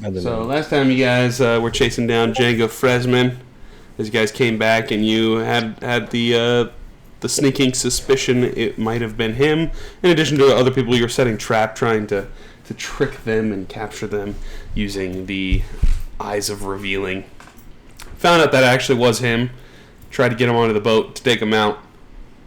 So last time you guys were chasing down Django Fresman, as you guys came back and you had the sneaking suspicion it might have been him. In addition to other people you were setting trap, trying to trick them and capture them using the eyes of revealing. Found out that actually was him. Tried to get him onto the boat to take him out.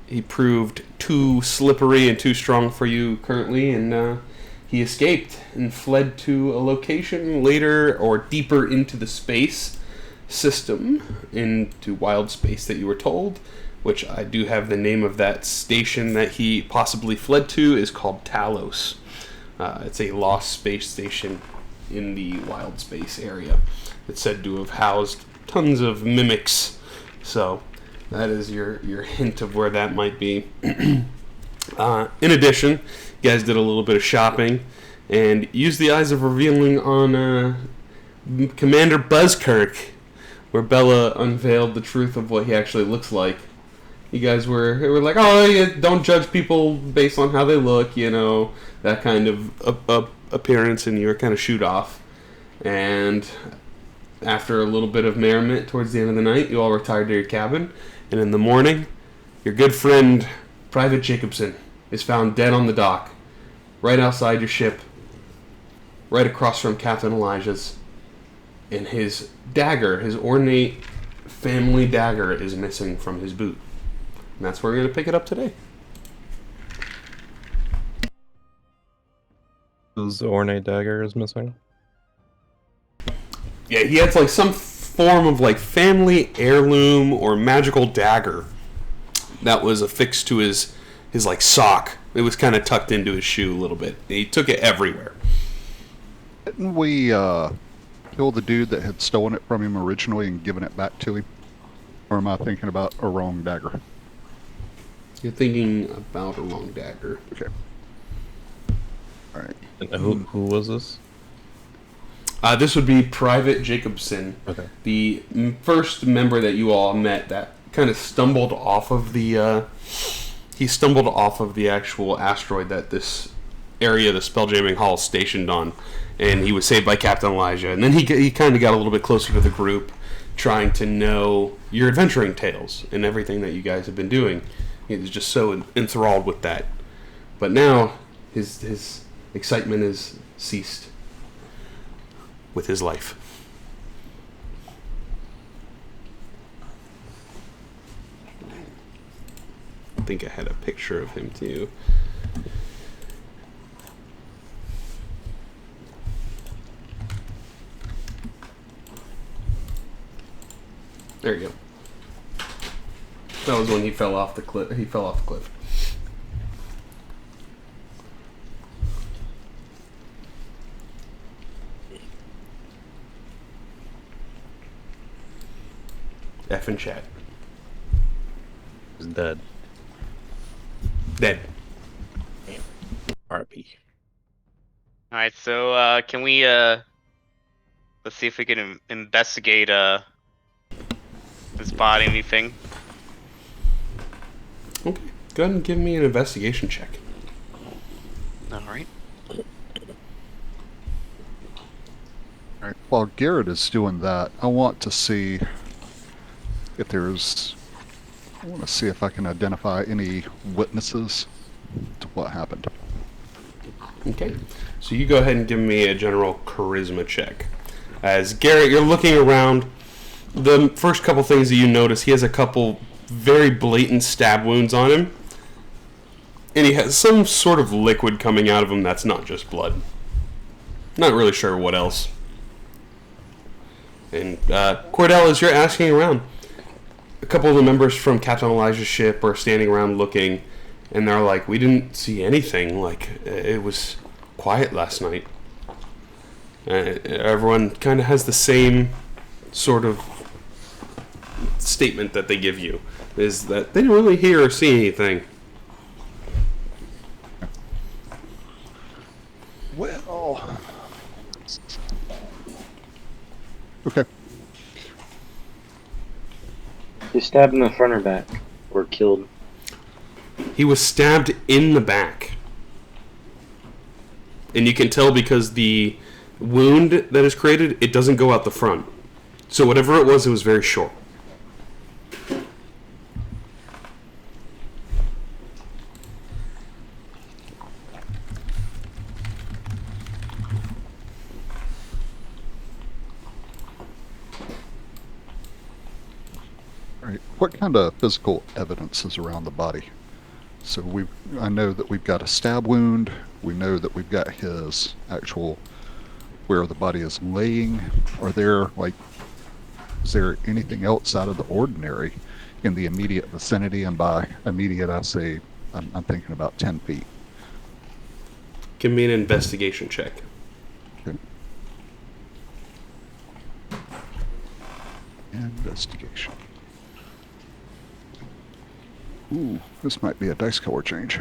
He proved too slippery and too strong for you currently, and he escaped and fled to a location later or deeper into the space system, into wild space that you were told, which I do have the name of that station that he possibly fled to, is called Talos. It's a lost space station in the wild space area. It's said to have housed tons of mimics, so that is your hint of where that might be. In addition, you guys did a little bit of shopping and used the eyes of revealing on Commander Buzzkirk, where Bella unveiled the truth of what he actually looks like. You guys were like, oh, yeah, don't judge people based on how they look, that kind of appearance, and you were kind of shoot off. And after a little bit of merriment towards the end of the night, you all retired to your cabin. And in the morning, your good friend, Private Jacobson, is found dead on the dock, right outside your ship, right across from Captain Elijah's. And his dagger, his ornate family dagger, is missing from his boot. And that's where we're going to pick it up today. His ornate dagger is missing? Yeah, he had some form of family heirloom or magical dagger that was affixed to his sock. It was kind of tucked into his shoe a little bit. He took it everywhere. Didn't we kill the dude that had stolen it from him originally and given it back to him? Or am I thinking about a wrong dagger? You're thinking about a wrong dagger. Okay. Alright. And who was this? This would be Private Jacobson, okay. The first member that you all met that kind of stumbled off of the. He stumbled off of the actual asteroid that this area, the Spelljamming Hall, is stationed on, and he was saved by Captain Elijah. And then he kind of got a little bit closer to the group, trying to know your adventuring tales and everything that you guys have been doing. He was just so enthralled with that. But now his excitement has ceased with his life. I think I had a picture of him too. There you go. That was when he fell off the cliff. F in chat. He's dead. Dead. Damn. RP. Alright, so can we let's see if we can investigate this body, anything. Okay. Go ahead and give me an investigation check. Alright. Alright. While Garrett is doing that, I want to see if I want to see if I can identify any witnesses to what happened. Okay. So you go ahead and give me a general charisma check. As Garrett, you're looking around. The first couple things that you notice, he has a couple very blatant stab wounds on him. And he has some sort of liquid coming out of him that's not just blood. Not really sure what else. And Cordell, as you're asking around, a couple of the members from Captain Elijah's ship are standing around looking, and they're like, we didn't see anything. It was quiet last night. Everyone kind of has the same sort of statement that they give you, is that they didn't really hear or see anything. Well... Okay. He stabbed in the front or back? Or killed? He was stabbed in the back. And you can tell because the wound that is created, it doesn't go out the front. So whatever it was very short. Right. What kind of physical evidence is around the body? So I know that we've got a stab wound. We know that we've got his actual where the body is laying. Is there anything else out of the ordinary in the immediate vicinity? And by immediate, I say I'm thinking about 10 feet. Give me an investigation check. Okay. Investigation. Ooh, this might be a dice color change.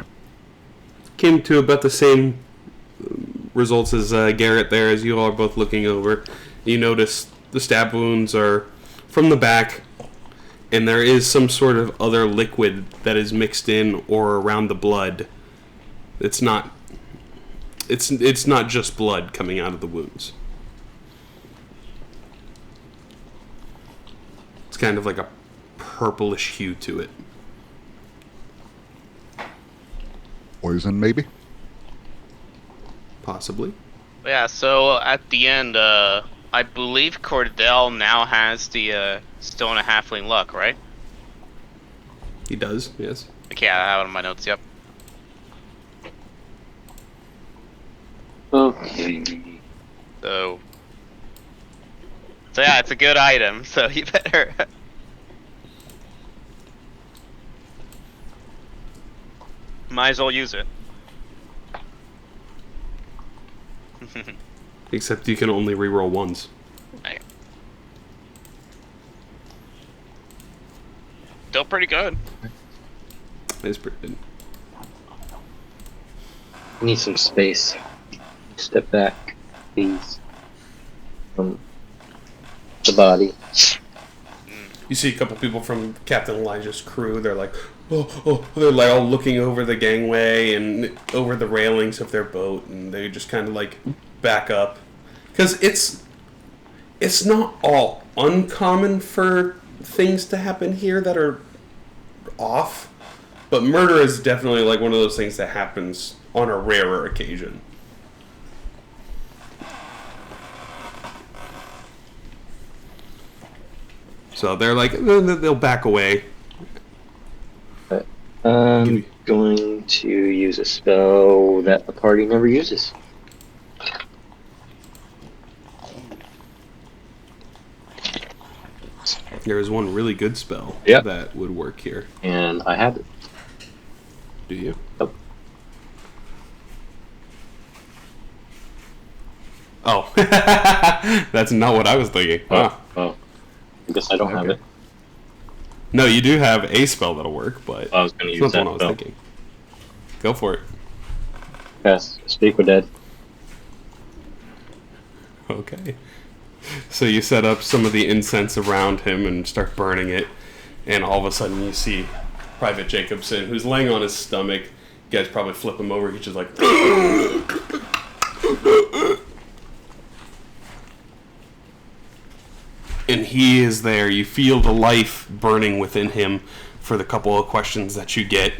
Came to about the same results as Garrett there, as you all are both looking over. You notice the stab wounds are from the back, and there is some sort of other liquid that is mixed in or around the blood. It's not just blood coming out of the wounds. It's kind of like a purplish hue to it. Poison, maybe? Possibly. Yeah, so at the end, I believe Cordell now has the Stone of Halfling Luck, right? He does, yes. Okay, I have it on my notes, yep. Okay. So yeah, it's a good item, so you better... Might as well use it. Except you can only reroll ones. Right. Still pretty good. It's pretty good. Need some space. Step back, please. From the body. You see a couple people from Captain Elijah's crew. They're like, they're like all looking over the gangway and over the railings of their boat, and they just kind of like back up, because it's not all uncommon for things to happen here that are off, but murder is definitely like one of those things that happens on a rarer occasion. So they're like, they'll back away. I'm going to use a spell that the party never uses. There is one really good spell Yep. that would work here. And I have it. Do you? Yep. Oh. That's not what I was thinking. Huh. Oh. I guess I don't have it. No, you do have a spell that'll work, but I was going to it's use not the that one I was spell. thinking. Go for it. Yes, speak with dead. Okay. So you set up some of the incense around him and start burning it, and all of a sudden you see Private Jacobson, who's laying on his stomach. You guys probably flip him over. He's just like... And he is there. You feel the life burning within him for the couple of questions that you get.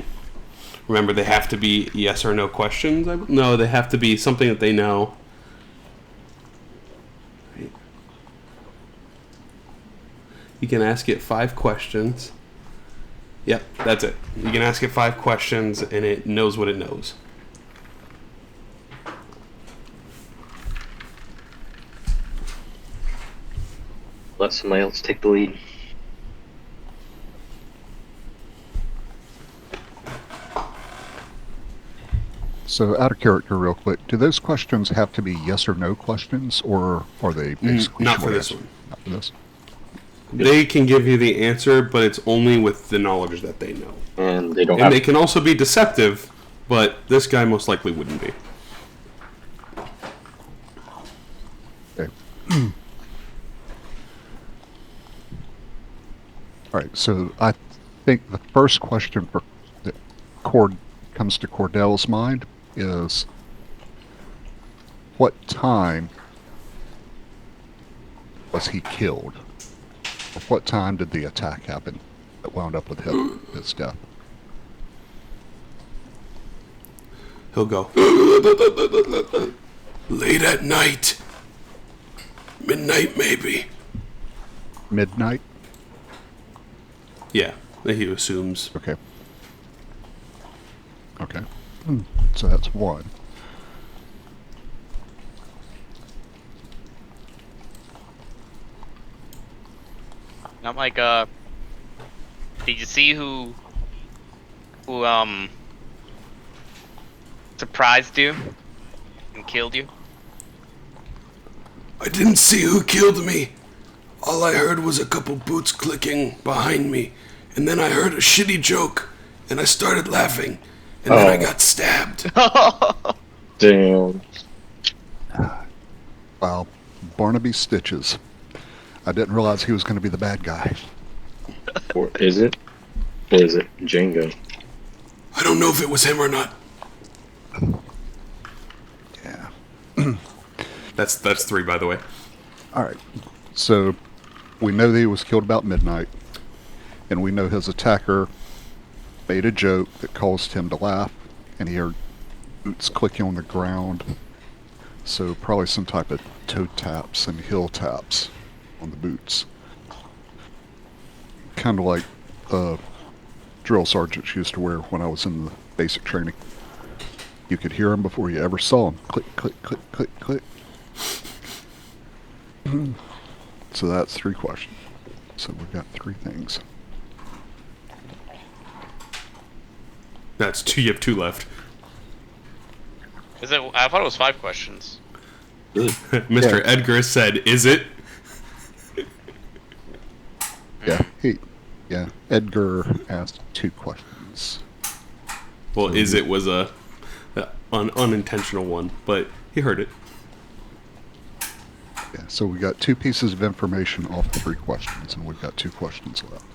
Remember, they have to be yes or no questions. No, they have to be something that they know. You can ask it 5 questions. Yep, that's it. You can ask it 5 questions, and it knows what it knows. Let somebody else take the lead. So, out of character, real quick, do those questions have to be yes or no questions, or are they basically Not for short this answer? one. Not for this. They can give you the answer, but it's only with the knowledge that they know. And they don't And have... they can also be deceptive, but this guy most likely wouldn't be. Okay. Alright, so I think the first question that comes to Cordell's mind is, what time was he killed? Or what time did the attack happen that wound up with his death? He'll go. Late at night. Midnight, maybe. Midnight? Yeah, he assumes. Okay. Okay. So that's one. I'm like, did you see who surprised you and killed you? I didn't see who killed me. All I heard was a couple boots clicking behind me, and then I heard a shitty joke, and I started laughing, and then I got stabbed. Damn. Wow. Barnaby Stitches. I didn't realize he was going to be the bad guy. Or is it? Or is it Django? I don't know if it was him or not. Yeah. That's 3, by the way. All right. So we know that he was killed about midnight, and we know his attacker made a joke that caused him to laugh, and he heard boots clicking on the ground. So probably some type of toe taps and heel taps on the boots. Kind of like drill sergeants used to wear when I was in the basic training. You could hear them before you ever saw them. Click, click, click, click, click. So that's 3 questions. So we've got 3 things. That's 2. You have 2 left. Is it? I thought it was 5 questions. Mr. Yeah. Edgar said, "Is it?" Yeah, Edgar asked 2 questions. Well, "Is it" was an unintentional one, but he heard it. Yeah, so we got 2 pieces of information off the 3 questions, and we've got 2 questions left.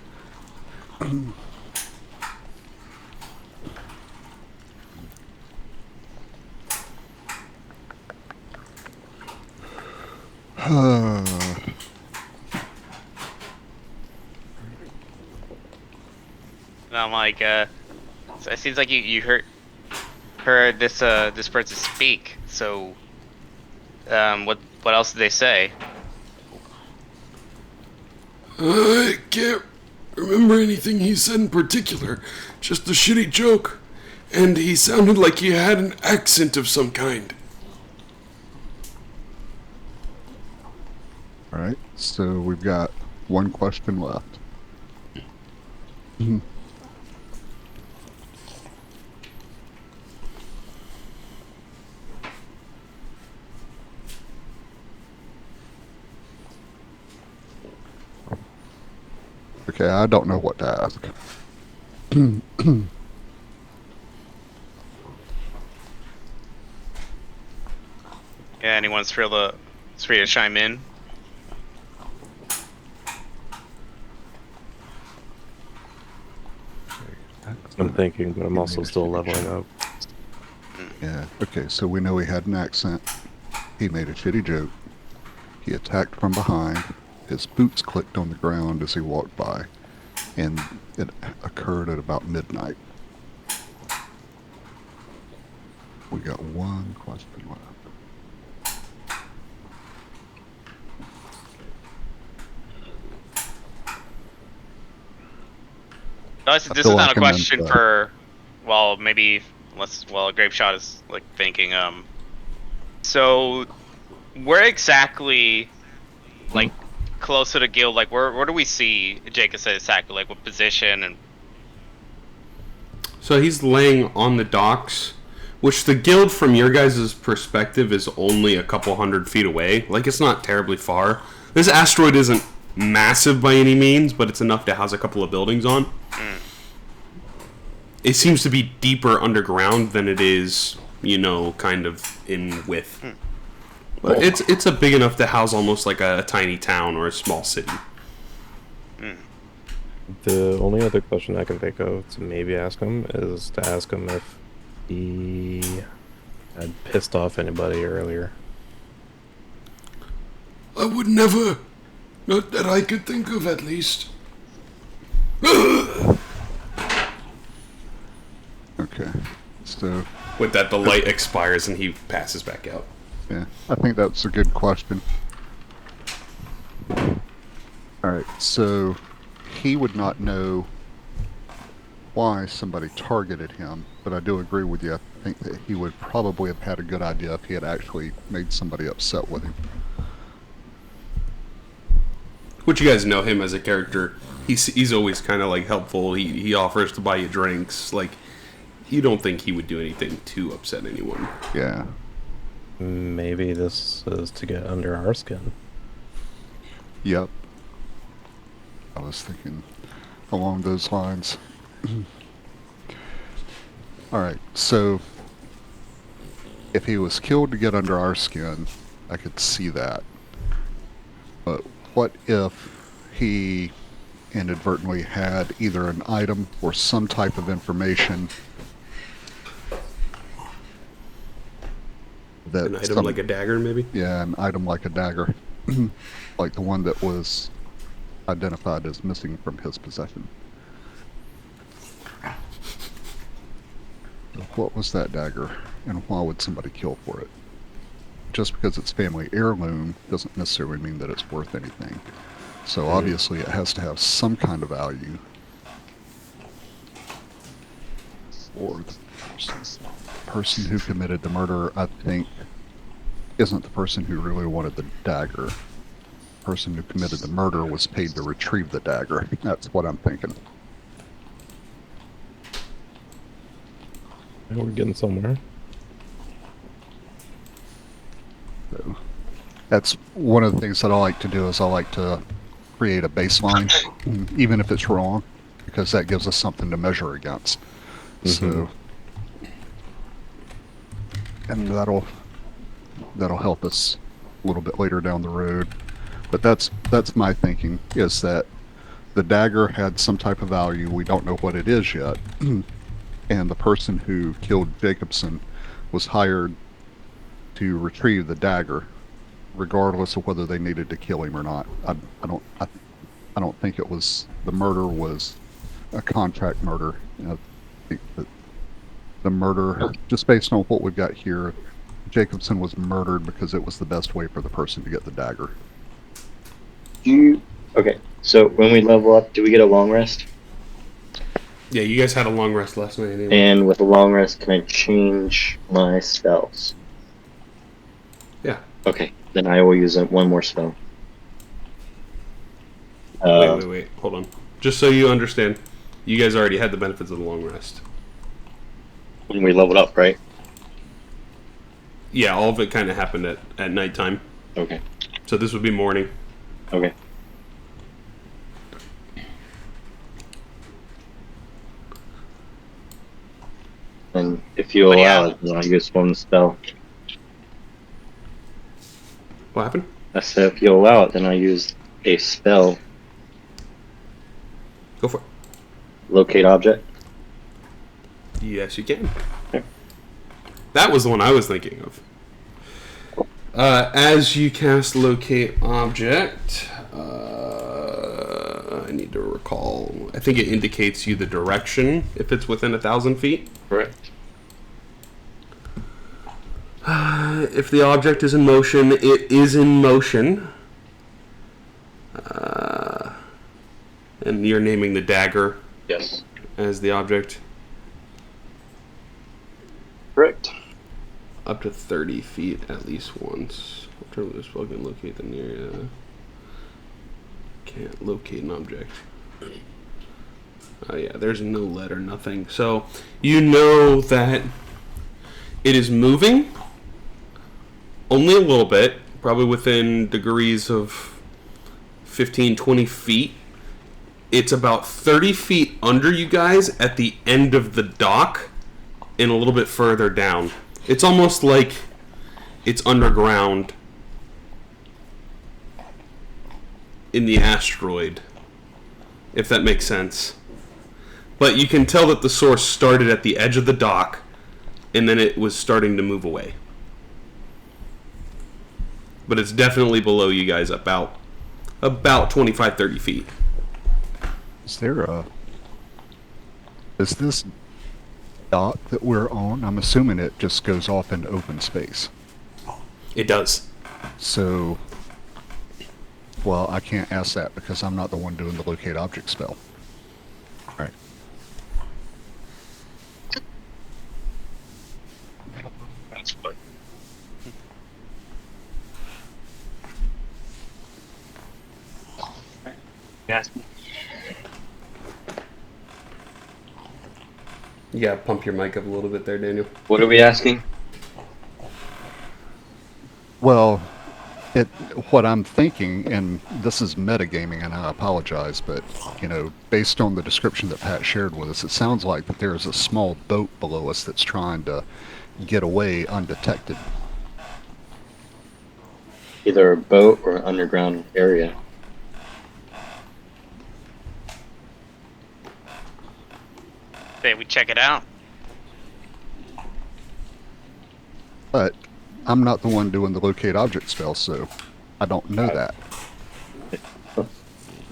And I'm like, so it seems like you heard this this person speak. So, what else did they say? I can't remember anything he said in particular. Just a shitty joke. And he sounded like he had an accent of some kind. All right, so we've got 1 question left. Okay, I don't know what to ask. Yeah, anyone's free to chime in. I'm thinking, but I'm also still leveling up. Yeah, okay, so we know he had an accent. He made a shitty joke. He attacked from behind. His boots clicked on the ground as he walked by. And it occurred at about midnight. We got 1 question left. No, this is feel not like a I'm question in, for, well, maybe, a Grape Shot is, like, thinking, so, where exactly, like, close to the guild, like, where do we see Jacob said exactly, like, what position, and... So he's laying on the docks, which the guild, from your guys' perspective, is only a couple hundred feet away. Like, it's not terribly far. This asteroid isn't massive by any means, but it's enough to house a couple of buildings on. It seems to be deeper underground than it is, kind of in width. But it's a big enough to house almost like a tiny town or a small city. The only other question I can think of to maybe ask him is to ask him if he had pissed off anybody earlier. I would never Not that I could think of, at least. Okay. So, With that, the light expires and he passes back out. yeah, I think that's a good question. Alright, so he would not know why somebody targeted him, but I do agree with you. I think that he would probably have had a good idea if he had actually made somebody upset with him. Which you guys know him as a character. He's always kind of like helpful. He offers to buy you drinks. Like, you don't think he would do anything to upset anyone. Yeah. Maybe this is to get under our skin. Yep. I was thinking along those lines. Alright, so if he was killed to get under our skin, I could see that. But what if he inadvertently had either an item or some type of information that An item like a dagger, maybe? yeah, an item like a dagger, like the one that was identified as missing from his possession. What was that dagger, and why would somebody kill for it? Just because it's family heirloom doesn't necessarily mean that it's worth anything. So obviously it has to have some kind of value. Or the person who committed the murder, I think, isn't the person who really wanted the dagger. The person who committed the murder was paid to retrieve the dagger. That's what I'm thinking. We're getting somewhere. So that's one of the things that I like to do is I like to create a baseline, even if it's wrong, because that gives us something to measure against. So, and that'll help us a little bit later down the road. But that's my thinking, is that the dagger had some type of value. We don't know what it is yet. And the person who killed Jacobson was hired to retrieve the dagger, regardless of whether they needed to kill him or not. I don't think it was, the murder was a contract murder. I think that the murder, just based on what we've got here, Jacobson was murdered because it was the best way for the person to get the dagger. Okay, so when we level up, do we get a long rest? Yeah, you guys had a long rest last night anyway. And with a long rest, can I change my spells? Yeah. Okay, then I will use one more spell. Wait. Hold on. Just so you understand, you guys already had the benefits of the long rest. When we leveled up, right? Yeah, all of it kind of happened at nighttime. Okay. So this would be morning. Okay. And if you allow it, then I'll use one spell. What happened? I said if you allow it, then I use a spell. Go for it. Locate object. Yes, you can. Okay. That was the one I was thinking of. As you cast Locate Object, I need to recall. I think it indicates you the direction if it's within 1,000 feet. Correct. If the object is in motion, it is in motion. And you're naming the dagger Yes. as the object. Correct. Up to 30 feet at least once. Turn this spell can locate the near. Can't locate an object. Oh yeah, there's no letter, nothing. So you know that it is moving. Only a little bit, probably within degrees of 15, 20 feet. It's about 30 feet under you guys at the end of the dock and a little bit further down. It's almost like it's underground in the asteroid, if that makes sense. But you can tell that the source started at the edge of the dock and then it was starting to move away. But it's definitely below you guys, about about 25, 30 feet. Is this dot that we're on, I'm assuming it just goes off into open space. It does. So, well, I can't ask that because I'm not the one doing the locate object spell. Alright. That's fine. Yes. You gotta pump your mic up a little bit there, Daniel. What are we asking? Well, what I'm thinking, and this is metagaming, and I apologize, but, you know, based on the description that Pat shared with us, it sounds like that there is a small boat below us that's trying to get away undetected. Either a boat or an underground area. Say we check it out. But I'm not the one doing the locate object spell, so I don't know that.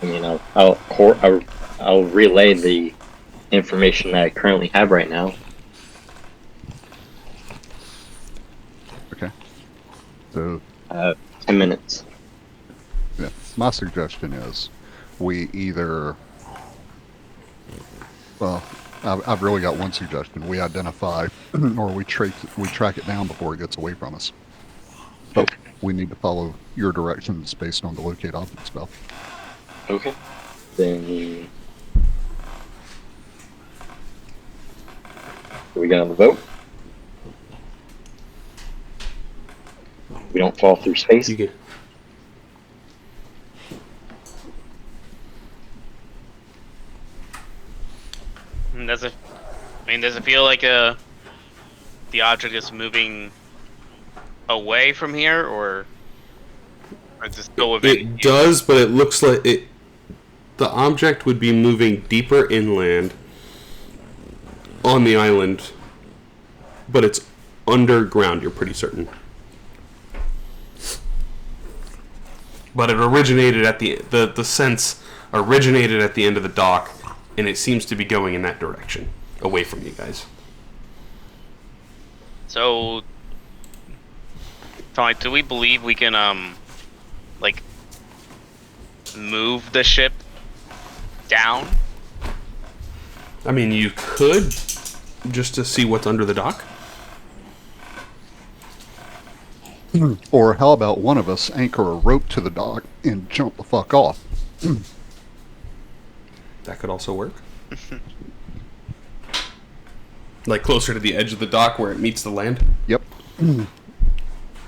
I mean, I'll relay the information that I currently have right now. Okay. So, 10 minutes. yeah, my suggestion is we either... Well, I've really got one suggestion. We identify, or we track it down before it gets away from us. But we need to follow your directions based on the locate object spell. Okay. Then we get on the boat. We don't fall through space. You can. Does it? I mean, does it feel like the object is moving away from here, or is it still within? It does, but it looks like it. The object would be moving deeper inland on the island, but it's underground. You're pretty certain. But it originated at the sense originated at the end of the dock, and it seems to be going in that direction, away from you guys. So, Tommy, do we believe we can like move the ship down? I mean, you could, just to see what's under the dock. Or how about one of us anchor a rope to the dock and jump the fuck off? That could also work. Like closer to the edge of the dock where it meets the land. Yep.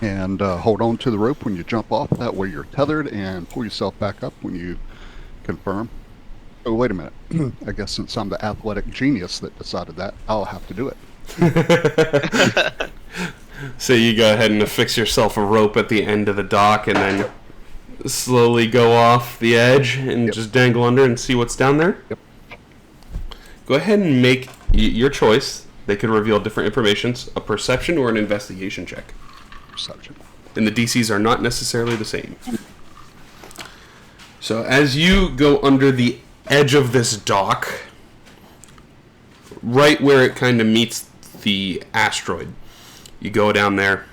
And hold on to the rope when you jump off. That way you're tethered, and pull yourself back up when you confirm. Oh, wait a minute. I guess since I'm the athletic genius that decided that, I'll have to do it. So you go ahead and affix yourself a rope at the end of the dock and then slowly go off the edge and just dangle under and see what's down there. Yep. Go ahead and make your choice. They could reveal different informations, a perception or an investigation check. Perception. And the DCs are not necessarily the same. So as you go under the edge of this dock, right where it kind of meets the asteroid, you go down there.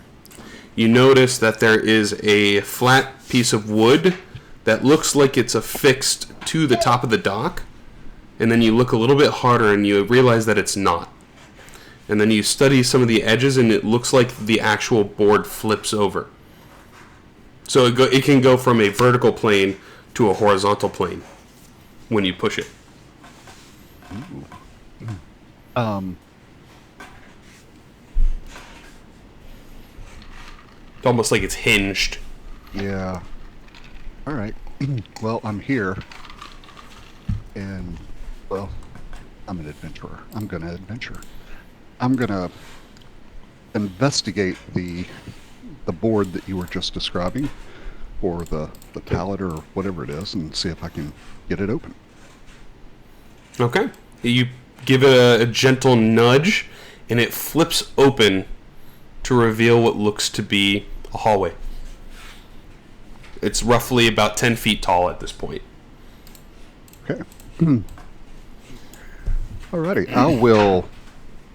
You notice that there is a flat piece of wood that looks like it's affixed to the top of the dock. And then you look a little bit harder and you realize that it's not. And then you study some of the edges and it looks like the actual board flips over. So it can go from a vertical plane to a horizontal plane when you push it. It's almost like it's hinged. Yeah. All right. Well, I'm here. And, well, I'm an adventurer. I'm going to adventure. I'm going to investigate the board that you were just describing, or the pallet or whatever it is, and see if I can get it open. Okay. You give it a gentle nudge, and it flips open to reveal what looks to be a hallway. It's roughly about 10 feet tall at this point. Okay. Alrighty, I will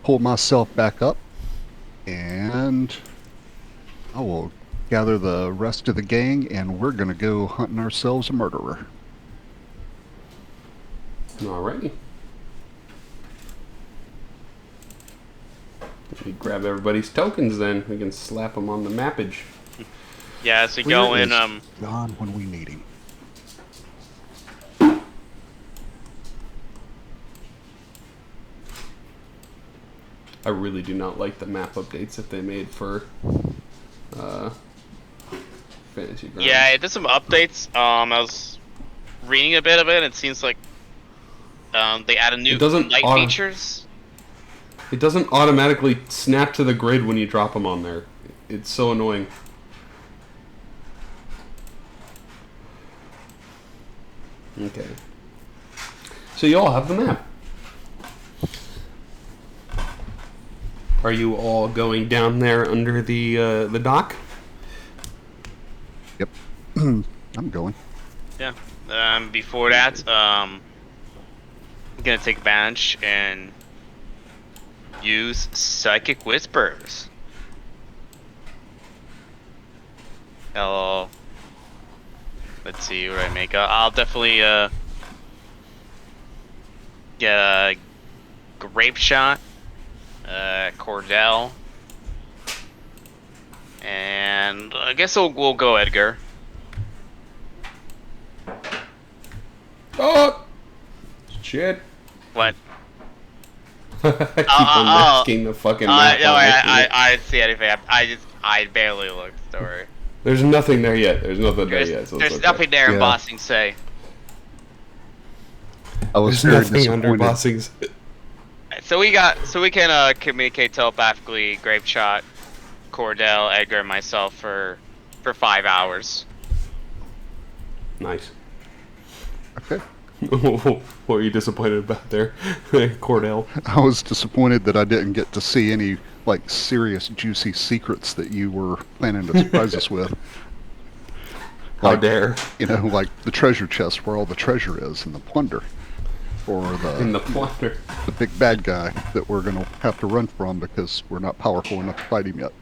pull myself back up, and I will gather the rest of the gang, and we're gonna go hunting ourselves a murderer. Alrighty. We grab everybody's tokens, then we can slap them on the mappage. Yeah, as we go Where in, is John when we need him? I really do not like the map updates that they made for Fantasy Grounds. yeah, it did some updates. I was reading a bit of it. It seems like they added new light features. It doesn't automatically snap to the grid when you drop them on there. It's so annoying. Okay. So you all have the map. Are you all going down there under the dock? Yep. I'm going. Yeah. Before that, I'm gonna take advantage and use Psychic Whispers. Let's see what I make. I'll definitely get a Grape Shot, Cordell, and I guess we'll go Edgar. Oh! Shit. What? I keep unmasking the fucking map. No, I didn't see anything. I barely looked. Don't worry. There's nothing there yet. There's nothing there yet. So There's it's okay. nothing there in Yeah. Bossing Say. I was There's very nothing under disappointed. Bossings. So we can communicate telepathically. Grape Shot, Cordell, Edgar, and myself for 5 hours. Nice. Okay. What were you disappointed about there, Cordell? I was disappointed that I didn't get to see any like serious juicy secrets that you were planning to surprise us with. How Like, dare? you know, like the treasure chest where all the treasure is and the plunder, or In the the plunder. big bad guy that we're gonna have to run from because we're not powerful enough to fight him yet.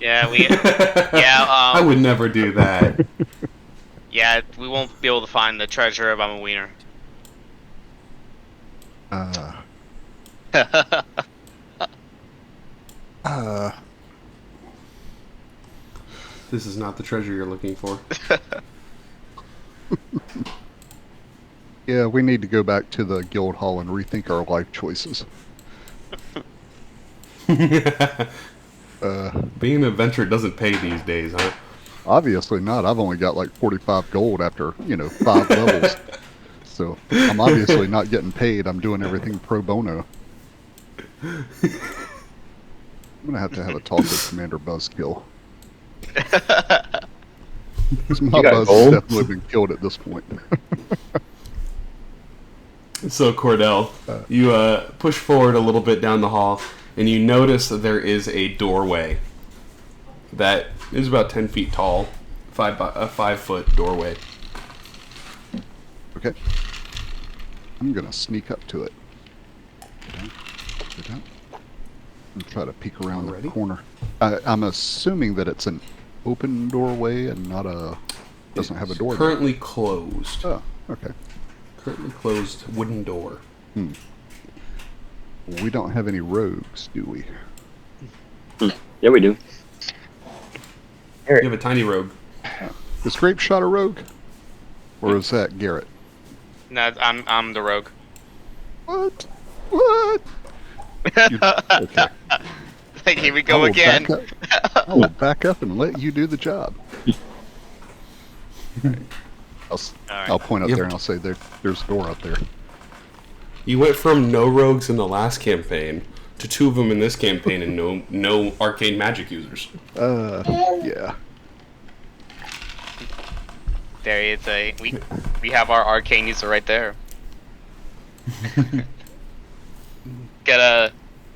Yeah, I would never do that. yeah, we won't be able to find the treasure of I'm a Wiener. This is not the treasure you're looking for. Yeah, we need to go back to the guild hall and rethink our life choices. Being an adventurer doesn't pay these days, huh? Obviously not. I've only got like 45 gold after, 5 levels. So I'm obviously not getting paid. I'm doing everything pro bono. I'm going to have a talk with Commander Buzzkill. 'Cause my You got buzz gold? has definitely been killed at this point. So Cordell, you push forward a little bit down the hall, and you notice that there is a doorway that is about 10 feet tall, a 5-foot doorway. Okay. I'm going to sneak up to it. Get out. And try to peek around Already? the corner. I'm assuming that it's an open doorway and not doesn't have a door. Currently closed. Oh, okay. Currently closed wooden door. We don't have any rogues, do we? Yeah, we do. You have a tiny rogue. Is Grape Shot a rogue? Or is that Garrett? No, I'm the rogue. What? What? Okay. Here we go again. I will back up and let you do the job. I'll point up Yep. there and I'll say there's a door up there. You went from no rogues in the last campaign to 2 of them in this campaign and no arcane magic users. Yeah. There is we have our arcane user right there.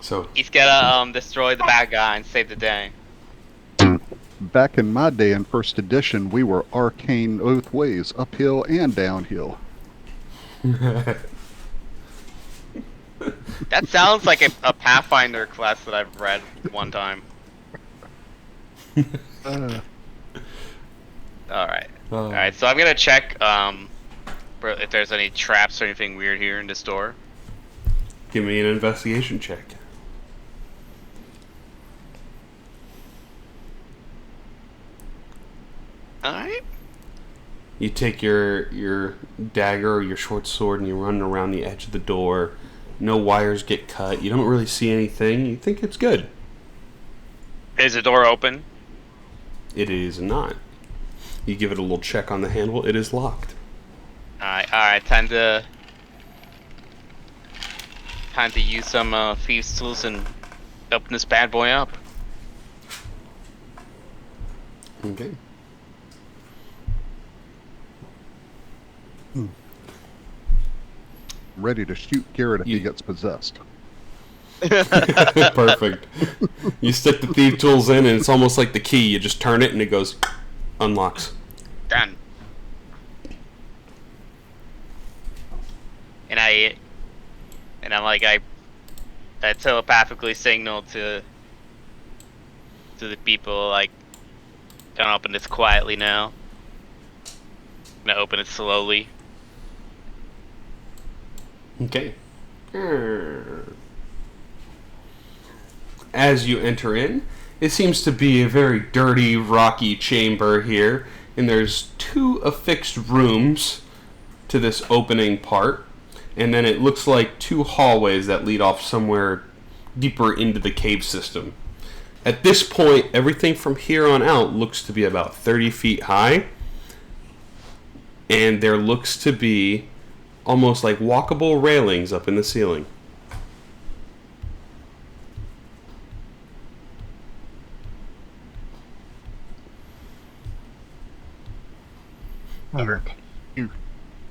So He's gotta destroy the bad guy and save the day. back in my day in first edition, we were arcane both ways, uphill and downhill. That sounds like a Pathfinder class that I've read one time. Alright. Alright, so I'm gonna check if there's any traps or anything weird here in this door. Give me an investigation check. Alright. You take your dagger or your short sword and you run around the edge of the door. No wires get cut. You don't really see anything. You think it's good. Is the door open? It is not. You give it a little check on the handle. It is locked. Alright, time to use some thieves' tools and open this bad boy up. Okay. Ready to shoot Garrett if he gets possessed. Perfect. You stick the thief tools in, and it's almost like the key. You just turn it, and it goes, unlocks. Done. And I'm like I telepathically signal to the people like, gonna open this quietly now. Gonna open it slowly. Okay. As you enter in, it seems to be a very dirty, rocky chamber here, and there's 2 affixed rooms to this opening part, and then it looks like 2 hallways that lead off somewhere deeper into the cave system. At this point, everything from here on out looks to be about 30 feet high, and there looks to be almost like walkable railings up in the ceiling.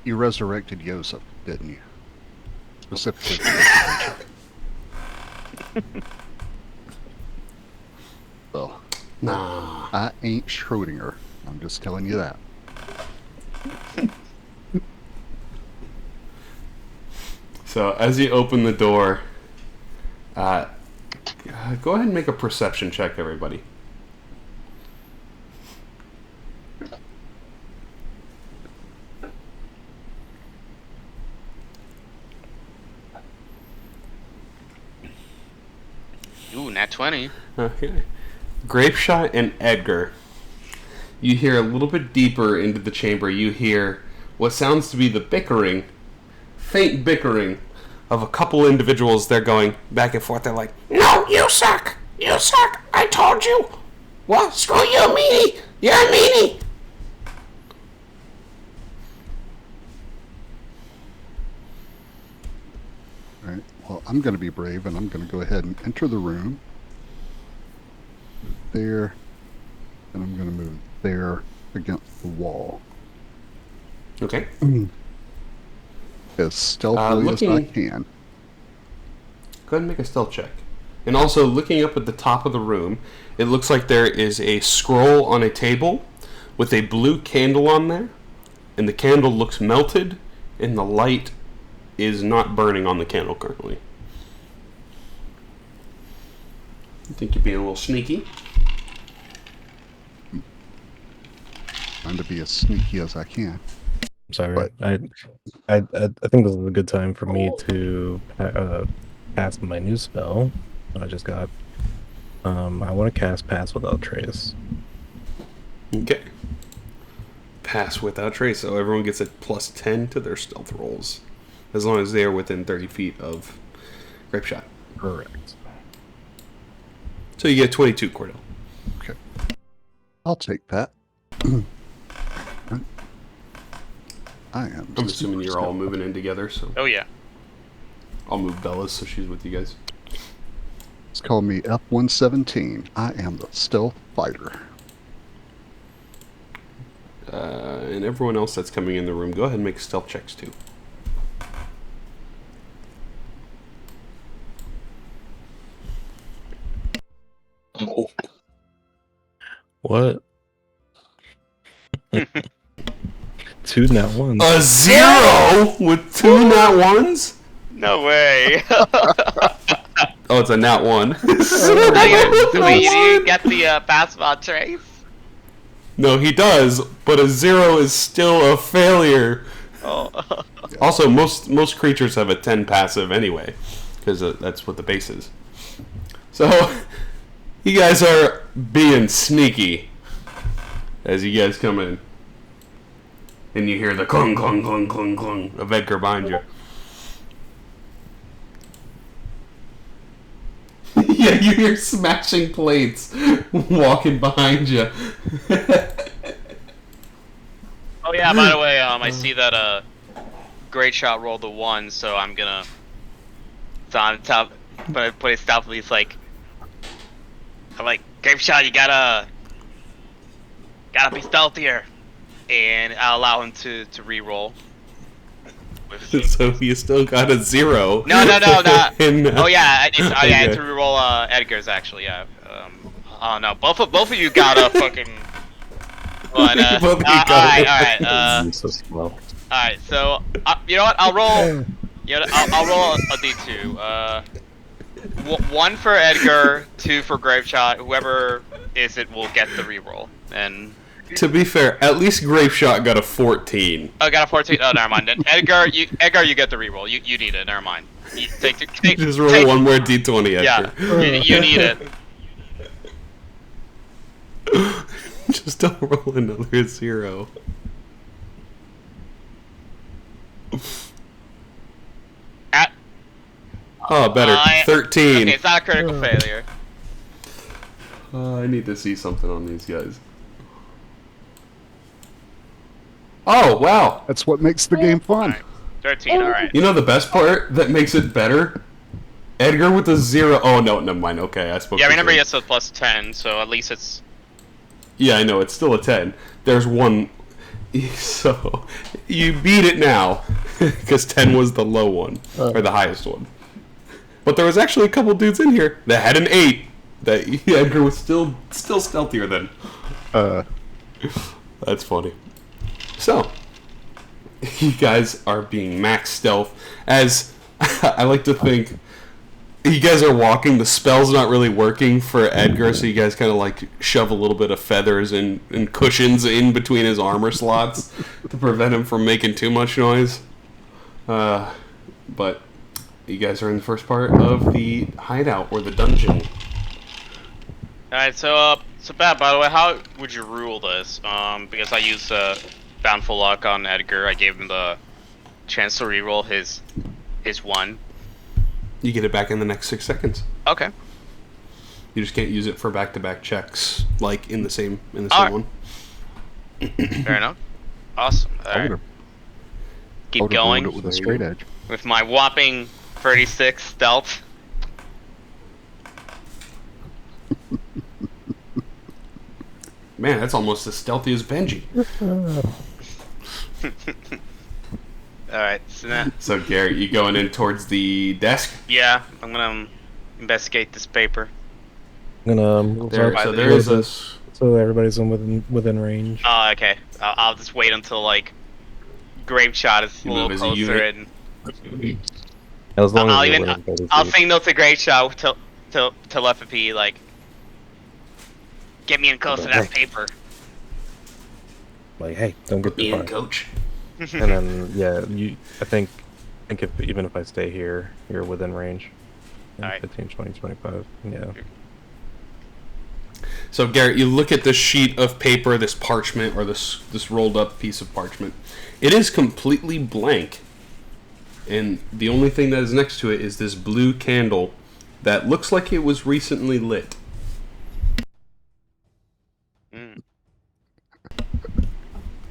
You resurrected Joseph, didn't you? Specifically. Well, Nah. I ain't Schrodinger. I'm just telling you that. So as you open the door, go ahead and make a perception check, everybody. Ooh, nat 20. Okay. Grapeshot and Edgar. You hear a little bit deeper into the chamber. You hear what sounds to be the bickering, faint bickering of a couple individuals. They're going back and forth. They're like, "No, you suck! You suck! I told you! Well, screw you, meanie! You're a meanie!" Alright, well, I'm going to be brave, and I'm going to go ahead and enter the room. Move there, and I'm going to move there against the wall. Okay. As stealthily as I can. Go ahead and make a stealth check. And also, looking up at the top of the room, it looks like there is a scroll on a table with a blue candle on there, and the candle looks melted, and the light is not burning on the candle currently. I think you're being a little sneaky. Trying to be as sneaky as I can. Sorry, But- I think this is a good time for me to cast my new spell that I just got. I want to cast Pass Without Trace. Okay. Pass without trace, so everyone gets a plus 10 to their stealth rolls, as long as they are within 30 feet of Grapeshot. Correct. So you get 22, Cordell. Okay. I'll take that. I am. I'm assuming you're all moving in together, so Oh yeah. I'll move Bella's so she's with you guys. It's called me F-117. I am the stealth fighter. And everyone else that's coming in the room, go ahead and make stealth checks too. Well, What? 2 nat ones. A 0 with 2 nat ones? No way. Oh, it's a nat 1. Wait, you didn't get the basketball trace? No, he does, but a 0 is still a failure. Oh. Also, most creatures have a 10 passive anyway, because that's what the base is. So, you guys are being sneaky as you guys come in. And you hear the clunk, clunk, clunk, clunk, clunk of Edgar behind you. Yeah, you hear smashing plates walking behind you. Oh yeah, by the way, I see that Great Shot rolled a 1, so I'm gonna. So on top, but I put it stealthily. It's like, I'm like, Great Shot, you gotta be stealthier, and I'll allow him to re-roll. So you still got a 0. No. And, Oh yeah, I had okay. to re-roll Edgar's actually. Yeah. Oh no, both of you got a fucking. One, Both of you got alright. So slow. Alright, so you know what? I'll roll. You know, I'll roll a d2. 1 for Edgar, 2 for Graveshot. Whoever is it will get the reroll. And To be fair, at least Graveshot got a 14. oh, got a 14. Oh, never mind. Then Edgar, you get the reroll. You need it. Never mind. You take Just roll one more d20, Yeah, Edgar. you need it. Just don't roll another 0. Oh, better. 13. Okay, it's not a critical failure. I need to see something on these guys. Oh, wow. That's what makes the game fun. Alright, 13. All right. You know the best part that makes it better? Edgar with a 0. Oh, no, never mind. Okay, I spoke Yeah, too remember soon. he gets a plus 10, so at least it's. Yeah, I know. It's still a 10. There's one. So, you beat it now. Because 10 was the low one. Or the highest one. But there was actually a couple dudes in here that had an 8. That Edgar was still stealthier than. That's funny. So, you guys are being max stealth. As I like to think, you guys are walking. The spell's not really working for Edgar, so you guys kind of like shove a little bit of feathers and cushions in between his armor slots to prevent him from making too much noise. But you guys are in the first part of the hideout or the dungeon. Alright, so Pat, by the way, how would you rule this? Because I used Bountiful Luck on Edgar. I gave him the chance to reroll his 1. You get it back in the next 6 seconds. Okay. You just can't use it for back-to-back checks, like in the same Alright. one. Fair enough. Awesome. I Alright. would've- I Keep would've rolled going it with a straight edge. with my whopping 36 stealth. Man, that's almost as stealthy as Benji. Alright, so now, So, Garrett, you going in towards the desk? yeah, I'm gonna investigate this paper. I'm gonna move There, up so there is a... so everybody's within range. Oh, okay. I'll just wait until, like, Grape Shot is a You little move as a closer unit? and As long I'll as even- you're within 30 I'll feet. signal to Grape Shot to FP, like, get me in close to that paper. Like, hey, don't get too Ian, far. coach. And then, yeah, I think if even if I stay here, you're within range. Yeah, Alright. 15, 20, 25. Yeah. So, Garrett, you look at this sheet of paper, this parchment, or this rolled up piece of parchment. It is completely blank. And the only thing that is next to it is this blue candle that looks like it was recently lit. Mm.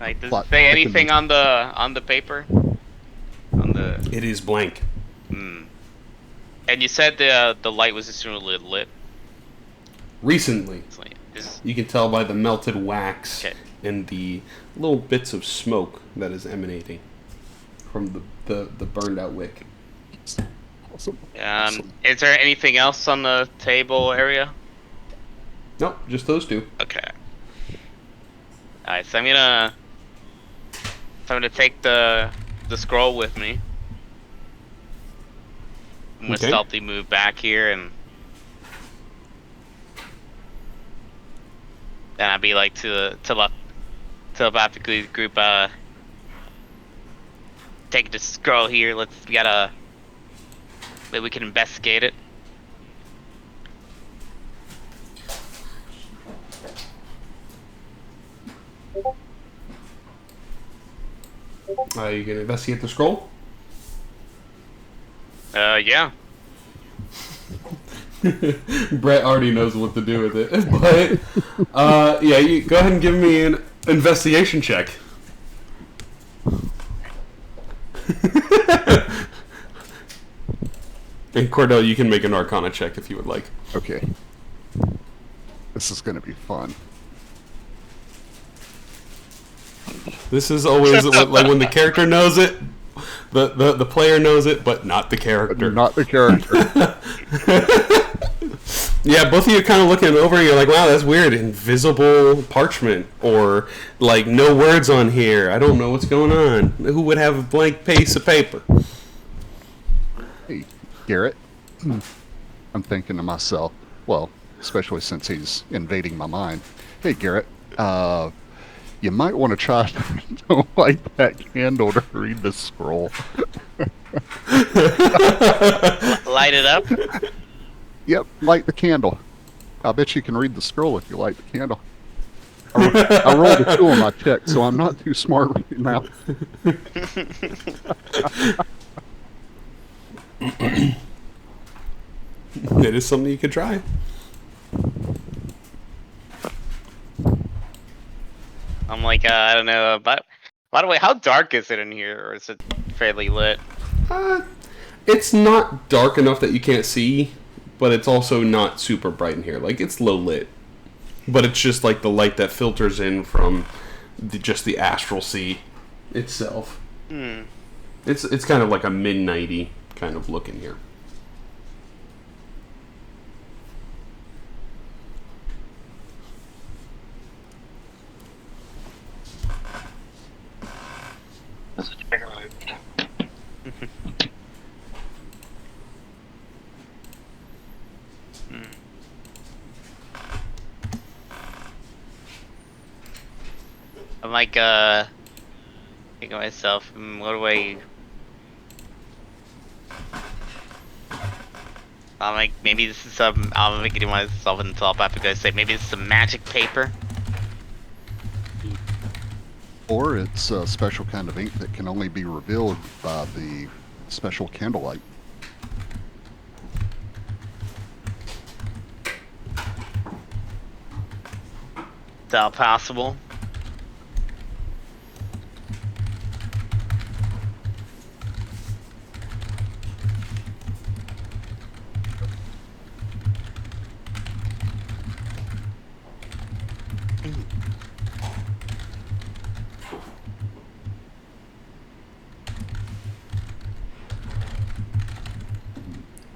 Like, does What? it say anything on the paper? On the. It is blank. Hmm. And you said the light was extremely lit. Recently. It's like, is, You can tell by the melted wax Okay. and the little bits of smoke that is emanating from the burned out wick. Awesome. is there anything else on the table area? Nope, just those two. Okay. Alright, so I'm gonna take the scroll with me. I'm gonna Okay. stealthy move back here, and then I'd be like telepathically group take the scroll here. Maybe we can investigate it. You can investigate the scroll. Yeah. Brett already knows what to do with it, but yeah, you go ahead and give me an investigation check. And Cordell, you can make an Arcana check if you would like. Okay. This is going to be fun. This is always like when the character knows it, the player knows it, but not the character. Not the character. Yeah, both of you kind of looking over, and you're like, wow, that's weird. Invisible parchment, or like no words on here. I don't know what's going on. Who would have a blank piece of paper? Hey, Garrett. I'm thinking to myself, well, especially since he's invading my mind. Hey, Garrett, you might want to try to light that candle to read the scroll. Light it up. Yep, light the candle. I bet you can read the scroll if you light the candle. I rolled a 2 on my check, so I'm not too smart right now. It is something you could try. I'm like, I don't know. But by the way, how dark is it in here, or is it fairly lit? It's not dark enough that you can't see, but it's also not super bright in here. Like, it's low lit. But it's just like the light that filters in from just the astral sea itself. It's kind of like a midnighty kind of look in here. That's a trigger move. I'm like, thinking to myself, what do I... I'm like, maybe this is some... I'm making myself into telepathic. I say, maybe it's some magic paper. Or it's a special kind of ink that can only be revealed by the special candlelight. Is that possible?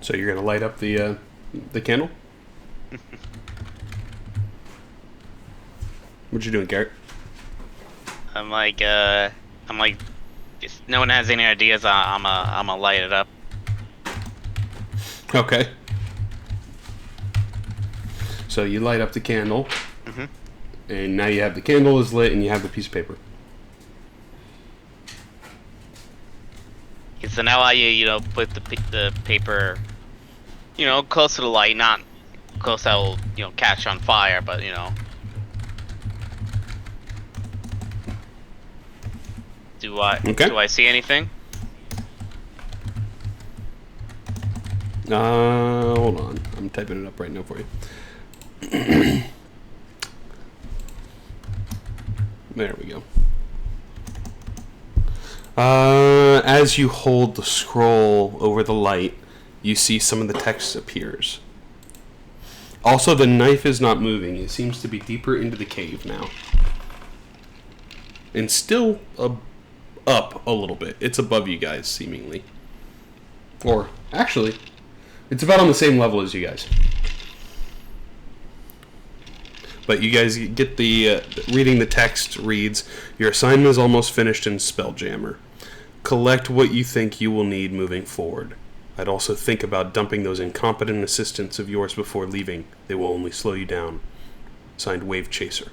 So you're gonna light up the candle? What you doing, Garrett? I'm like, if no one has any ideas, I'm gonna light it up. Okay. So you light up the candle, and now you have the candle is lit, and you have the piece of paper. Okay, so now I put the paper, close to the light, not close that will catch on fire, but Do I see anything? Hold on. I'm typing it up right now for you. There we go. As you hold the scroll over the light, you see some of the text appears. Also, the knife is not moving. It seems to be deeper into the cave now. And still up a little bit. It's above you guys, seemingly. Or, actually, it's about on the same level as you guys. But you guys get the reading the text reads, your assignment is almost finished in Spelljammer. Collect what you think you will need moving forward. I'd also think about dumping those incompetent assistants of yours before leaving. They will only slow you down. Signed, Wave Chaser.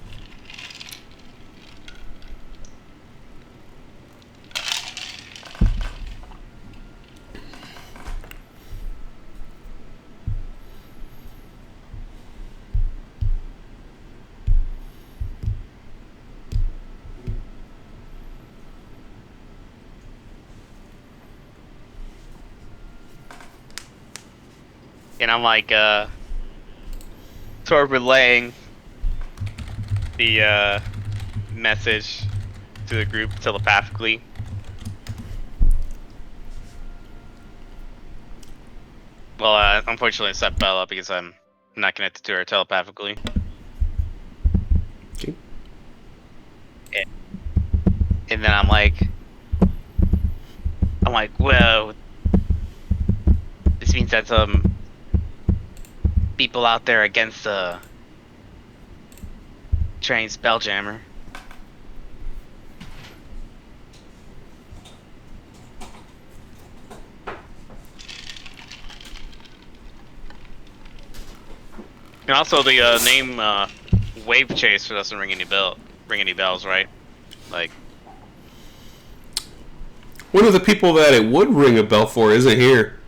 And I'm like, sort of relaying the message to the group telepathically. Well, unfortunately, it's not Bella because I'm not connected to her telepathically. Okay. And then I'm like, well, this means that people out there against the trained Spelljammer. And also the name Wave Chaser doesn't ring any bells, right? Like, one of the people that it would ring a bell for isn't here.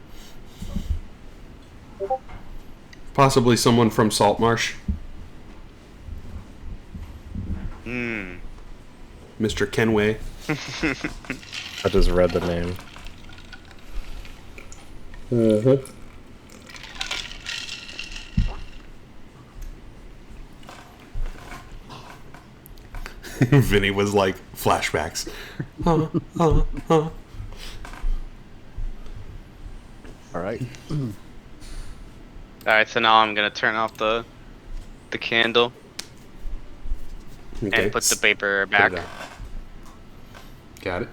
Possibly someone from Saltmarsh. Mr. Kenway. I just read the name. Vinny was like, flashbacks. All right. alright, so now I'm gonna turn off the candle Okay. and put the paper Put back. it out. Got it.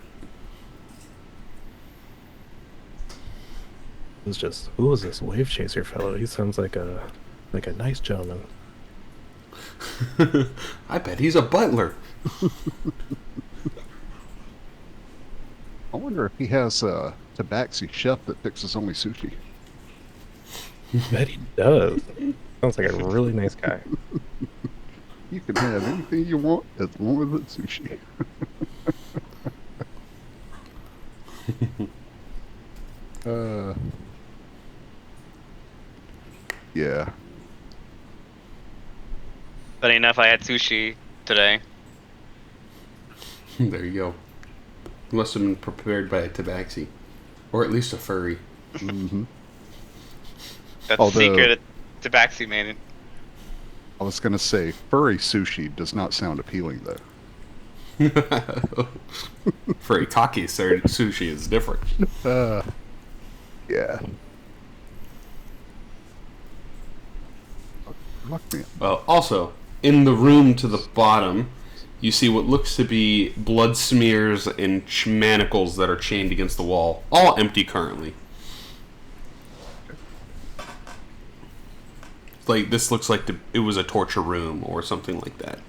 It's just, who is this Wave Chaser fellow? He sounds like a nice gentleman. I bet he's a butler. I wonder if he has a tabaxi chef that fixes only sushi. Bet he does. Sounds like a really nice guy. You can have anything you want as long as it's sushi. Yeah. Funny enough, I had sushi today. There you go. Must have been prepared by a tabaxi. Or at least a furry. Mm-hmm. That's Although- the secret of Tabaxi, man. I was gonna say furry sushi does not sound appealing though. Furry taki sushi is different. Yeah. Look, man. Well, also, in the room to the bottom, you see what looks to be blood smears and manacles that are chained against the wall. All empty currently. Like, this looks like it was a torture room or something like that.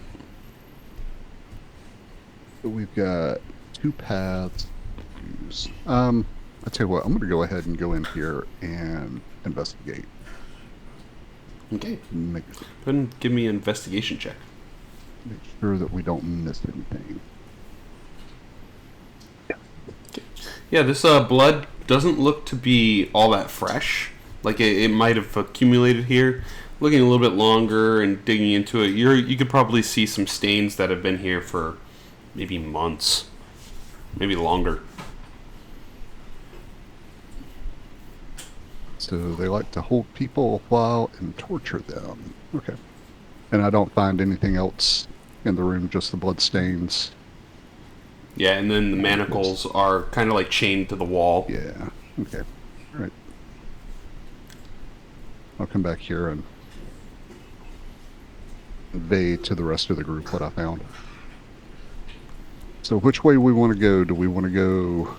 So we've got two paths to use. I tell you what, I'm gonna go ahead and go in here and investigate. Okay. Make Go ahead and give me an investigation check. sure that we don't miss anything. Yeah, this blood doesn't look to be all that fresh. Like, it might have accumulated here. Looking a little bit longer and digging into it, you could probably see some stains that have been here for maybe months. Maybe longer. So they like to hold people a while and torture them. Okay. And I don't find anything else in the room, just the blood stains. Yeah, and then the manacles are kind of like chained to the wall. Yeah. Okay. All right. I'll come back here and convey to the rest of the group what I found. So which way we want to go? Do we want to go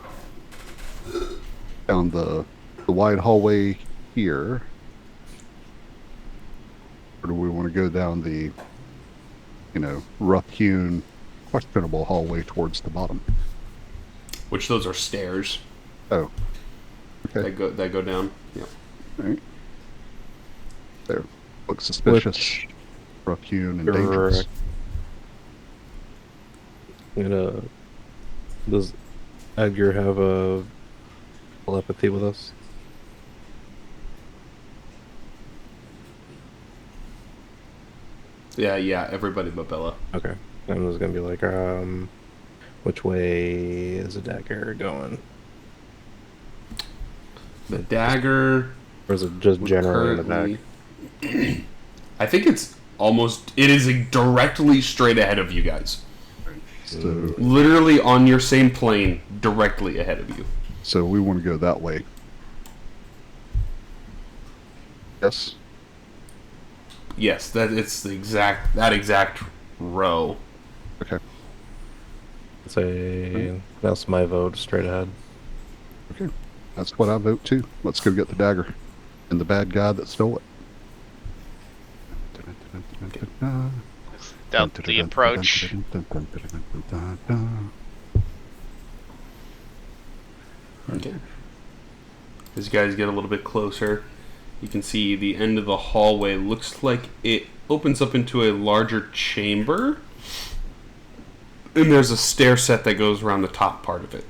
down the wide hallway here? Or do we want to go down the rough-hewn, questionable hallway towards the bottom. Which those are stairs Oh, okay. that go down. Yeah. All right. There. Looks suspicious. Rough-hewn and dangerous. Does Edgar have a telepathy with us? Yeah, everybody but Bella. Okay. I'm just gonna be like, which way is the dagger going? The dagger. Or is it just would generally in the back? currently- I think it is directly straight ahead of you guys. So, Literally on your same plane, directly ahead of you. so we want to go that way. Yes. Yes, that exact row. Okay. That's my vote, straight ahead. Okay. That's what I vote too. Let's go get the dagger and the bad guy that stole it. Stealthy approach. Okay. As you guys get a little bit closer, you can see the end of the hallway looks like it opens up into a larger chamber. And there's a stair set that goes around the top part of it.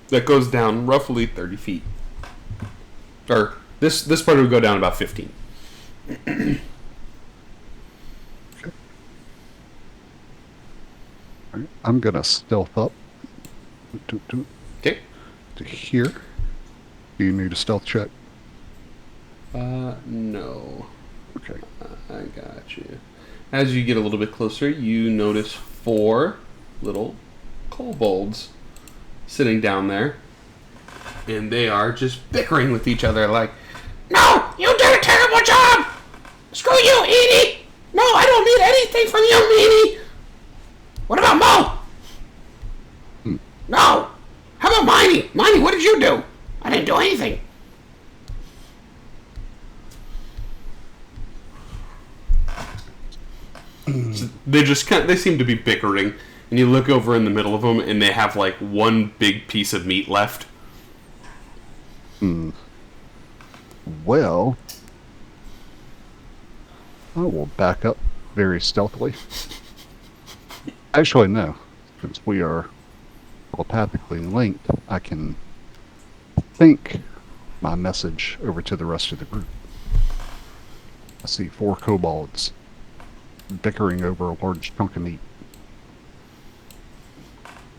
That goes down roughly 30 feet. Or, this part would go down about 15. Alright, I'm gonna stealth up Okay. to here. Do you need a stealth check? No. Okay. I got you. As you get a little bit closer, you notice 4 little kobolds sitting down there. And they are just bickering with each other like, "No! You did a terrible job! Screw you, Edie! No, I don't need anything from you, Edie! What about Mo? No! How about Miney? Miney, what did you do? I didn't do anything." So they seem to be bickering, and you look over in the middle of them, and they have like one big piece of meat left. Well, I will back up very stealthily. Actually, no. Since we are telepathically linked, I can think my message over to the rest of the group. I see 4 kobolds bickering over a large chunk of meat.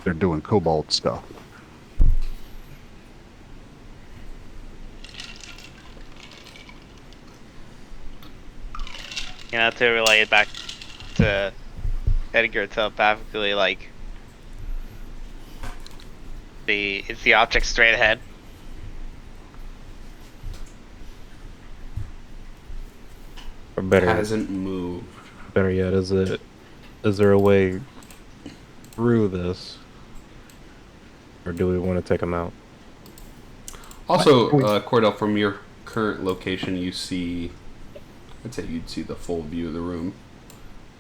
They're doing kobold stuff. To relay it back to Edgar telepathically, like, is the object straight ahead? Or better, Hasn't moved. better yet, is there a way through this? Or do we want to take them out? Also, Cordell, from your current location, you see, I'd say you'd see the full view of the room.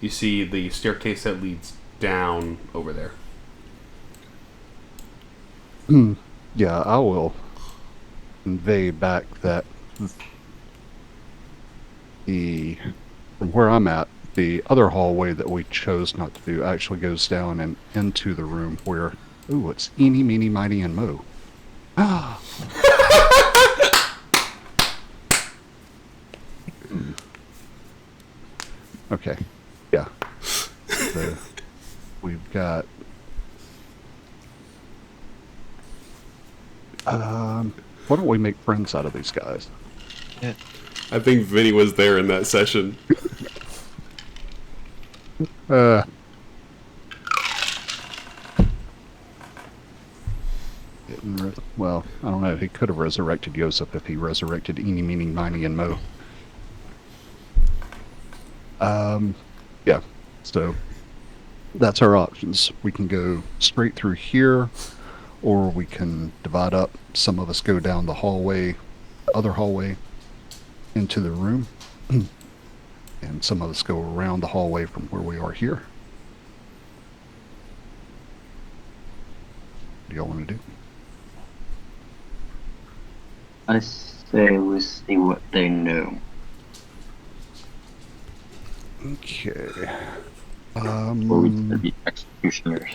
You see the staircase that leads down over there. Yeah, I will convey back that from where I'm at, the other hallway that we chose not to do actually goes down and into the room where, ooh, it's Eeny, Meeny, Miny, and Mo. Ah. Okay, yeah. So we've got why don't we make friends out of these guys? I think Vinny was there in that session. Well, I don't know. He could have resurrected Yosef if he resurrected Eeny, Meeny, Miny, and Mo. Yeah. So that's our options. We can go straight through here, or we can divide up. Some of us go down the hallway, other hallway, into the room. And some of us go around the hallway from where we are here. What do y'all want to do? I say we see what they know. Okay. Or we could be executioners.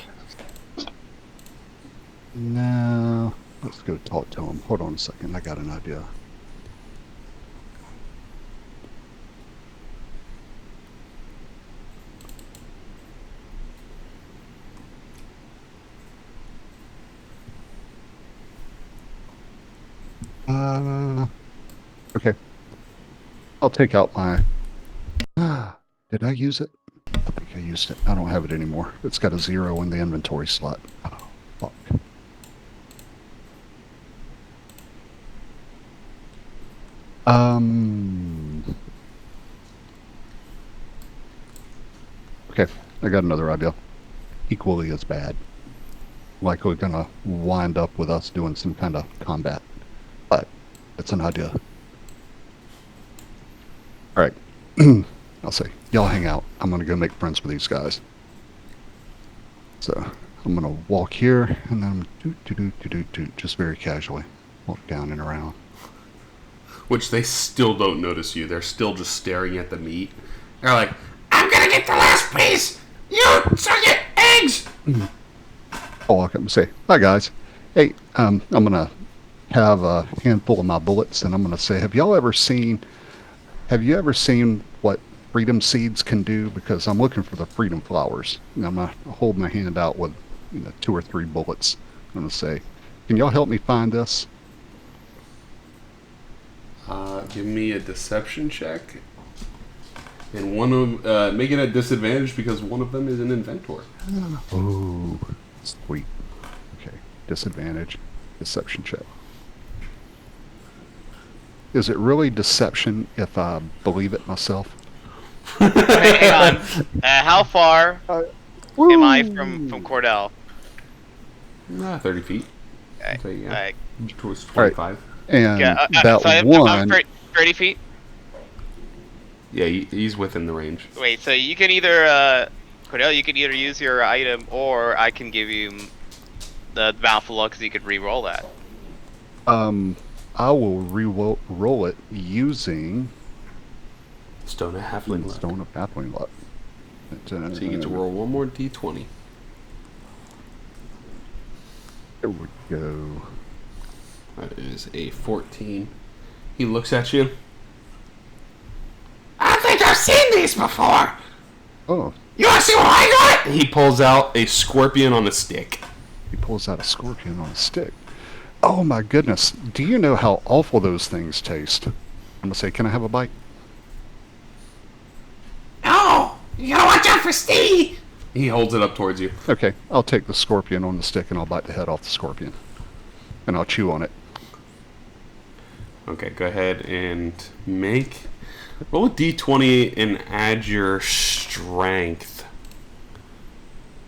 No. Let's go talk to him. Hold on a second. I got an idea. Okay. I'll take out my... Did I use it? I think I used it. I don't have it anymore. It's got a 0 in the inventory slot. Oh, fuck. Okay, I got another idea. Equally as bad. Like we're gonna wind up with us doing some kind of combat. But it's an idea. Alright. I'll say, y'all hang out. I'm gonna go make friends with these guys. So I'm gonna walk here and then just very casually walk down and around. Which they still don't notice you. They're still just staring at the meat. They're like, I'm gonna get the last piece! You suck it, eggs! I'll walk up and say, hi guys. Hey, I'm gonna have a handful of my bullets and I'm gonna say, have you ever seen what freedom seeds can do? Because I'm looking for the freedom flowers. And I'm gonna hold my hand out with 2 or 3 bullets. I'm gonna say, can y'all help me find this? Give me a deception check. And one of make it a disadvantage because one of them is an inventor. Oh, sweet. Okay, disadvantage, deception check. Is it really deception if I believe it myself? Okay, hang on. How far am I from Cordell? 30 feet. Okay. So, yeah. Towards Right. 25. And Yeah, that so I'm one... 30 feet? Yeah, he's within the range. Wait, so you can either, Cordell, you can either use your item or I can give you the Bountiful Luck because you could re-roll that. I will re-roll it using Stone of Halfling Luck. Stone of Halfling Luck. So you get to roll one more d20. There we go. That is a 14. He looks at you. I think I've seen these before. Oh, You want to see what I got? He pulls out a scorpion on a stick. he pulls out a scorpion on a stick. Oh my goodness. Do you know how awful those things taste? I'm gonna say, can I have a bite? No, you gotta watch out for Steve. He holds it up towards you. Okay, I'll take the scorpion on the stick and I'll bite the head off the scorpion. And I'll chew on it. Okay, go ahead and roll a d20 and add your strength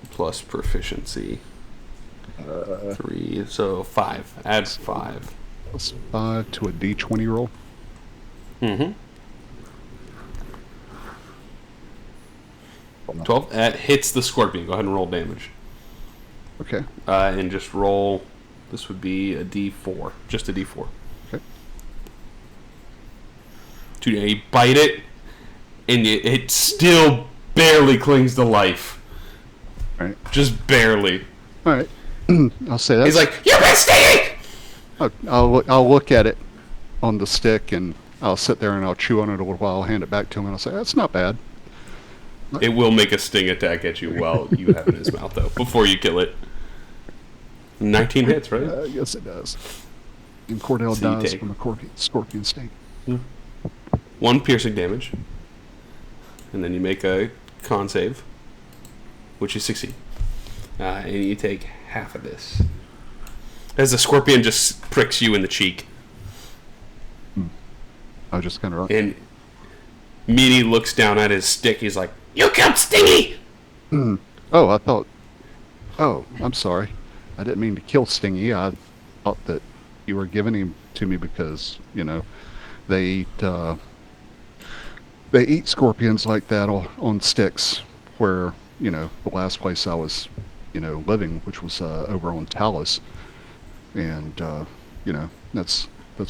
plus proficiency. 3, so 5. Add 5. Plus 5 to a d20 roll. Mm-hmm. 12. That hits the scorpion. Go ahead and roll damage. Okay. And just roll. This would be a d4. Just a d4. Okay. You bite it, and it still barely clings to life. Right. Just barely. All right. I'll say that. He's like, "You've been stinging!" I'll look at it on the stick and I'll sit there and I'll chew on it a little while. I'll hand it back to him and I'll say, that's not bad. It will make a sting attack at you while you have it in his mouth, though, before you kill it. 19 hits, right? Yes, it does. And Cordell So you dies take- from a scorpion sting. 1 piercing damage. And then you make a con save, which you succeed. And you take half of this. As the scorpion just pricks you in the cheek. I was just kind of... And Meaty looks down at his stick. He's like, "You killed Stingy!" Oh, I thought... Oh, I'm sorry. I didn't mean to kill Stingy. I thought that you were giving him to me because, they eat they eat scorpions like that on sticks. Where the last place I was, living, which was over on Talus, and that's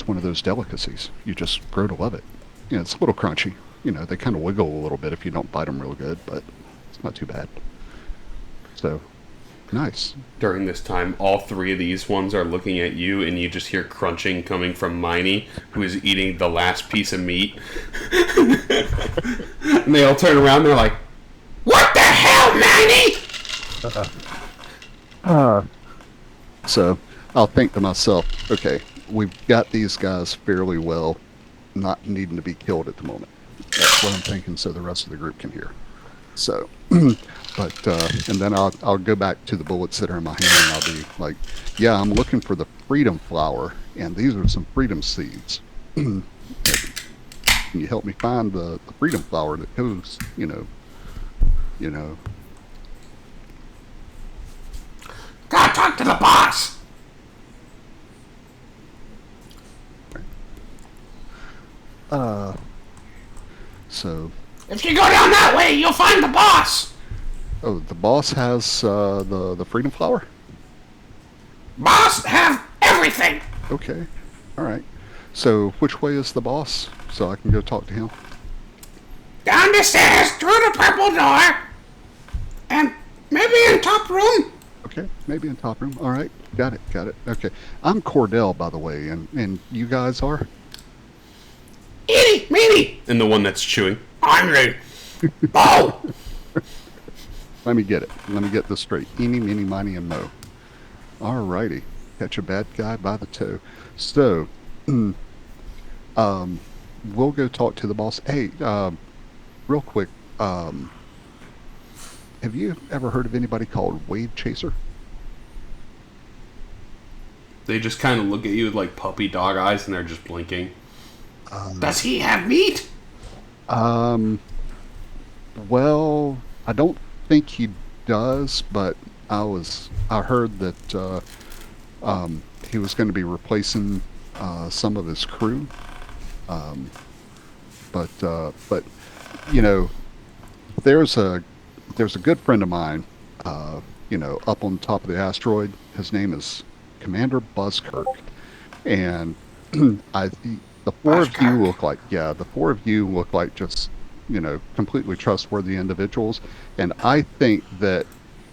one of those delicacies. You just grow to love it. It's a little crunchy. They kind of wiggle a little bit if you don't bite them real good, but it's not too bad. So, nice. During this time, all three of these ones are looking at you, and you just hear crunching coming from Miney, who is eating the last piece of meat. And they all turn around, and they're like, "What the hell, Miney?" So, I'll think to myself, okay, we've got these guys fairly well, not needing to be killed at the moment. That's what I'm thinking, so the rest of the group can hear. So, but and then I'll go back to the bullets that are in my hand, and I'll be like, yeah, I'm looking for the freedom flower, and these are some freedom seeds. Can you help me find the freedom flower that goes, Gotta talk to the boss. So, If you go down that way, you'll find the boss. oh, the boss has the freedom flower? Boss have everything. Okay. All right. So, which way is the boss? So I can go talk to him. Down the stairs, through the purple door, and maybe in top room. Okay, maybe in top room. All right, got it. Okay, I'm Cordell, by the way, and you guys are? Eeny, meeny. And the one that's chewing. Hungry. Oh. Let me get it. Let me get this straight. Eeny, meeny, miny, and mo. All righty. Catch a bad guy by the toe. So, we'll go talk to the boss. Hey, real quick, have you ever heard of anybody called Wave Chaser? They just kind of look at you with like puppy dog eyes, and they're just blinking. Does he have meat? Well, I don't think he does, but I heard that he was going to be replacing some of his crew. But there's a good friend of mine, up on top of the asteroid. His name is Commander Buzzkirk, and the four of you look like just completely trustworthy individuals, and I think that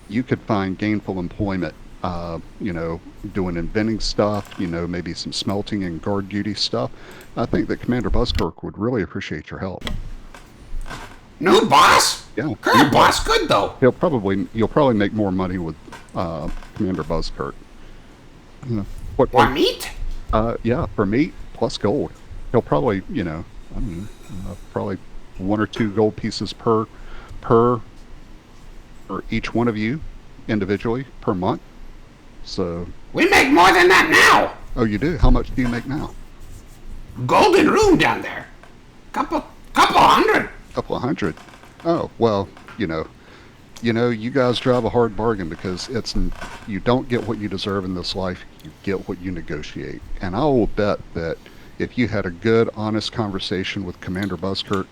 you could find gainful employment, doing inventing stuff, maybe some smelting and guard duty stuff. I think that Commander Buzzkirk would really appreciate your help. New boss? Yeah, Current boss good though. you'll probably make more money with Commander Buzzkirk. Want meat? Yeah, for meat plus gold. He'll probably, probably 1 or 2 gold pieces per for each one of you individually per month. So. We make more than that now. Oh, you do? How much do you make now? Golden room down there. Couple hundred. Couple of hundred. Oh, well, you guys drive a hard bargain, because you don't get what you deserve in this life. You get what you negotiate. And I will bet that if you had a good, honest conversation with Commander Buzzkirk,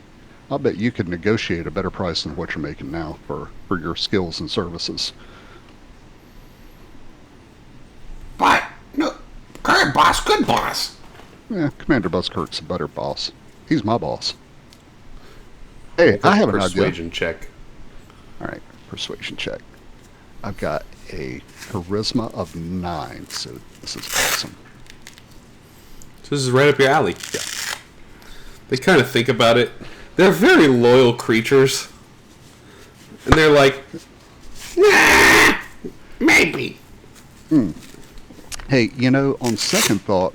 I'll bet you could negotiate a better price than what you're making now for your skills and services. But, no, current boss, good boss. Yeah, Commander Buzzkirk's a better boss. He's my boss. Hey, I have an idea. Persuasion check. All right, persuasion check. I've got a charisma of 9, so this is awesome. So this is right up your alley. Yeah. They kind of think about it. They're very loyal creatures. And they're like, nah, maybe. Hey, on second thought,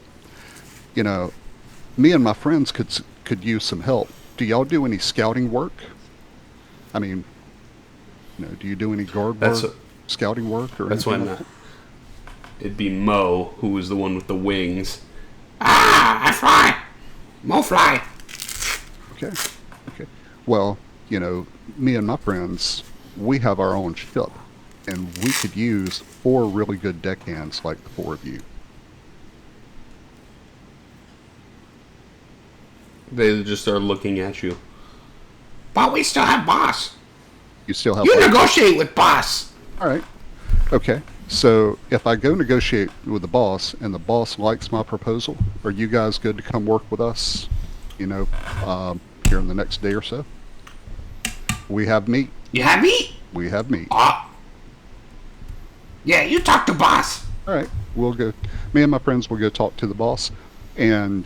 me and my friends could use some help. Do y'all do any scouting work? I mean, do you do any guard work, scouting work, or that's anything when like that? it'd be Mo, who was the one with the wings. I fly. Mo fly. Okay. Well, me and my friends, we have our own ship, and we could use 4 really good deckhands like the 4 of you. They just are looking at you. But we still have boss. You still have You what? negotiate with boss. All right. Okay. So if I go negotiate with the boss and the boss likes my proposal, are you guys good to come work with us? You know, here in the next day or so. We have meat. You have meat? We have meat. Yeah, you talk to boss. All right. We'll go. Me and my friends will go talk to the boss, and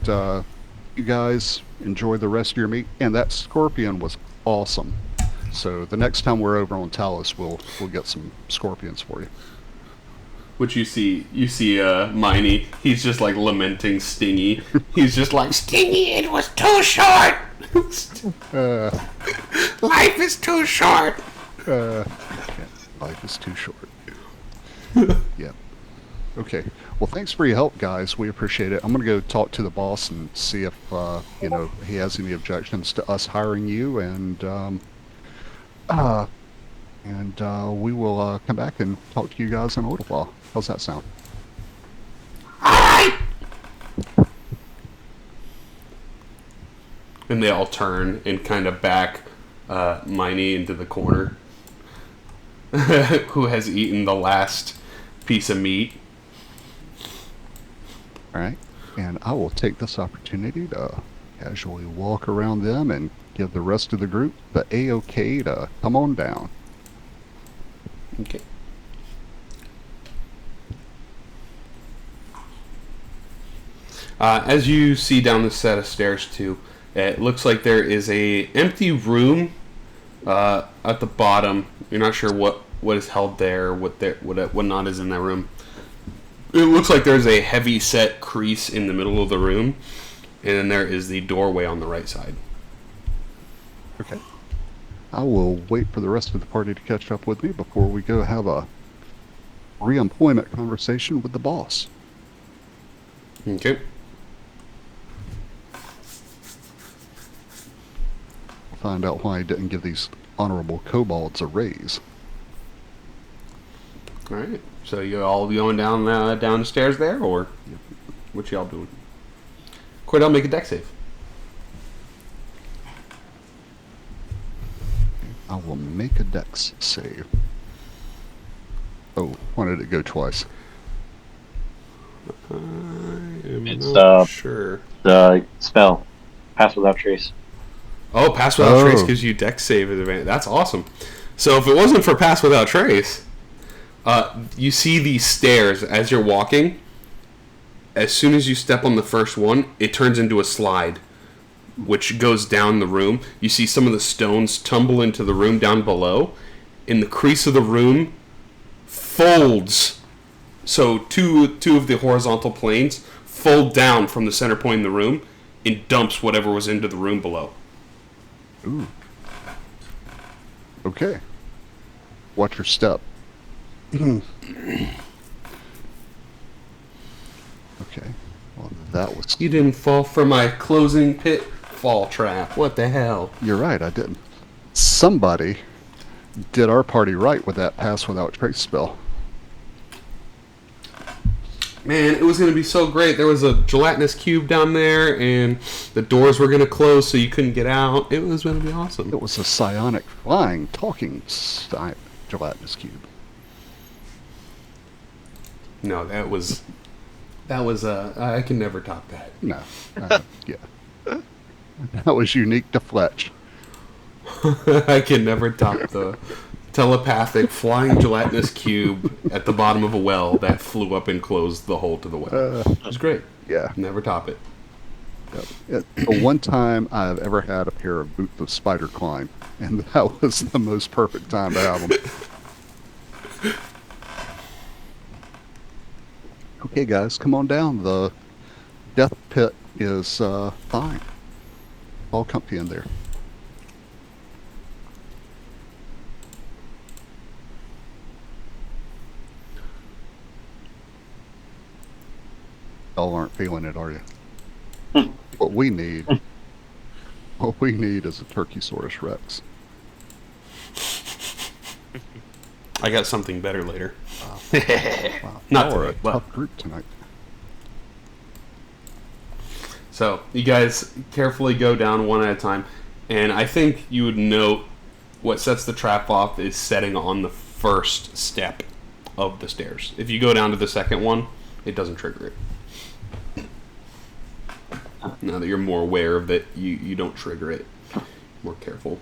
you guys enjoy the rest of your meat. And that scorpion was awesome. So the next time we're over on Talus, we'll get some scorpions for you. Which you see Miney. He's just like lamenting Stingy. He's just like, Stingy, it was too short. Life is too short. Life is too short. Yeah. Okay. Well, thanks for your help, guys. We appreciate it. I'm going to go talk to the boss and see if he has any objections to us hiring you, and we will come back and talk to you guys in a little while. How's that sound? Alright. and they all turn and kind of back Miney into the corner, who has eaten the last piece of meat. Alright, and I will take this opportunity to casually walk around them and give the rest of the group the A-OK to come on down. Okay. As you see down this set of stairs too, it looks like there is a empty room at the bottom. You're not sure what is held there, what not is in that room. It looks like there's a heavy set crease in the middle of the room, and then there is the doorway on the right side. Okay. I will wait for the rest of the party to catch up with me before we go have a re-employment conversation with the boss. Okay. Find out why he didn't give these honorable kobolds a raise. All right. So you all going down the stairs there, or what y'all doing? Cordell, make a deck save. I will make a dex save. Oh, why did it go twice? I am It's, not sure. The spell, Pass Without Trace. Oh, Pass Without Trace gives you deck save advantage. That's awesome. So if it wasn't for Pass Without Trace, you see these stairs as you're walking. As soon as you step on the first one, it turns into a slide, which goes down the room. You see some of the stones tumble into the room down below. In the crease of the room, folds. So two of the horizontal planes fold down from the center point in the room and dumps whatever was into the room below. Ooh. Okay. Watch your step. Okay. Well, that was... You didn't fall for my closing pitfall trap. What the hell? You're right, I didn't. Somebody did our party right with that Pass Without Trace spell. Man, it was going to be so great. There was a gelatinous cube down there, and the doors were going to close so you couldn't get out. It was going to be awesome. It was a psionic, flying, talking gelatinous cube. No, that was I can never top that. No. Yeah. That was unique to Fletch. I can never top the telepathic flying gelatinous cube at the bottom of a well that flew up and closed the hole to the well. It was great. Yeah. Never top it. The one time I've ever had a pair of boots of spider climb, and that was the most perfect time to have them. Okay, guys, come on down. The death pit is fine. All comfy in there. Y'all aren't feeling it, are you? What we need is a Turkeysaurus Rex. I got something better later. Wow. Not Y'all are today, a but- tough group tonight. So you guys carefully go down one at a time. And I think you would note what sets the trap off is setting on the first step of the stairs. If you go down to the second one, it doesn't trigger it. Now that you're more aware of it, you don't trigger it. More careful.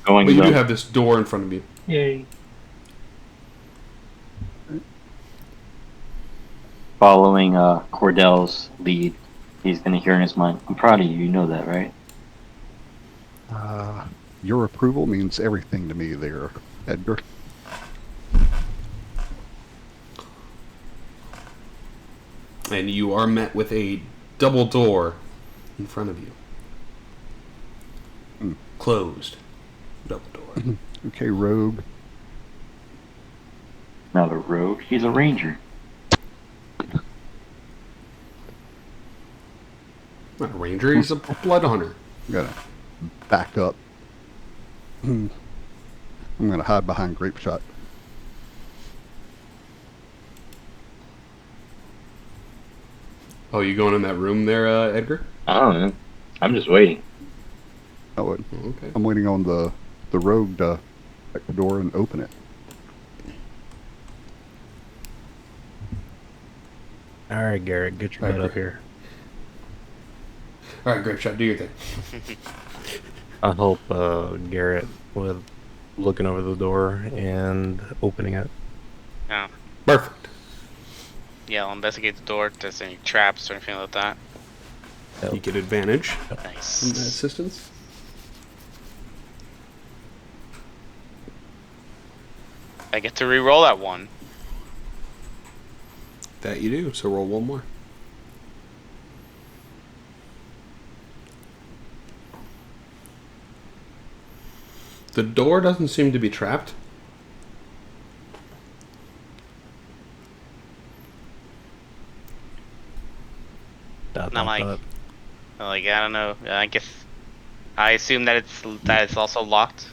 Going But you do down. have this door in front of you. Yay. Following Cordell's lead, he's gonna hear in his mind, "I'm proud of you. You know that, right?" Your approval means everything to me there, Edgar. And you are met with a double door in front of you. Closed. Double door. Okay, rogue. Not a rogue. He's a ranger. Not a ranger, he's a blood hunter. Gotta back up. I'm gonna hide behind grape shot. Oh, you going in that room there, Edgar? I don't know. I'm just waiting. Okay. I'm waiting on the rogue to check the door and open it. All right, Garrett, get your butt up here. All right, great shot. Do your thing. I'll help Garrett with looking over the door and opening it. Yeah. Perfect. Yeah, I'll investigate the door. If there's any traps or anything like that. You get advantage from that Nice. assistance. I get to re-roll that one. That you do, so roll one more. The door doesn't seem to be trapped. Dot, Not dot, like- dot. Like, I don't know. I guess I assume that it's also locked.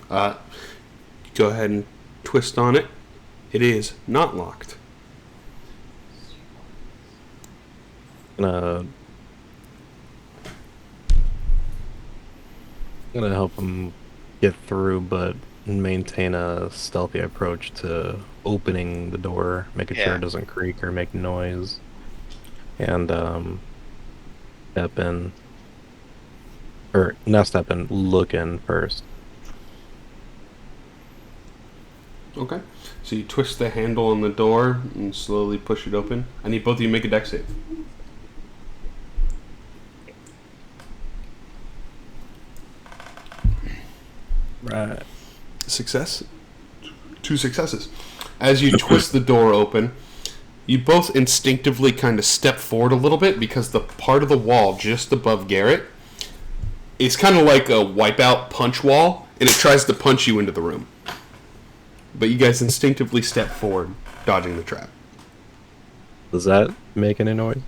Go ahead and twist on it. It is not locked. Gonna help him get through, but maintain a stealthy approach to opening the door, making sure Yeah. it doesn't creak or make noise, and step in, or not step in, look in first. Okay. So you twist the handle on the door and slowly push it open. I need both of you to make a dex save. Right. Success. 2 successes. As you twist the door open, you both instinctively kind of step forward a little bit because the part of the wall just above Garrett is kind of like a wipeout punch wall, and it tries to punch you into the room. But you guys instinctively step forward, dodging the trap. Does that make any noise?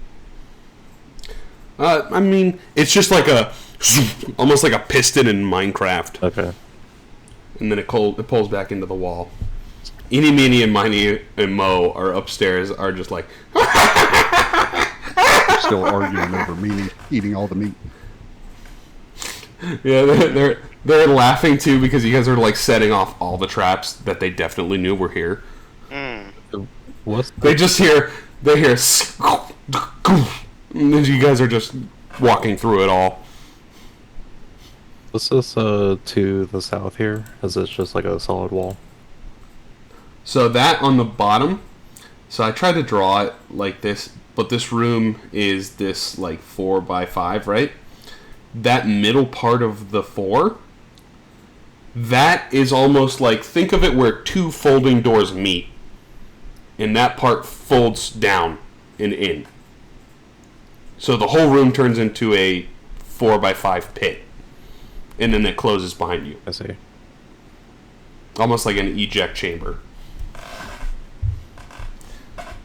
I mean, it's just like a almost like a piston in Minecraft, Okay. and then it pulls back into the wall. Eeny, meeny, and miny and Mo are upstairs, are just like, I'm still arguing over me eating all the meat. yeah, they're laughing too because you guys are like setting off all the traps that they definitely knew were here. What's They just hear, and you guys are just walking through it all. what's this to the south here? Is this just like a solid wall? So that on the bottom, so I tried to draw it like this, but this room is this like 4x5, right? That middle part of the 4, that is almost like, think of it where 2 folding doors meet, and that part folds down and in. So the whole room turns into a 4x5 pit, and then it closes behind you. I see. Almost like an eject chamber.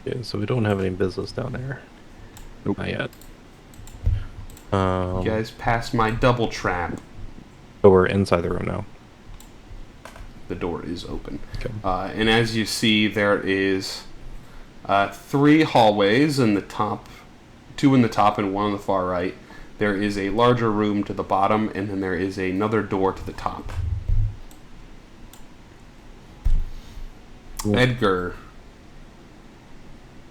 Yeah, so we don't have any business down there. Nope. Not yet. You guys passed my double trap. But we're inside the room now. The door is open. Okay. And as you see, there is 3 hallways in the top, 2 in the top and 1 on the far right. there is a larger room to the bottom, and then there is another door to the top. Cool. Edgar,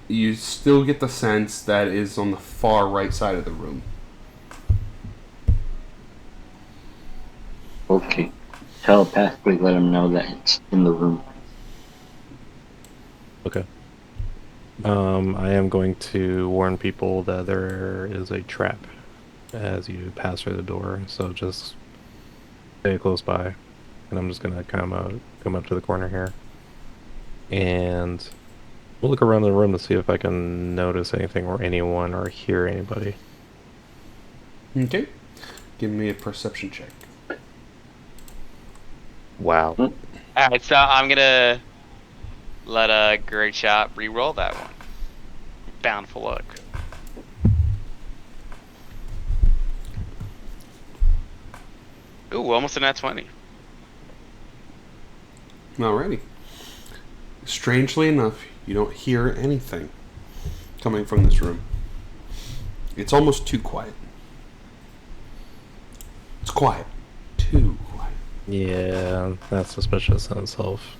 you still get the sense that is on the far right side of the room. Okay. Telepathically let him know that it's in the room. Okay. I am going to warn people that there is a trap as you pass through the door, so just stay close by. And I'm just gonna come up to the corner here, and we'll look around the room to see if I can notice anything or anyone or hear anybody. Okay. Give me a perception check. Wow. Alright, so I'm gonna let a great shot re-roll that one. Bound for luck. Ooh, almost a nat 20. Alrighty. Strangely enough, you don't hear anything coming from this room. It's almost too quiet. It's quiet. Too quiet. Yeah, that's suspicious in itself.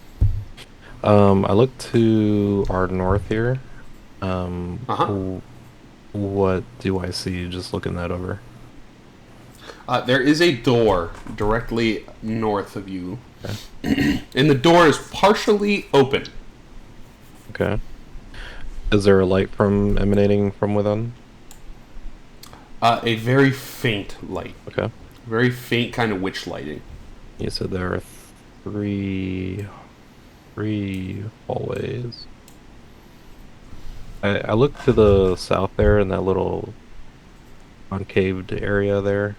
I look to our north here. What do I see just looking that over? There is a door directly north of you. Okay. And the door is partially open. Okay. Is there a light from emanating from within? A very faint light. Okay. Very faint kind of witch lighting. You said there are three hallways. I look to the south there in that little concaved area there.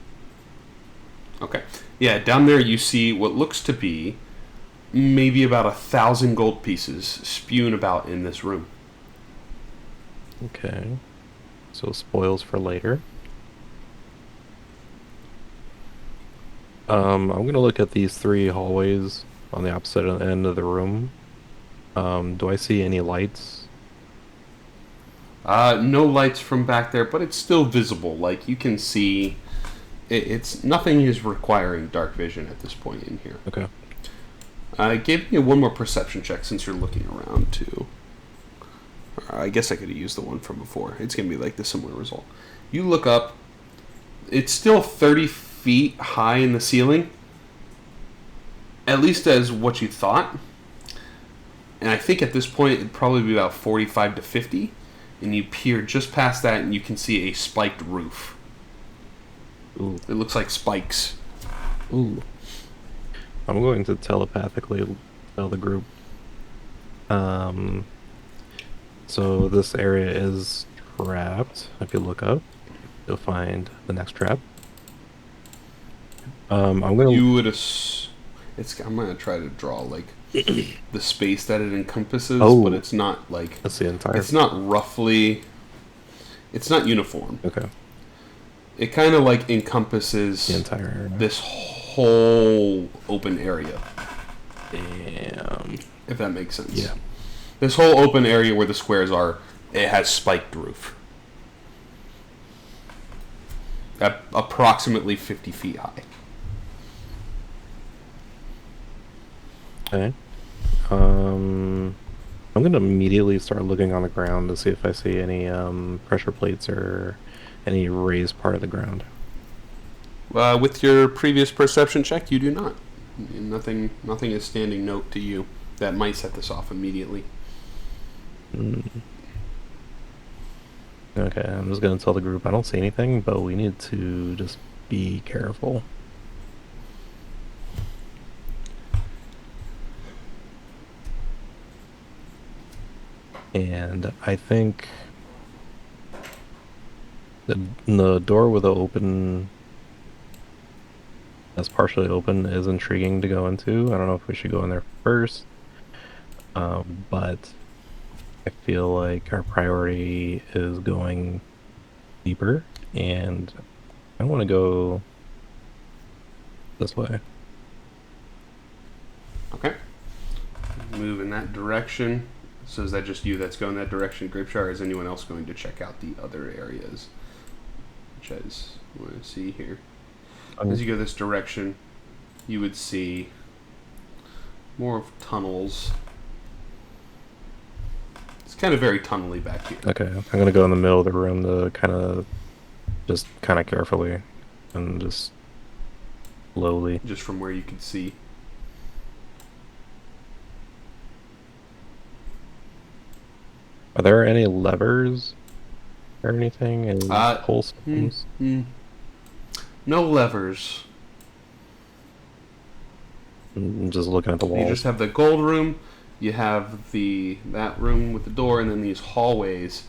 Okay. Yeah, down there you see what looks to be maybe about 1,000 gold pieces spewing about in this room. Okay. So spoils for later. I'm gonna look at these three hallways on the opposite end of the room. Do I see any lights? No lights from back there, but it's still visible. Like, you can see... It's nothing is requiring dark vision at this point in here. Okay. Give me one more perception check since you're looking around, too. I guess I could have used the one from before. It's going to be like the similar result. You look up. It's still 30 feet high in the ceiling. At least as what you thought. And I think at this point it'd probably be about 45 to 50. And you peer just past that and you can see a spiked roof. Ooh. It looks like spikes. Ooh. I'm going to telepathically tell the group. So this area is trapped. If you look up, you'll find the next trap. I'm gonna. You would I'm gonna try to draw like the space that it encompasses, but it's not like That's the entire. it's not roughly. It's not uniform. Okay. It kind of like encompasses The entire area. this whole open area, Damn. if that makes sense. Yeah. This whole open area where the squares are, it has spiked roof. At approximately 50 feet high. Okay. I'm gonna immediately start looking on the ground to see if I see any pressure plates or any raised part of the ground. With your previous perception check, you do not. Nothing is standing note to you that might set this off immediately. Okay, I'm just gonna tell the group I don't see anything, but we need to just be careful. And I think the door with the open, that's partially open, is intriguing to go into. I don't know if we should go in there first, but I feel like our priority is going deeper, and I want to go this way. Okay. Move in that direction. So is that just you that's going that direction, Grapeshire, or is anyone else going to check out the other areas? Which is Let's see here. As you go this direction, you would see more of tunnels. It's kind of very tunnely back here. Okay, I'm gonna go in the middle of the room to kind of carefully and just slowly. Just from where you can see. Are there any levers or anything? Any pull systems? No levers. I'm just looking at the walls. You just have the gold room. You have that room with the door, and then these hallways,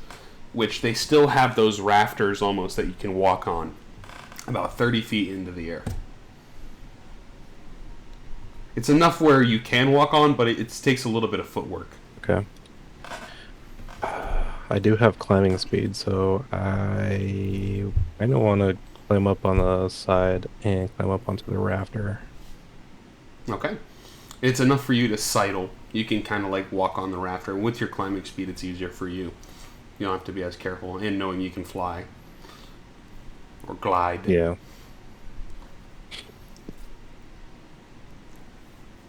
which they still have those rafters almost that you can walk on, about 30 feet into the air. It's enough where you can walk on, but it takes a little bit of footwork. Okay. I do have climbing speed, so I don't want to climb up on the side and climb up onto the rafter. Okay. It's enough for you to sidle. You can kind of like walk on the rafter. With your climbing speed, it's easier for you. You don't have to be as careful, and knowing you can fly. Or glide. Yeah.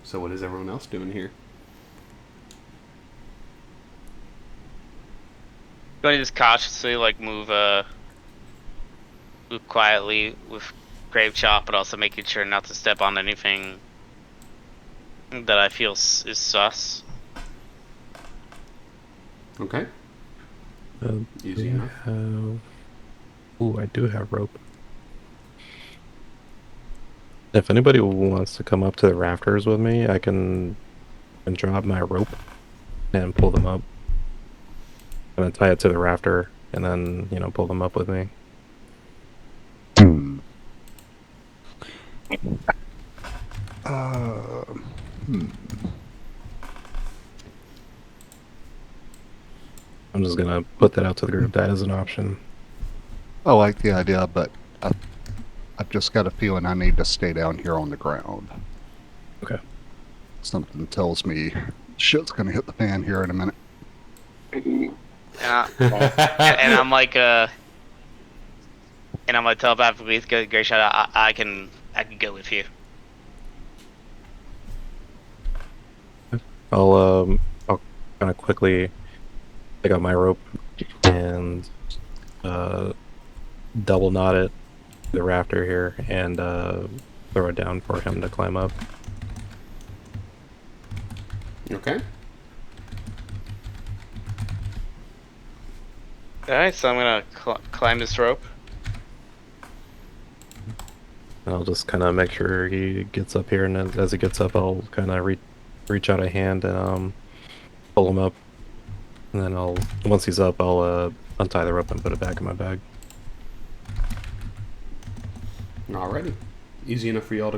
So what is everyone else doing here? Going to just cautiously like move quietly with grave chop, but also making sure not to step on anything that I feel is sus. Okay. Easy enough. Ooh, I do have rope. If anybody wants to come up to the rafters with me, I can drop my rope and pull them up. And then tie it to the rafter, and then, pull them up with me. I'm just gonna put that out to the group. That is an option. I like the idea, but I've just got a feeling I need to stay down here on the ground. Okay. Something tells me shit's gonna hit the fan here in a minute. And I'm like telepathically, great shot. I can go with you. I'll kind of quickly pick up my rope and double knot it to the rafter here and throw it down for him to climb up. Okay. Alright, so I'm gonna climb this rope. I'll just kind of make sure he gets up here, and as he gets up, I'll kind of reach out a hand and pull him up. And then once he's up, I'll untie the rope and put it back in my bag. Alrighty. Easy enough for you to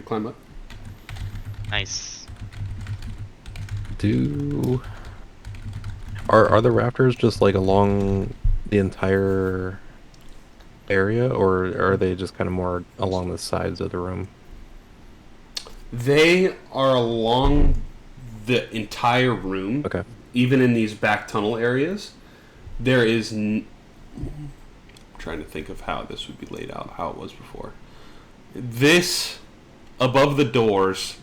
climb up. Nice. Are the rafters just like along the entire area, or are they just kind of more along the sides of the room? They are along the entire room. Okay. Even in these back tunnel areas, there is. I'm trying to think of how this would be laid out, how it was before. This, above the doors,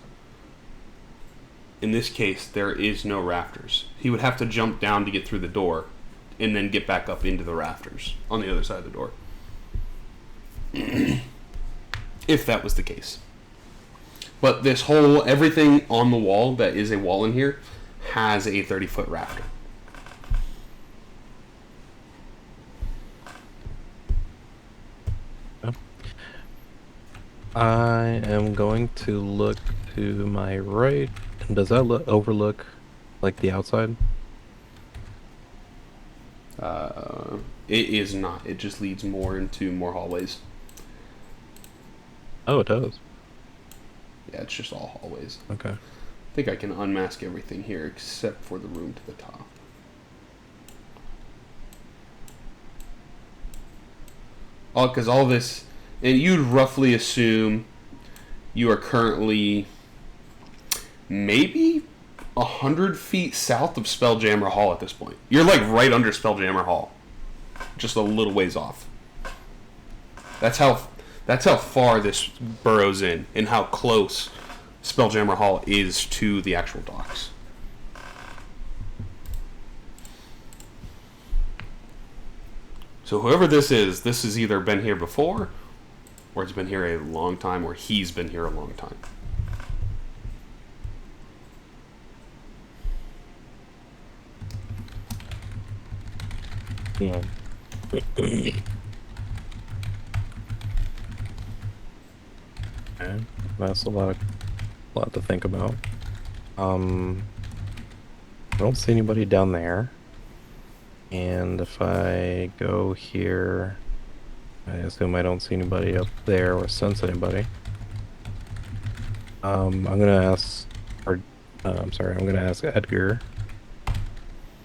in this case, there is no rafters. He would have to jump down to get through the door, and then get back up into the rafters on the other side of the door. If that was the case. But this whole, everything on the wall that is a wall in here has a 30-foot rafter. I am going to look to my right. Does that overlook like the outside? It is not. It just leads more into more hallways. Oh, it does. Yeah, it's just all hallways. Okay. I think I can unmask everything here except for the room to the top. Because all this, and you'd roughly assume you are currently maybe 100 feet south of Spelljammer Hall at this point. You're like right under Spelljammer Hall. Just a little ways off. That's how far this burrows in, and how close Spelljammer Hall is to the actual docks. So whoever this has either been here before, or it's been here a long time, or he's been here a long time. Yeah. Okay. That's a lot to think about. I don't see anybody down there. And if I go here, I assume I don't see anybody up there or sense anybody. I'm gonna ask, I'm gonna ask Edgar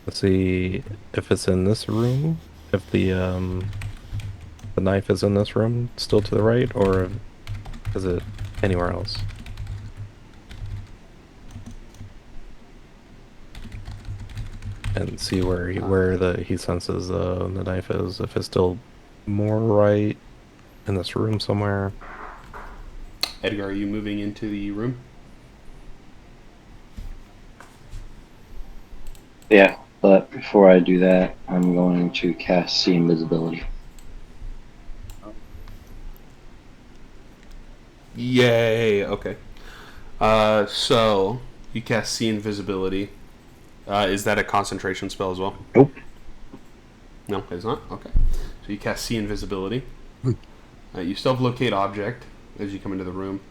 to see if it's in this room, if the knife is in this room, still to the right, or is it anywhere else? And see where he senses the knife is. If it's still more right in this room somewhere. Edgar, are you moving into the room? Yeah, but before I do that, I'm going to cast See Invisibility. Yay! Okay. So you cast See Invisibility. Is that a concentration spell as well? Nope. No, it's not? Okay. So you cast See Invisibility. You still have Locate Object as you come into the room.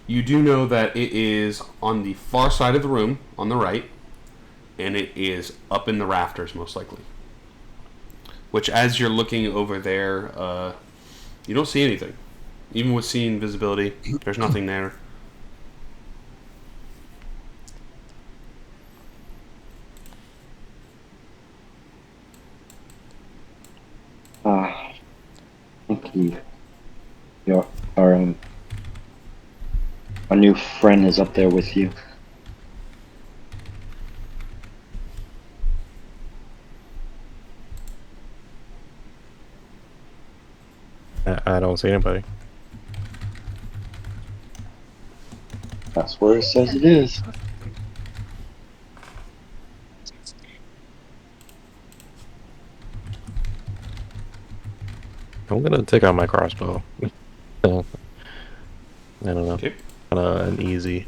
You do know that it is on the far side of the room, on the right, and it is up in the rafters, most likely. Which, as you're looking over there, you don't see anything. Even with See Invisibility, there's nothing there. I think our new friend is up there with you. I don't see anybody. That's where it says it is. I'm gonna take out my crossbow. I don't know. Okay. Kinda an easy.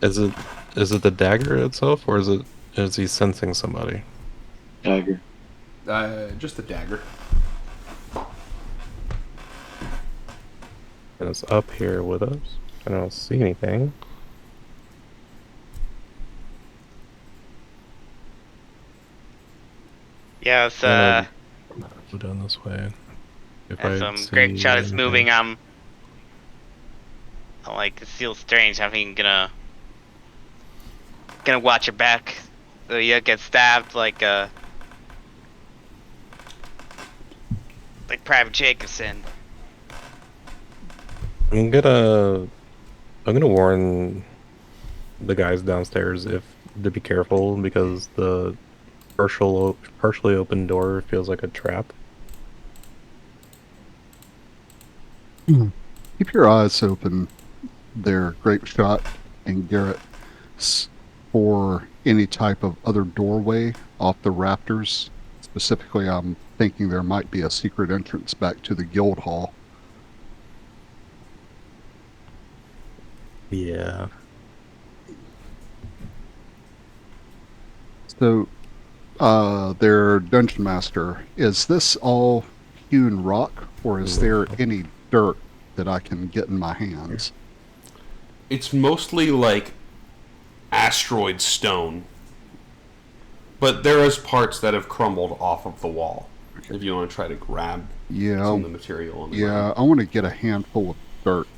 Is it the dagger itself, or is he sensing somebody? Dagger. Just the dagger. And it's up here with us. I don't see anything. Yeah, it's Go down this way. If as I see Grape Shot is anything. moving, I'm like, it feels strange. I'm gonna watch your back so you get stabbed like Private Jacobson. I'm gonna warn the guys downstairs to be careful, because the partially open door feels like a trap. Keep your eyes open there, Grape Shot and Garrett, for any type of other doorway off the rafters. Specifically, I'm thinking there might be a secret entrance back to the guild hall. Yeah. So, their dungeon master, is this all hewn rock, or is there any dirt that I can get in my hands? It's mostly like asteroid stone. But there is parts that have crumbled off of the wall. If you want to try to grab some of the material on the ground. I want to get a handful of dirt.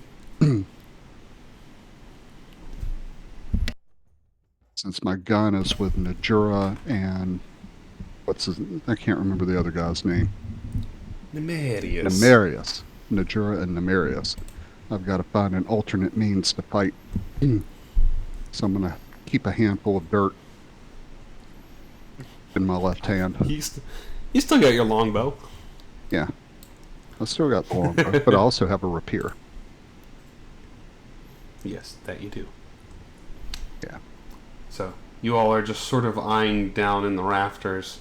Since my gun is with Najura and I can't remember the other guy's name. Nemerius. Najura and Nemerius. I've got to find an alternate means to fight. So I'm going to keep a handful of dirt. in my left hand. You still got your longbow. Yeah. I still got the longbow, but I also have a rapier. Yes, that you do. Yeah. So you all are just sort of eyeing down in the rafters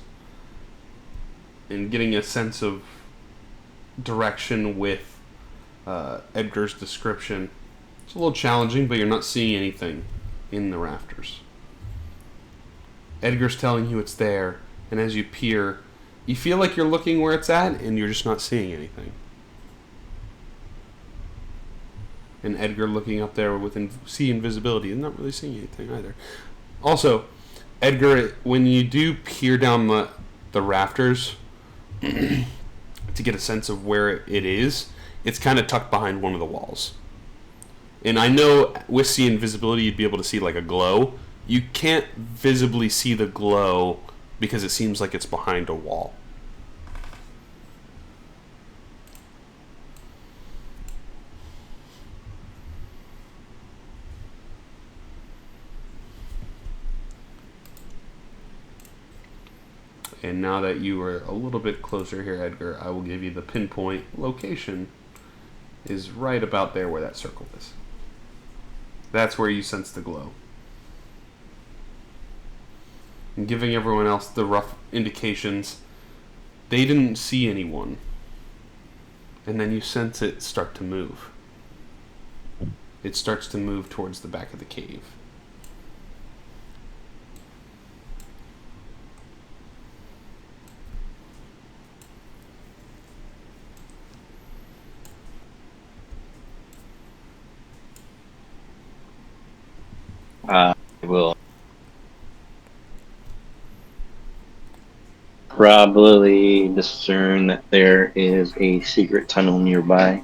and getting a sense of direction with Edgar's description. It's a little challenging, but you're not seeing anything in the rafters. Edgar's telling you it's there, and as you peer, you feel like you're looking where it's at, and you're just not seeing anything. And Edgar looking up there with see invisibility and not really seeing anything either. Also, Edgar, when you do peer down the rafters to get a sense of where it is, it's kind of tucked behind one of the walls. And I know with see invisibility you'd be able to see like a glow. You can't visibly see the glow because it seems like it's behind a wall. And now that you are a little bit closer here, Edgar, I will give you the pinpoint location is right about there where that circle is. That's where you sense the glow. And giving everyone else the rough indications, they didn't see anyone. And then you sense it start to move. It starts to move towards the back of the cave. I will probably discern that there is a secret tunnel nearby.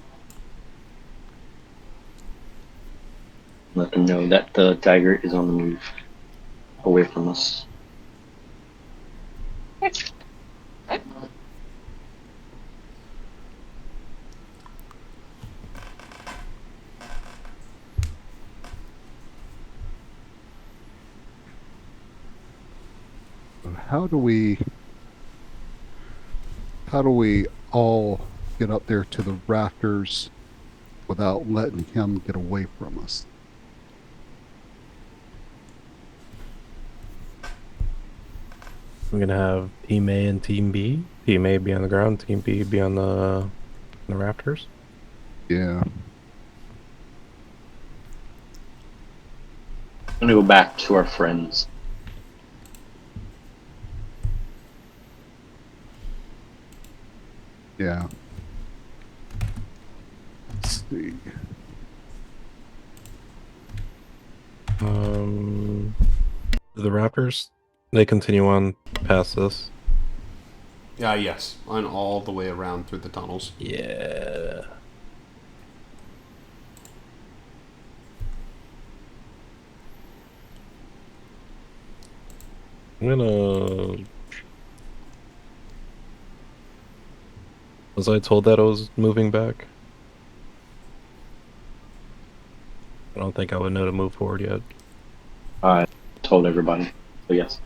Let them know that the tiger is on the move away from us. How do we all get up there to the rafters without letting him get away from us? I'm gonna have Team A and Team B. Team A be on the ground, Team B be on the rafters. Yeah. I'm gonna go back to our friends. Yeah. Let's see. The rafters, they continue on past this. Yes, on all the way around through the tunnels. Yeah. I'm gonna... Was I told that I was moving back? I don't think I would know to move forward yet. I told everybody, so yes.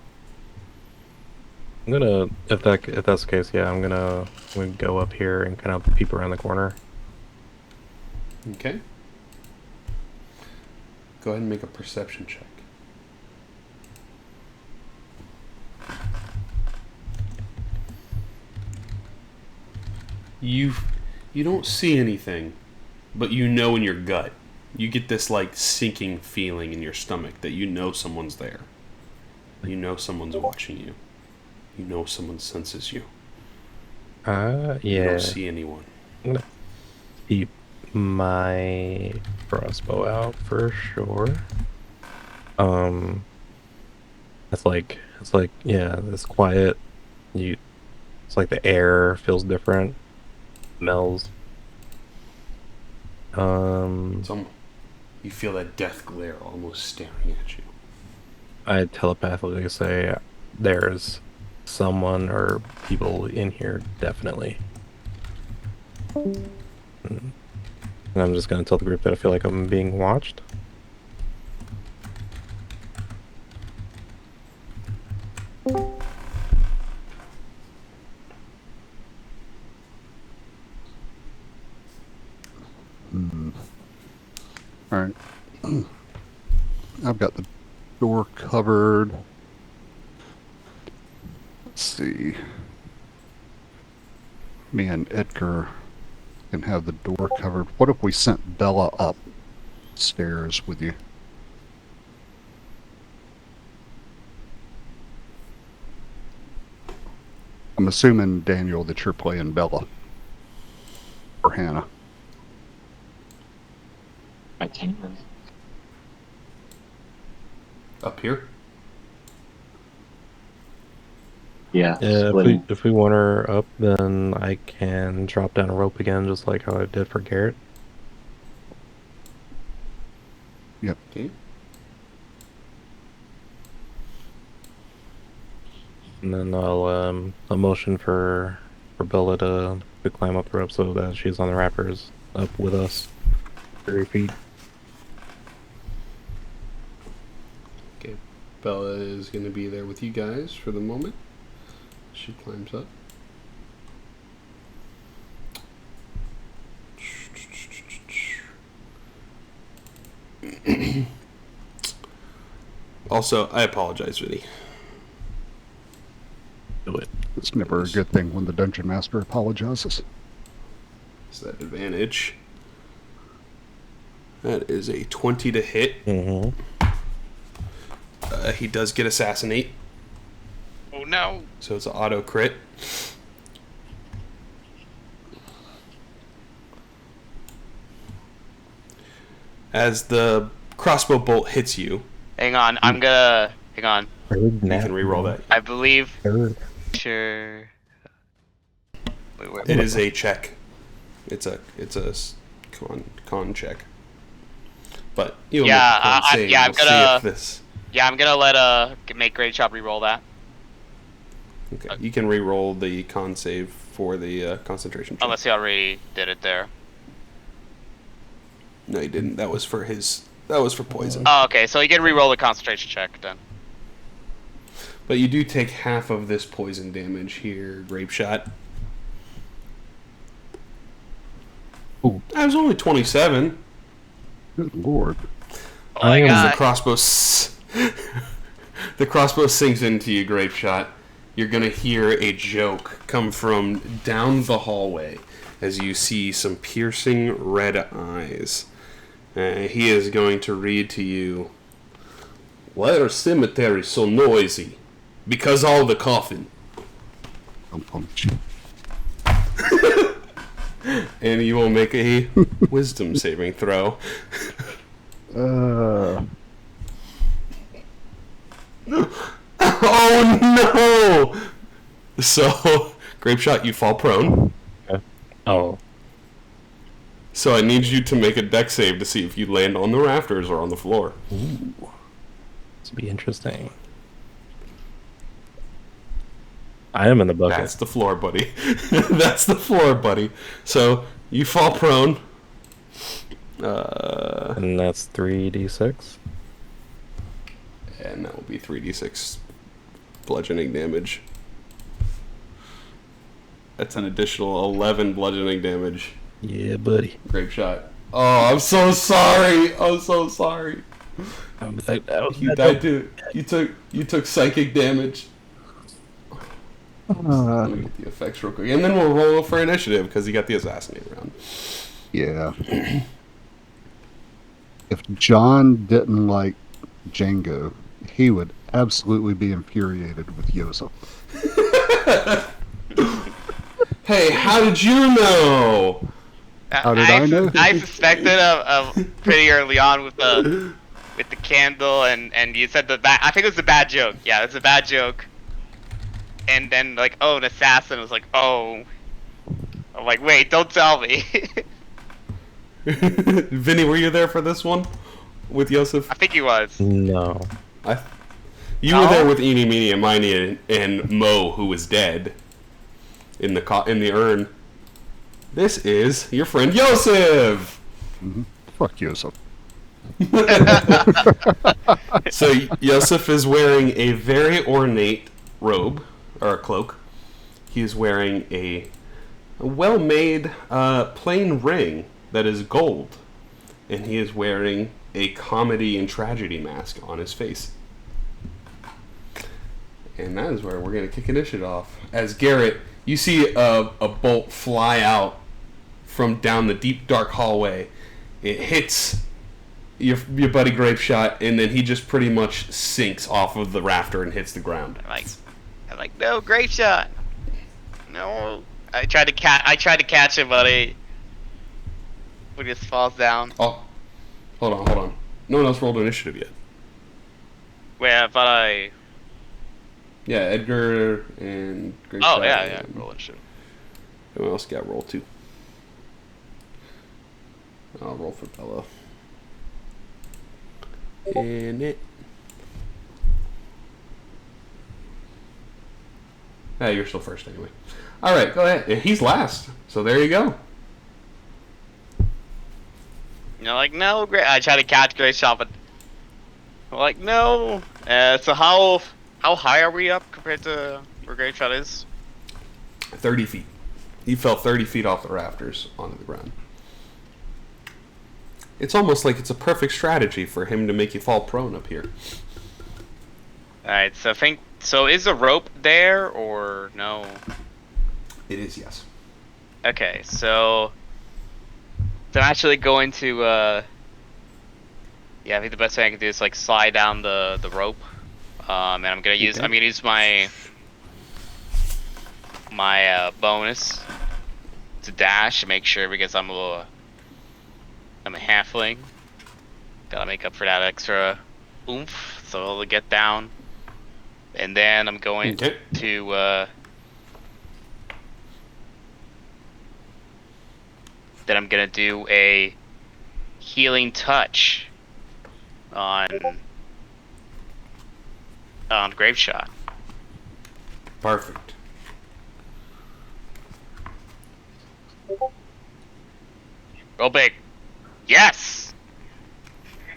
I'm gonna, if that's the case, yeah, I'm gonna go up here and kind of peep around the corner. Okay. Go ahead and make a perception check. You don't see anything, but you know in your gut. You get this like sinking feeling in your stomach that you know someone's there. You know someone's watching you. You know someone senses you. Yeah. You don't see anyone. I'm gonna keep my crossbow out for sure. It's like yeah, it's quiet. It's like the air feels different. Smells. You feel that death glare almost staring at you. I telepathically say there's someone or people in here, definitely. And I'm just gonna tell the group that I feel like I'm being watched. Alright. I've got the door covered. Let's see. Me and Edgar can have the door covered. What if we sent Bella upstairs with you? I'm assuming, Daniel, that you're playing Bella. Or Hannah. I can. Up here? Yeah. Yeah, splitting. if we want her up, then I can drop down a rope again, just like how I did for Garrett. Yep. Okay. And then I'll motion for Bella to climb up the rope so that she's on the wrappers up with us. 3 feet. Okay. Bella is going to be there with you guys for the moment. She climbs up. Also, I apologize, Vinny. Do it. It's never a good thing when the Dungeon Master apologizes. Is that advantage? That is a 20 to hit. Mm-hmm. He does get assassinate, Oh no! so it's an auto crit. As the crossbow bolt hits you, Hang on, I'm gonna hang on. you can re-roll that. I believe. Third. Sure. Wait, It is a check. It's a con check. But you'll Yeah, make a con I- save. yeah, I'm We'll see gonna- if this. Yeah, I'm gonna let make Great Shot re-roll that. Okay, you can re-roll the con save for the concentration check. Unless he already did it there. No, he didn't. That was for his. That was for poison. Oh, okay. So you can re-roll the concentration check then. But you do take half of this poison damage here, grape shot. Ooh. That was only 27. Good lord. Oh my am- As the god. crossbow, the crossbow sinks into you, grape shot. You're gonna hear a joke come from down the hallway as you see some piercing red eyes. He is going to read to you. Why are cemeteries so noisy? Because all the coffin. Don't punch you. And you will make a wisdom saving throw. Oh no! So, grape shot, you fall prone. Oh. So I need you to make a dex save to see if you land on the rafters or on the floor. Ooh. This will be interesting. I am in the bucket. That's the floor, buddy. That's the floor, buddy. So you fall prone. And that's 3d6. And that will be 3d6 bludgeoning damage. That's an additional 11 bludgeoning damage. Yeah, buddy. Grape shot. Oh, I'm so sorry. I'm so sorry. You died too. You took psychic damage. Let me get the effects real quick, and then we'll roll for initiative because you got the assassinate round. Yeah. If John didn't like Django, he would absolutely be infuriated with Yosef. Hey, how did you know? How did I know? I suspected of pretty early on with the candle and you said the bad. I think it was a bad joke. Yeah, it's a bad joke. And then like, oh, an assassin was like, oh. I'm like, wait, don't tell me. Vinny, were you there for this one with Yosef? I think he was. No. You were there with Eenie, Meenie, and Miney, and Mo, who was dead in the urn. This is your friend Yosef. Fuck Yosef. So Yosef is wearing a very ornate robe or a cloak. He is wearing a well-made plain ring that is gold, and he is wearing a comedy and tragedy mask on his face. And that is where we're going to kick initiative off. As Garrett, you see a bolt fly out from down the deep, dark hallway. It hits your buddy Grapeshot, and then he just pretty much sinks off of the rafter and hits the ground. I'm like, no, Grape Shot. No. I tried to catch him, but he just falls down. Oh, hold on. No one else rolled initiative yet. Where, but I... Yeah, Edgar and Grapeshot. Oh, yeah, roll initiative. Who else got roll too? I'll roll for Bella. And it. Hey, you're still first anyway. All right, go ahead. He's last, so there you go. You're like, no, I tried to catch Grape Shot, but I'm like, no. So how high are we up compared to where Grape Shot is? 30 feet. He fell 30 feet off the rafters onto the ground. It's almost like it's a perfect strategy for him to make you fall prone up here. Alright, so is the rope there or no? It is, yes. Okay, so I'm actually going to I think the best thing I can do is like slide down the rope. And I'm gonna use my bonus to dash to make sure, because I'm a halfling. Gotta make up for that extra oomph, so I'll get down. And then I'm going to then I'm gonna do a healing touch on Grape Shot. Perfect. Roll big. Yes!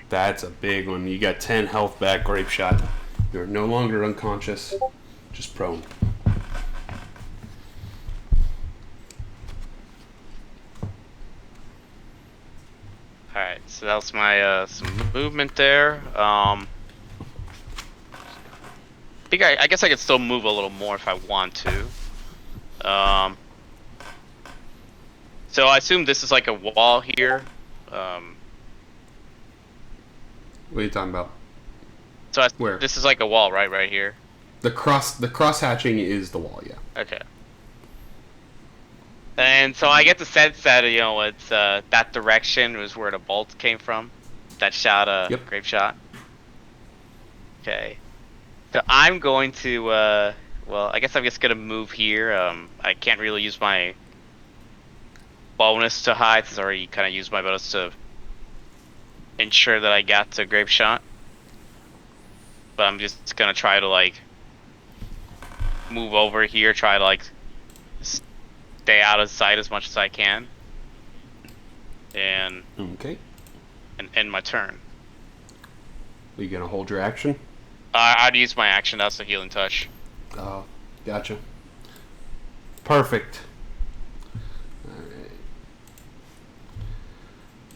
That's a big one. You got 10 health back, Grapeshot. You're no longer unconscious, just prone. Alright, so that was my some movement there. I guess I could still move a little more if I want to. So I assume this is like a wall here. What are you talking about? So Where? This is like a wall, right here. The cross hatching is the wall, yeah. Okay. And so I get the sense that it's that direction was where the bolt came from. That shot, Yep. Grape Shot. Okay. So I'm going to well, I guess I'm just gonna move here. I can't really use my bonus to hide, since I already kind of used my bonus to ensure that I got to Grape Shot. But I'm just gonna try to like move over here, try to like stay out of sight as much as I can, and Okay. and end my turn. Are you gonna hold your action? I'd use my action. That's the healing touch. Oh, gotcha. Perfect. Alright.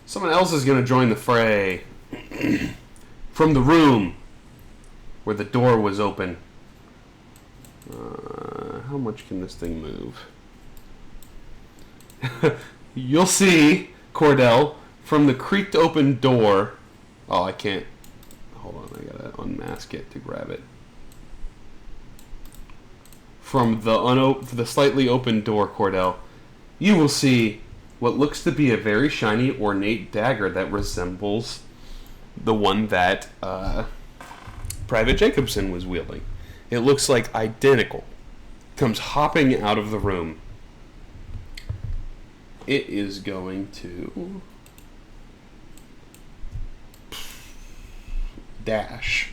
Someone else is gonna join the fray. From the room where the door was open. How much can this thing move? You'll see, Cordell, from the creaked open door. Oh, I can't. Hold on, I gotta unmask it to grab it. From the slightly open door, Cordell, you will see what looks to be a very shiny, ornate dagger that resembles the one that Private Jacobson was wielding. It looks like identical. Comes hopping out of the room. It is going to dash.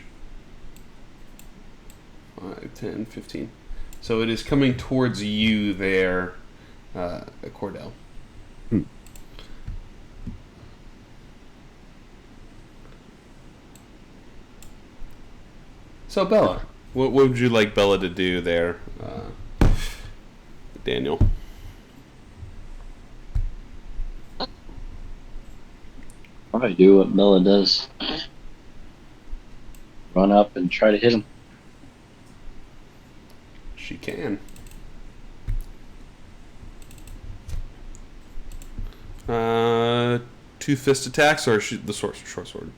5, 10, 15. So it is coming towards you there, Cordell. So Bella, what would you like Bella to do there, Daniel? probably do what Bella does. Run up and try to hit him. She can. Two fist attacks or the short sword?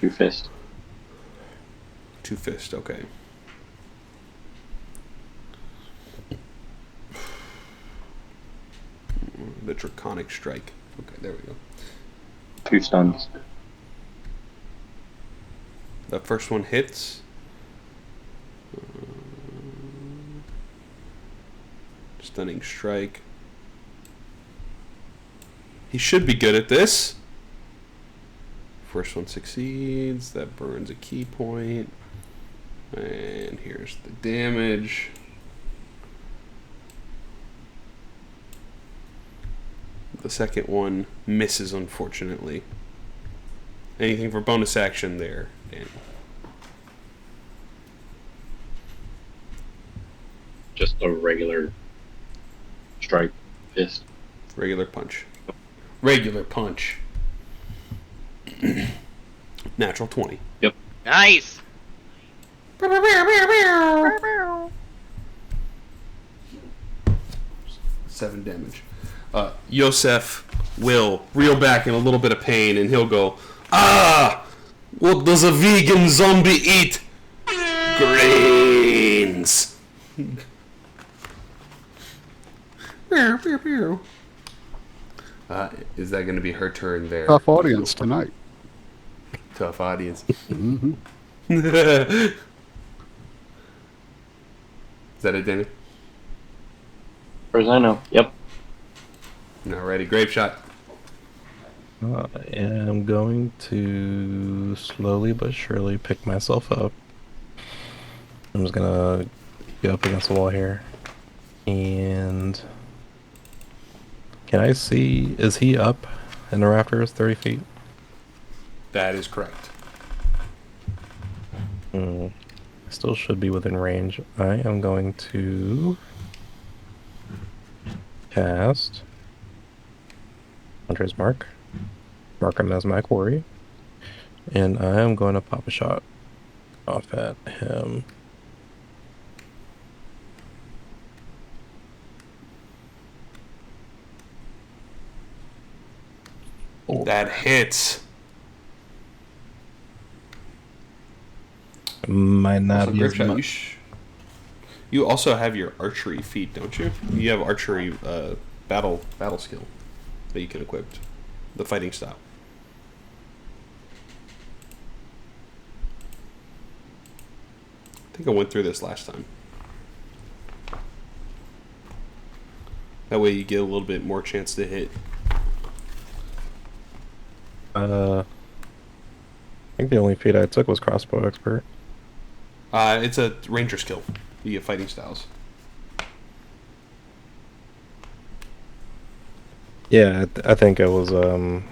Two fist. Two fist, okay. The draconic strike. Okay, there we go. Two stuns. The first one hits. Stunning strike. He should be good at this. First one succeeds. That burns a key point. And here's the damage. The second one misses, unfortunately. Anything for bonus action there, Danny? Just a regular strike fist. Regular punch. Regular punch. Natural 20. Yep. Nice. 7 damage. Yosef will reel back in a little bit of pain, and he'll go, "Ah! What does a vegan zombie eat? Grains!" Is that going to be her turn there? Tough audience tonight. Tough audience. Mm-hmm. Is that it, Danny? As far as I know. Yep. Alrighty, grape shot. I am going to slowly but surely pick myself up. I'm just gonna get up against the wall here. And can I see, is he up in the rafters 30 feet? That is correct. Still should be within range. I am going to cast Hunter's Mark. Mark him as my quarry. And I am going to pop a shot off at him. That hits. Might not Also, be grape as shot, much. you also have your archery feat, don't you? You have archery battle skill that you can equip. The fighting style. I think I went through this last time. That way you get a little bit more chance to hit. I think the only feat I took was crossbow expert. It's a ranger skill. You get fighting styles. Yeah, I think it was, I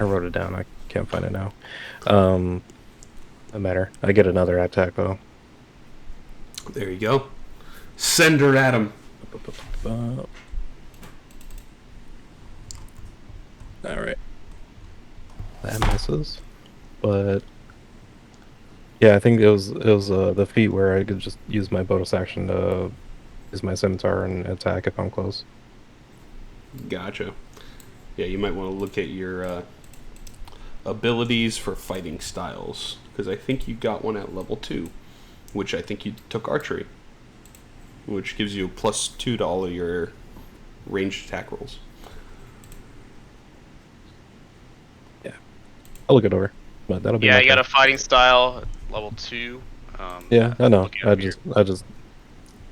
wrote it down, I can't find it now. No matter. I get another attack though. There you go. Send her at him. Alright. That misses. But yeah, I think it was the feat where I could just use my bonus action to use my scimitar and attack if I'm close. Gotcha. Yeah, you might want to look at your abilities for fighting styles, because I think you got one at level 2, which I think you took archery, which gives you +2 to all of your ranged attack rolls. Yeah, I'll look it over, but that'll be. Yeah, my you got turn. a fighting style, level 2. Yeah, I know. looking up here.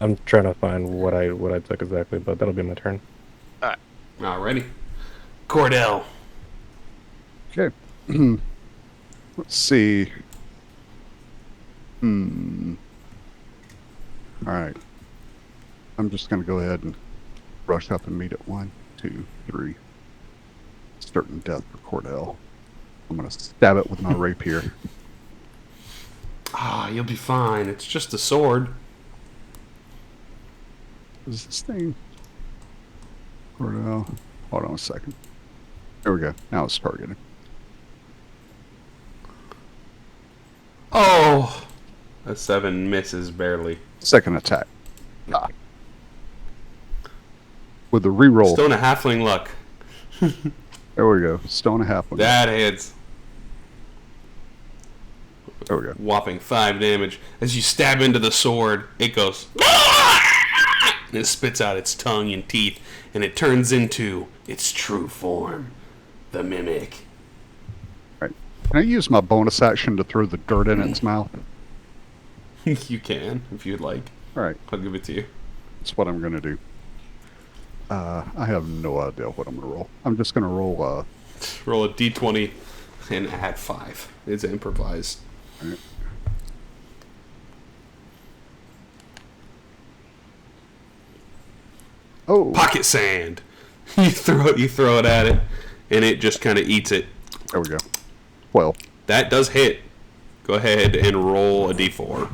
I'm trying to find what I took exactly, but that'll be my turn. Alrighty. Cordell. Okay. Let's see. Alright. I'm just going to go ahead and rush up and meet at 1, 2, 3. Certain death for Cordell. I'm going to stab it with my rapier. You'll be fine. It's just a sword. What is this thing? For now. Hold on a second. There we go. Now it's targeted. Oh! A 7 misses barely. Second attack. Ah. With the reroll. Stone a halfling luck. There we go. Stone a half one. That hits. There we go. Whopping 5 damage. As you stab into the sword, it goes. And it spits out its tongue and teeth, and it turns into its true form, the mimic. Right. Can I use my bonus action to throw the dirt in its mouth? You can, if you'd like. Alright. I'll give it to you. That's what I'm going to do. I have no idea what I'm going to roll. I'm just going to roll Roll a d20 and add 5. It's improvised. Right. Oh. Pocket sand. You throw it at it, and it just kind of eats it. There we go. Well. That does hit. Go ahead and roll a d4.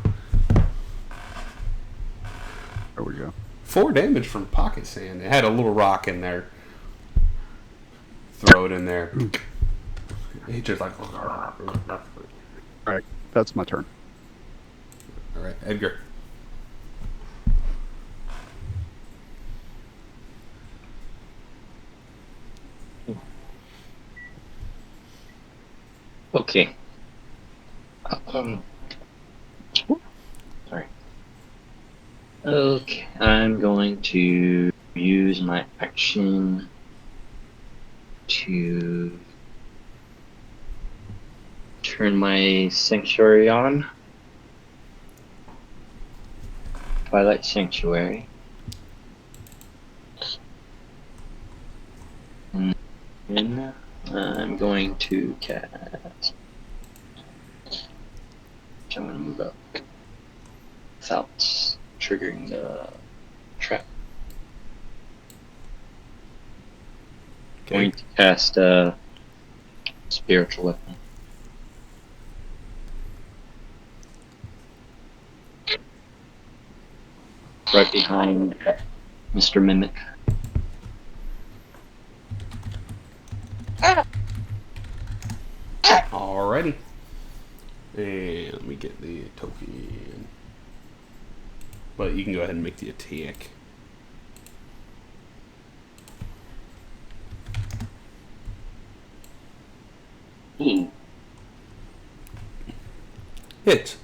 There we go. 4 damage from pocket sand. It had a little rock in there. Throw it in there. He just like. Alright. That's my turn. All right, Edgar. Okay. Sorry. Okay, I'm going to use my action to turn my sanctuary on. Twilight Sanctuary. And then I'm going to cast. I'm going to move up without triggering the trap. Okay. Going to cast Spiritual Weapon. Right behind Mr. Mimic. Alrighty. And let me get the token. But you can go ahead and make the attack. Hit.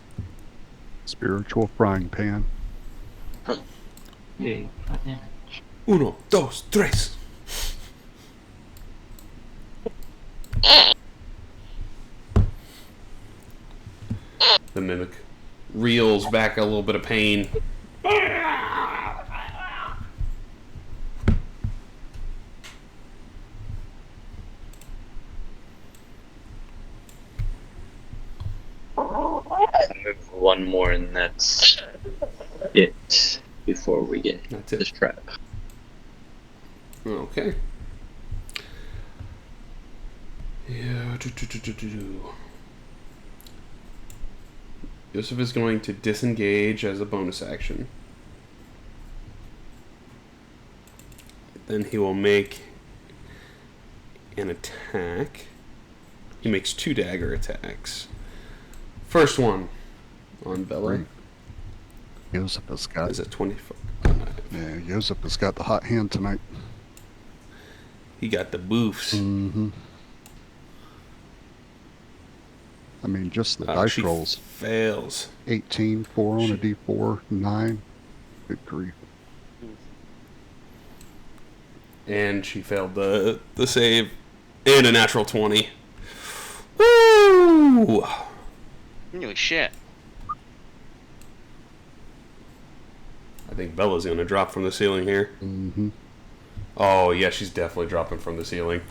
Spiritual frying pan. Yay. 1, 2, 3. The mimic reels back a little bit of pain. I'll move one more and that's it before we get That's it. this trap. Okay. Yeah. Yosef is going to disengage as a bonus action. Then he will make an attack. He makes 2 dagger attacks. First one on Bella Joseph has got. is a 25. Yeah, Joseph has got the hot hand tonight. He got the boofs. Mm-hmm. I mean, just the dice She rolls. fails. 18, 4 on a d4, 9. Good grief. And she failed the save. And a natural 20. Woo! Holy shit. I think Bella's gonna drop from the ceiling here. Mm-hmm. Oh, yeah, she's definitely dropping from the ceiling.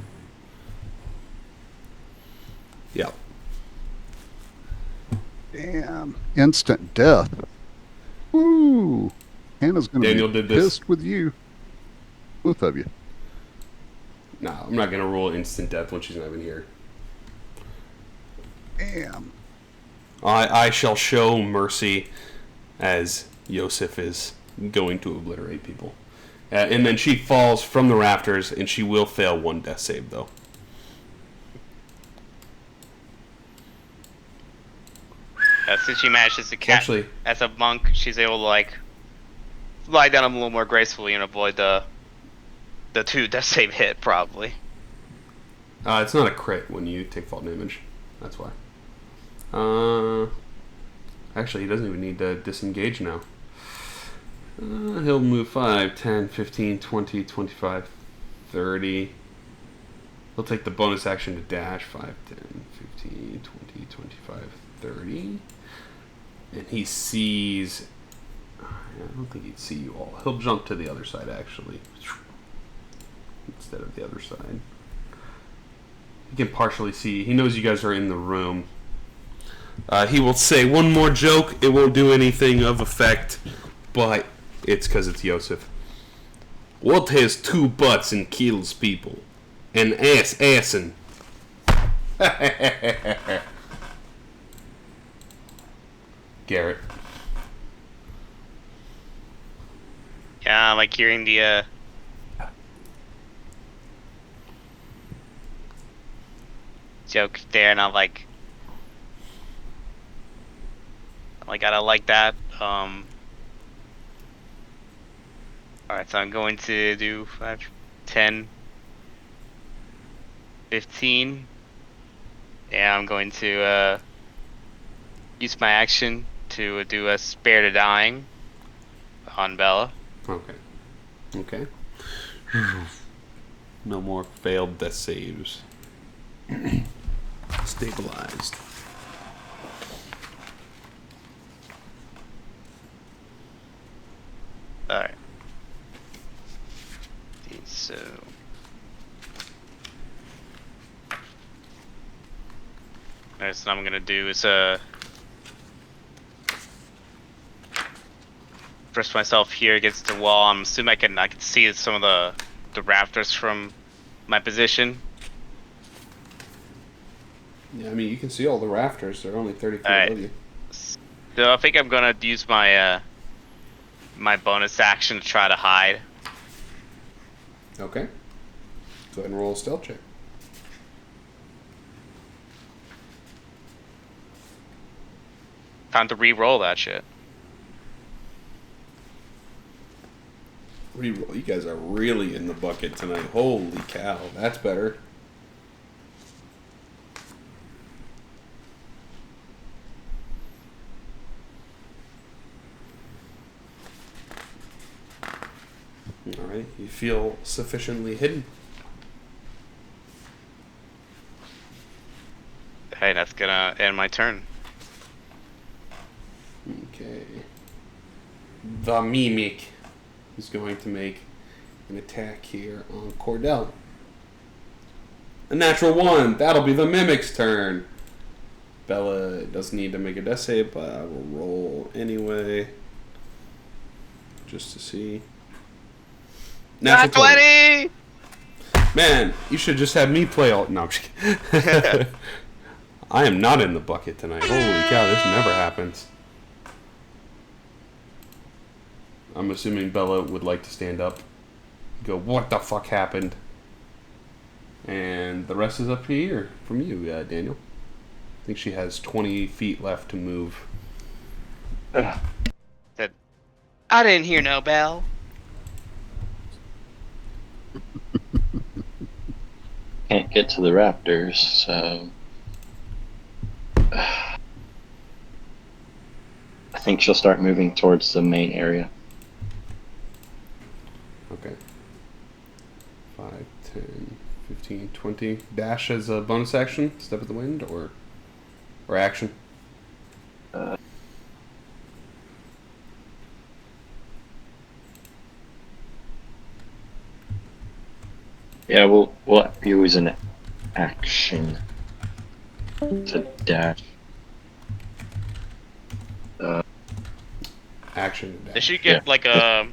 Yep. Damn. Instant death. Woo! Hannah's going to Daniel be did this. pissed with you. Both of you. No, I'm not gonna rule instant death when she's not even here. Damn. I shall show mercy as Yosef is going to obliterate people. And then she falls from the rafters, and she will fail 1 death save, though. Since she manages to catch Actually, as a monk, she's able to like lie down a little more gracefully and avoid the 2 death save hit probably. it's not a crit when you take fall damage. That's why. Actually, he doesn't even need to disengage now. He'll move 5, 10, 15, 20, 25, 30. He'll take the bonus action to dash 5, 10, 15, 20, 25, 30. And he sees... I don't think he'd see you all. He'll jump to the other side, actually. Instead of the other side. He can partially see. He knows you guys are in the room. He will say one more joke. It won't do anything of effect, but it's because it's Yosef. What has 2 butts and kills people? An assin'. Garrett. Yeah, I'm like hearing the joke there, and I'm like gotta like that. Alright, so I'm going to do 5, 10, 15. Yeah, I'm going to use my action to do a spare to dying on Bella. Okay. Okay. No more failed death saves. Stabilized. Alright. So... Alright, so what I'm gonna do is press myself here against the wall. I'm assuming I can see some of the rafters from my position. Yeah, I mean, you can see all the rafters. They're only 30 feet Alright. above you. So I think I'm gonna use my my bonus action to try to hide. Okay. Go ahead and roll a stealth check. Time to re-roll that shit. Reroll. You guys are really in the bucket tonight. Holy cow. That's better. Alright. You feel sufficiently hidden. Hey, that's gonna end my turn. Okay. The Mimic is going to make an attack here on Cordell. A natural 1. That'll be the Mimic's turn. Bella doesn't need to make a death save, but I will roll anyway. Just to see. Not 20! Man, you should just have me play all... No, I'm just kidding. I am not in the bucket tonight. Holy cow, this never happens. I'm assuming Bella would like to stand up. Go, what the fuck happened? And the rest is up here from you, Daniel. I think she has 20 feet left to move. Said, I didn't hear no bell. Can't get to the raptors, so I think she'll start moving towards the main area. Okay. 5, 10, 15, 20. Dash as a bonus action? Step of the wind? Or action? Yeah, we'll use an action to dash. Action and dash. Did she get like a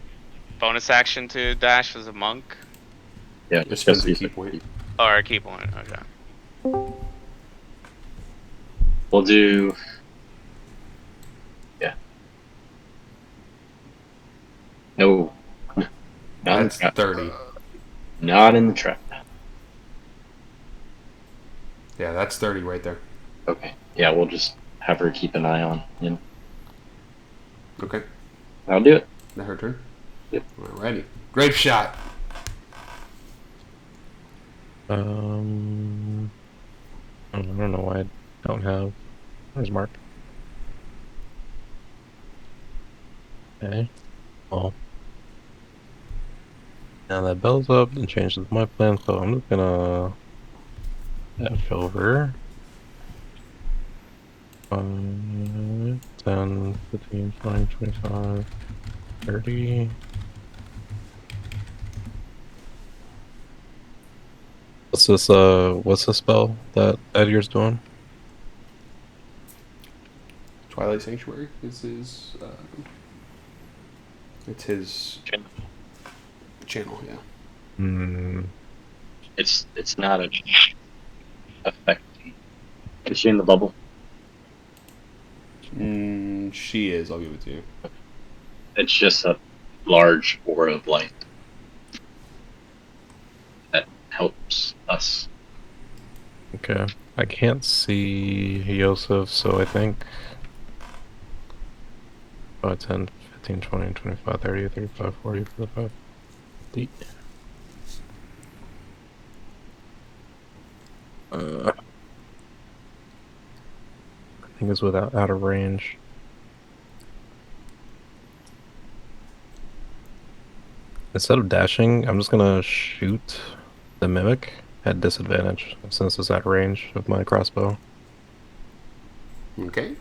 bonus action to dash as a monk? Yeah, This just spends a use key it. point. Or a key point, okay. We'll do. Yeah. No. Not in the That's trap. 30. Not in the trap. Yeah, that's 30 right there. Okay. Yeah, we'll just have her keep an eye on him. Okay. I'll do it. That her turn? Yep. Alrighty. Grape shot. I don't know why I don't have. Where's Mark? Okay. Oh. Now that bell's up and changes my plan, so I'm just gonna F over 5, 10, 15, 20, 25, 30. What's this spell that Edgar's doing? Twilight Sanctuary is his. It's his channel, yeah. Hmm. It's not a effect. Is she in the bubble? She is. I'll give it to you. It's just a large aura of light that helps us. Okay. I can't see Yosef, so I think 5, 10, 15, 20, 25, 30, 35, 40, 45, 50. I think it's out of range. Instead of dashing, I'm just gonna shoot the mimic at disadvantage since it's out of range of my crossbow. Okay.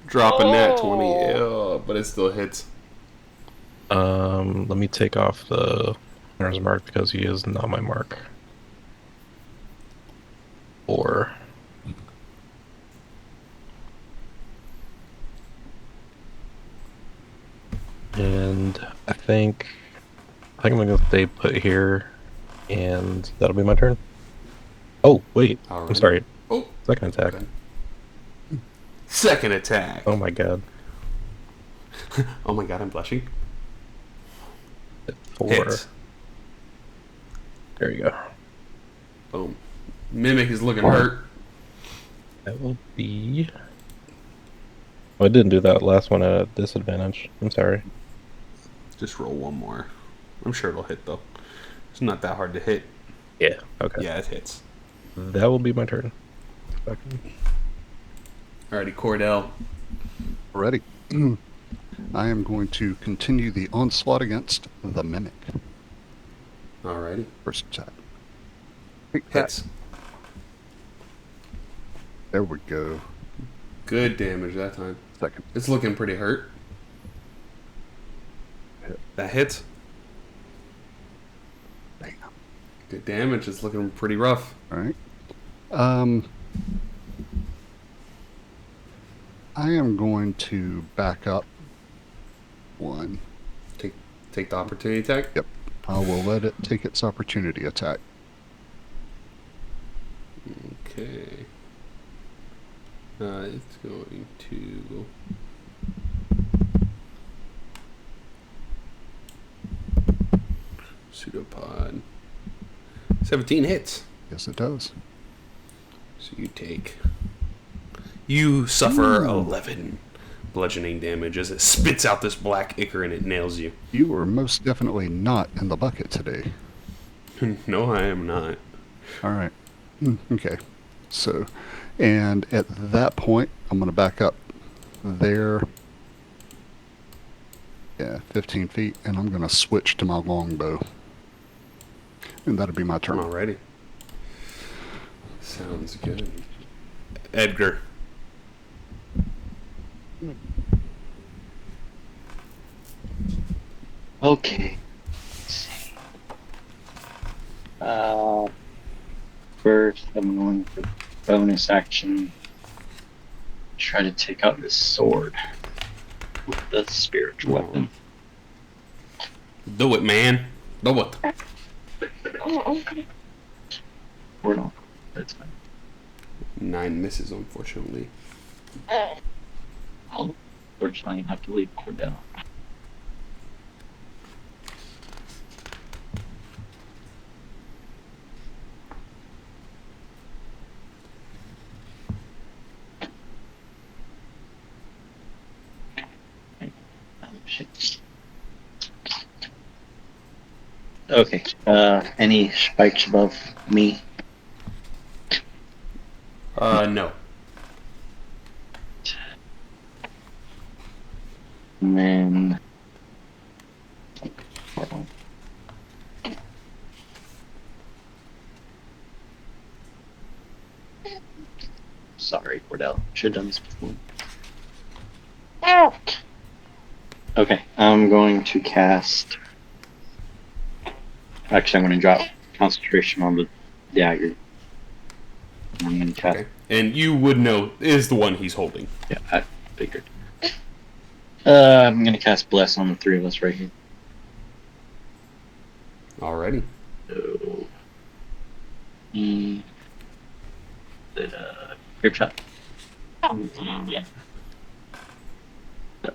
Dropping that 20. Ew, but it still hits. Let me take off the hunter's mark because he is not my mark. 4. And I think I'm gonna stay put here, and that'll be my turn. Oh wait, I'm Alright. sorry. Oh, Second attack. okay. Second attack. Oh my god. Oh my god, I'm blushing. 4. Hits. There you go. Boom. Mimic is looking hurt. That will be. Oh, I didn't do that last one at a disadvantage. I'm sorry. Just roll one more. I'm sure it'll hit though. It's not that hard to hit. Yeah. Okay. Yeah, it hits. That will be my turn. Alrighty, Cordell. Ready. I am going to continue the onslaught against the mimic. Alrighty. First attack. Take that. Hits. There we go. Good damage that time. Second. It's looking pretty hurt. Hit. That hits. Damn. Good damage. It's looking pretty rough. All right. I am going to back up one. Take the opportunity attack. Yep. I will let it take its opportunity attack. Okay. It's going to. Pseudopod. 17 hits. Yes, it does. So you suffer 11 bludgeoning damage as it spits out this black ichor and it nails you. You are most definitely not in the bucket today. No, I am not. All right. Okay. So, and at that point, I'm going to back up there. Yeah, 15 feet, and I'm going to switch to my longbow. And that'll be my turn. Alrighty. Sounds good. Edgar. Okay. Let's see. First, I'm going for bonus action. Try to take out this sword with the spiritual weapon. Do it, man. Do it. Or not. That's fine. 9 misses, unfortunately. unfortunately, I have to leave Cordell. Oh, shit. Okay. Any spikes above me? No. And then. Sorry, Cordell. Should have done this before. Okay, I'm going to cast. Actually, I'm going to drop concentration on the dagger. I'm going to cast. Okay. And you would know is the one he's holding. Yeah, I figured. I'm going to cast Bless on the three of us right here. Alrighty. So. Grape shot. Yeah. No.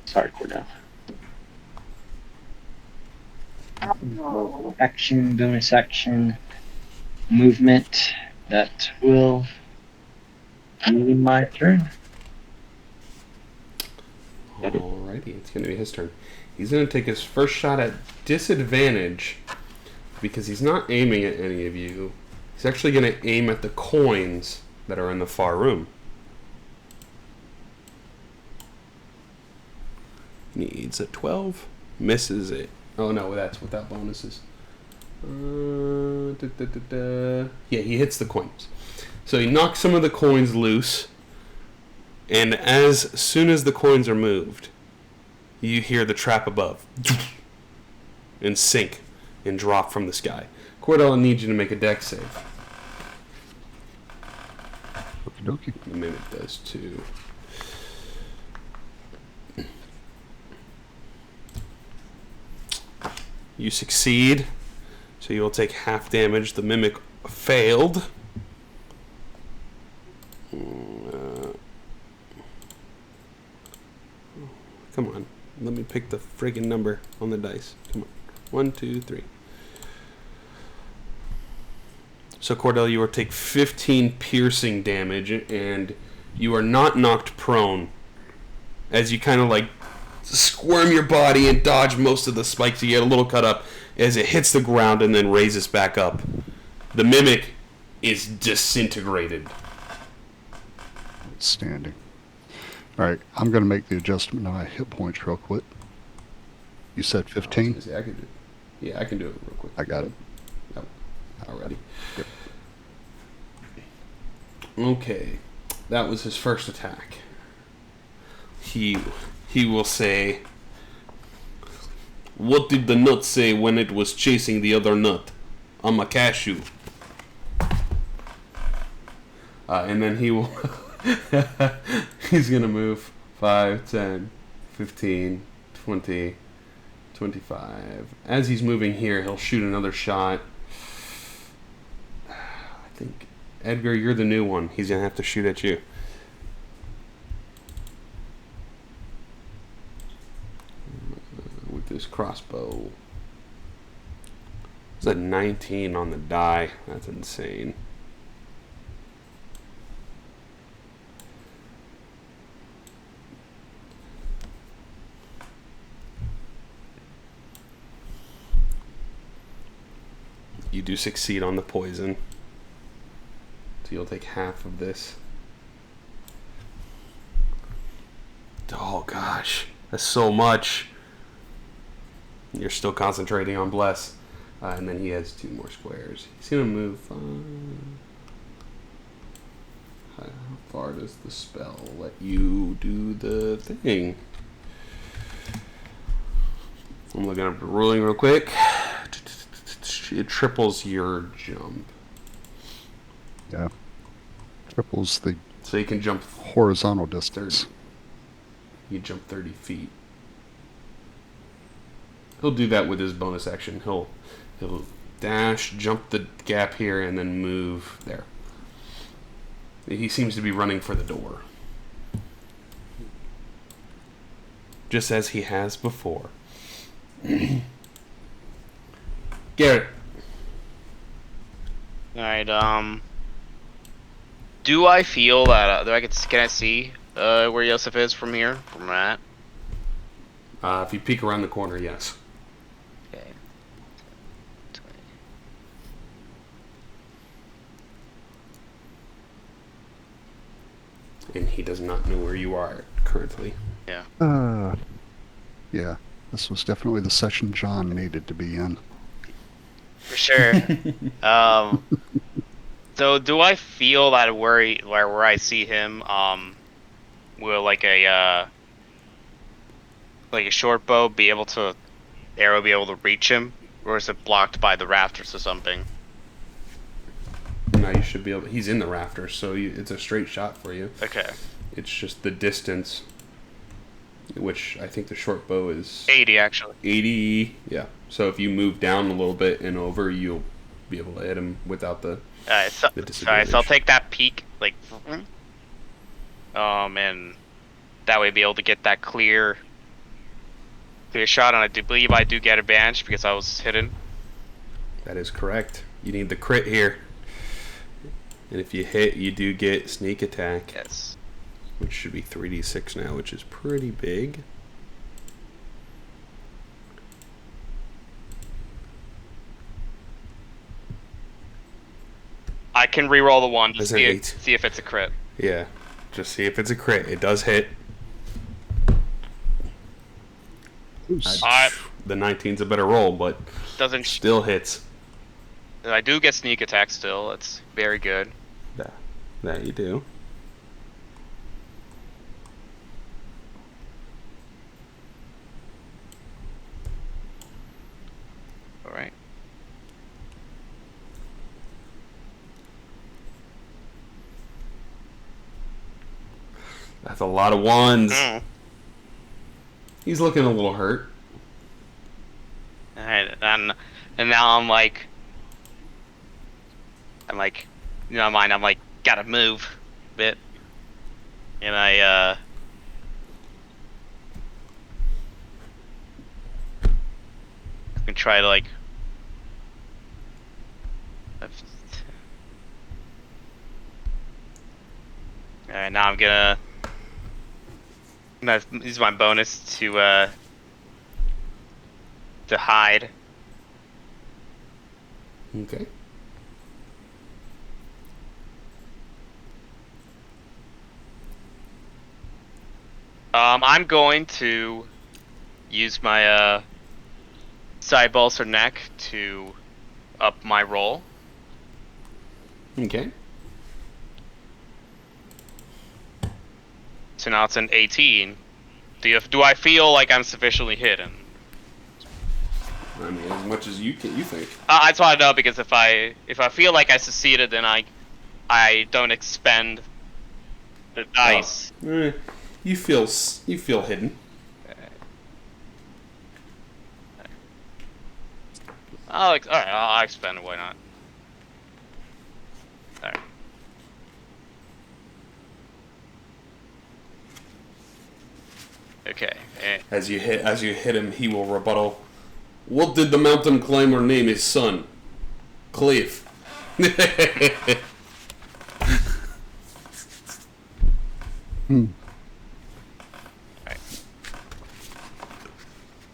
Sorry, Cordell. Action, bonus action, movement. That will be my turn. Alrighty, it's going to be his turn. He's going to take his first shot at disadvantage because he's not aiming at any of you. He's actually going to aim at the coins that are in the far room. Needs a 12. Misses it. Oh no, that's without bonuses. Yeah, he hits the coins. So he knocks some of the coins loose. And as soon as the coins are moved, you hear the trap above. And sink. And drop from the sky. Cordell, I need you to make a dex save. Okie dokie. The mimic does too. You succeed, so you will take half damage. The mimic failed. Come on, let me pick the friggin' number on the dice. Come on, 1, 2, 3. So Cordell, you will take 15 piercing damage, and you are not knocked prone. As you kind of like squirm your body and dodge most of the spikes, you get a little cut up as it hits the ground and then raises back up. The mimic is disintegrated. Outstanding. All right, I'm going to make the adjustment on my hit points real quick. You said 15? I can do it. Yeah, I can do it real quick. I got it. Oh, already. Yep. Okay, that was his first attack. He will say, "What did the nut say when it was chasing the other nut? I'm a cashew." And then he will... he's going to move 5, 10, 15, 20, 25. As he's moving here, he'll shoot another shot. I think, Edgar, you're the new one. He's going to have to shoot at you. With this crossbow. It's a 19 on the die. That's insane. You do succeed on the poison. So you'll take half of this. Oh gosh, that's so much. You're still concentrating on Bless. And then he has 2 more squares. He's going to move... how far does the spell let you do the thing? I'm looking up the ruling real quick. It triples your jump. Yeah. Triples the So you can jump horizontal distance. 30. You jump 30 feet. He'll do that with his bonus action. He'll dash, jump the gap here, and then move there. He seems to be running for the door. just as he has before. Garrett. Alright, do I feel that, can I see, where Yosef is from here? From that? If you peek around the corner, yes. Okay. And he does not know where you are currently. Yeah. Yeah, this was definitely the session John needed to be in. For sure. So do I feel that where I see him, will like a short bow be able to reach him, or is it blocked by the rafters or something? No, you should be able. He's in the rafters, so it's a straight shot for you. Okay. It's just the distance, which I think the short bow is 80 actually. 80. Yeah. So if you move down a little bit and over, you'll be able to hit him without the So I'll take that peek, like, and that way be able to get that clear shot, and I do believe I do get advantage because I was hidden. That is correct. You need the crit here. And if you hit, you do get sneak attack. Yes. Which should be 3d6 now, which is pretty big. I can re-roll the one to That's an see 8. see if it's a crit. Yeah. Just see if it's a crit. It does hit. The 19's a better roll, but Doesn't still hits. I do get sneak attack still. It's very good. That you do. All right. That's a lot of ones. Mm. He's looking a little hurt. And now I'm like, you know, I'm like, gotta move a bit, and I can try to like. Alright, now I'm gonna use my bonus to hide. Okay. I'm going to use my side bolster neck to up my roll. Okay. So now it's an 18. Do I feel like I'm sufficiently hidden? I mean, as much as you think. I just want to know, because if I feel like I succeeded, then I don't expend the dice. You feel hidden. Alright, I'll expend it. Why not? Alright. Okay. As you hit him, he will rebuttal. What did the mountain climber name his son? Cliff.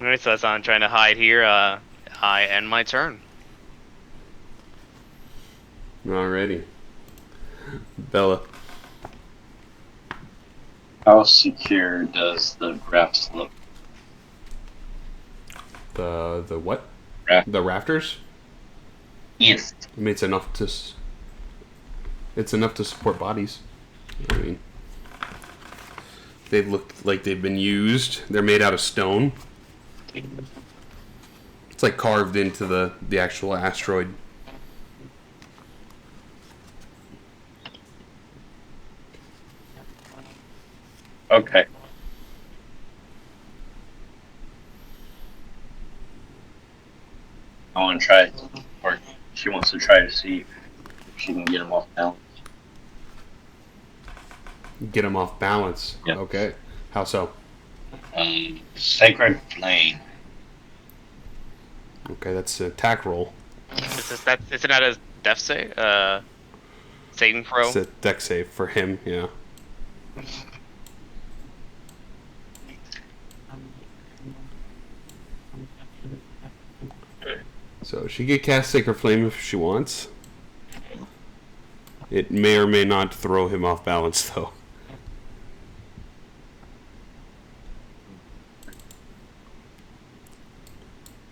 Alright, so as I'm trying to hide here, I end my turn. Alrighty. Bella. How secure does the rafts look? The what? Raft. The rafters? Yes. I mean, it's enough to support bodies. I mean, they look like they've been used. They're made out of stone. It's like carved into the actual asteroid. Okay. I want to try, or she wants to try to see if she can get him off balance. Get them off balance. Yeah. Okay. How so? Sacred Flame. Okay, that's an attack roll. Isn't that a death save? Saving throw? It's a deck save for him, yeah. So she can cast Sacred Flame if she wants. It may or may not throw him off balance, though.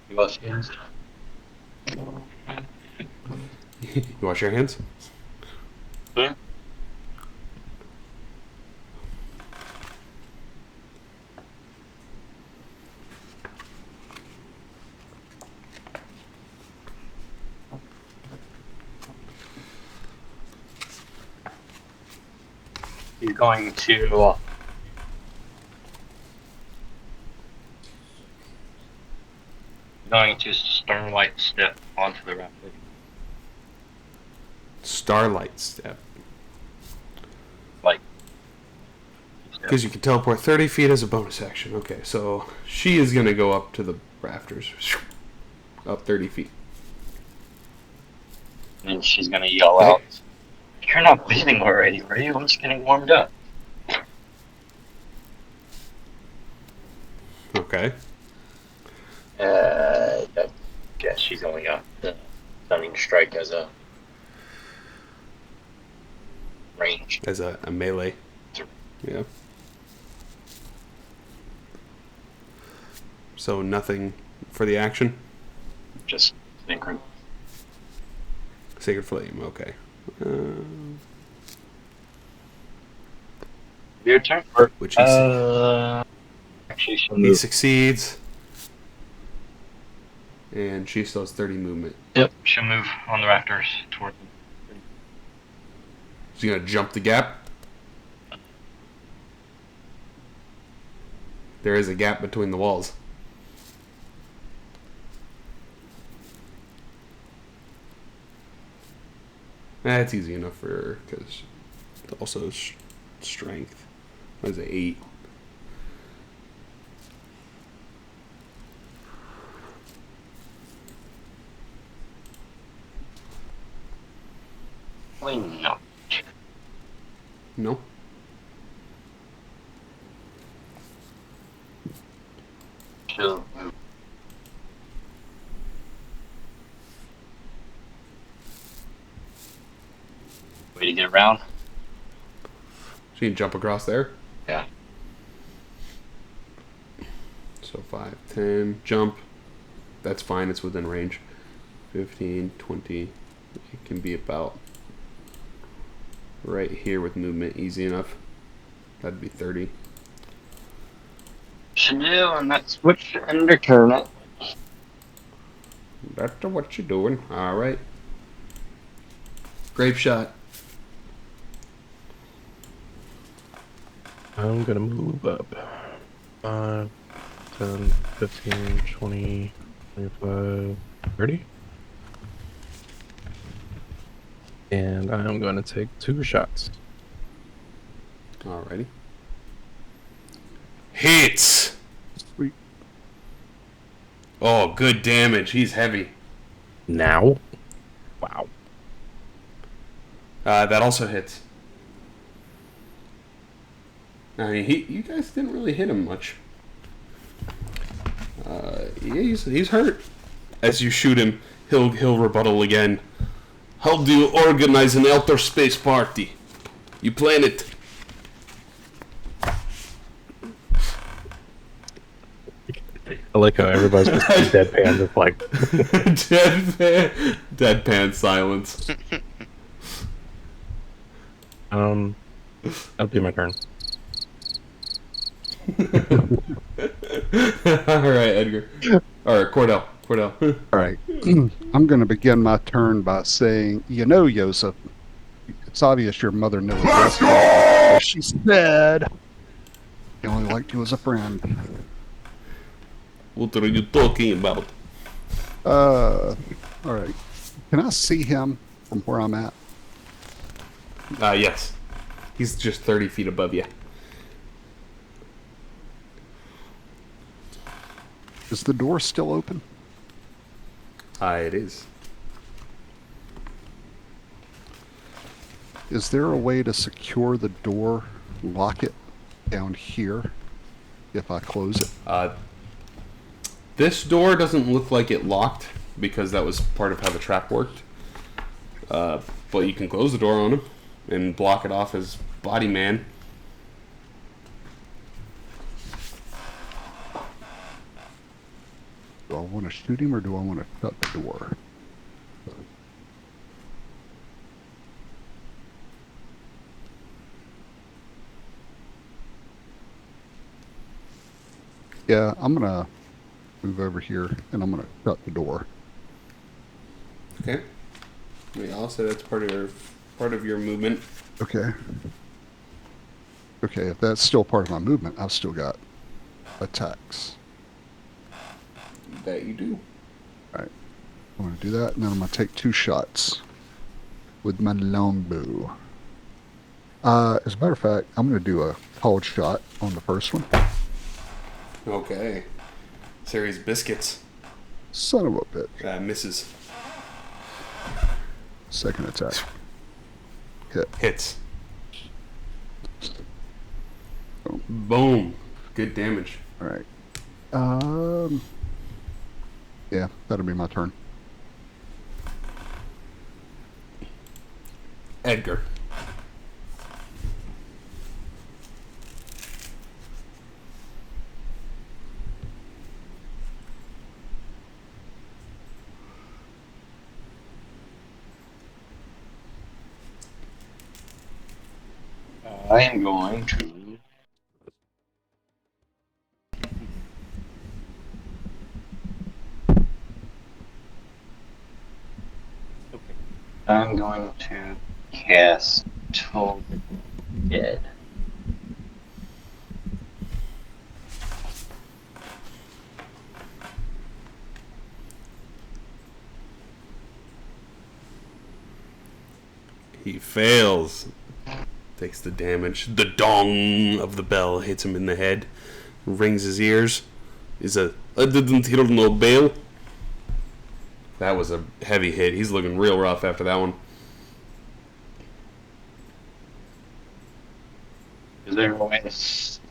You wash your hands? You wash your hands? Yeah. He's going to Starlight Step onto the rapid. Starlight Step. Like. Because you can teleport 30 feet as a bonus action. Okay, so she is going to go up to the rafters. Up 30 feet. And she's gonna yell out, "You're not bleeding already, are you? I'm just getting warmed up." Okay. I guess she's only got the stunning strike as a range. As a melee. Yeah. So nothing for the action? Just synchron. Sacred Flame, okay. Your turn. Which he, Actually, she'll he move. succeeds. And she still has 30 movement. Yep, she'll move on the rafters toward them. She's going to jump the gap. There is a gap between the walls. That's easy enough for her, because also strength. What is it, 8? No. No? She'll move. Way to get around. She can jump across there? Yeah. So 5, 10, jump. That's fine, it's within range. 15, 20. It can be about right here with movement, easy enough. That'd be 30. Should do, and that's switch and return it. That's what you're doing. Alright. Grape shot. I'm gonna move up. 5, 10, 15, 20, 25, 30. And I'm gonna take 2 shots. Alrighty. Hits! Sweet. Oh, good damage. He's heavy. Now? Wow. That also hits. I mean, you guys didn't really hit him much. He's hurt. As you shoot him, he'll rebuttal again. How do you organize an outer space party? You plan it. I like how everybody's just deadpan, just like... Deadpan silence. That'll be my turn. Alright, Edgar. Or Cordell. Alright. I'm going to begin my turn by saying, you know, Joseph, it's obvious your mother knows this. She said, she only liked you as a friend. What are you talking about? Alright. Can I see him from where I'm at? Yes. He's just 30 feet above you. Is the door still open? It is. Is there a way to secure the door, lock it down here, if I close it? This door doesn't look like it locked because that was part of how the trap worked. But you can close the door on him and block it off as body man. Do I want to shoot him or do I want to shut the door? Yeah, I'm gonna move over here and I'm gonna shut the door. Okay. I mean, I'll say that's part of your movement. Okay. Okay, if that's still part of my movement, I've still got attacks. That you do. Alright. I'm gonna do that and then I'm gonna take 2 shots with my longbow. As a matter of fact, I'm gonna do a cold shot on the first one. Okay. Series biscuits. Son of a bitch. Misses. Second attack. Hit. Hits. Boom. Good damage. Alright. Yeah, that'll be my turn. Edgar. I am going to. I'm going to cast Toll Dead. He fails. Takes the damage. The dong of the bell hits him in the head. Rings his ears. I didn't hear no bell. That was a heavy hit. He's looking real rough after that one. Is there a way?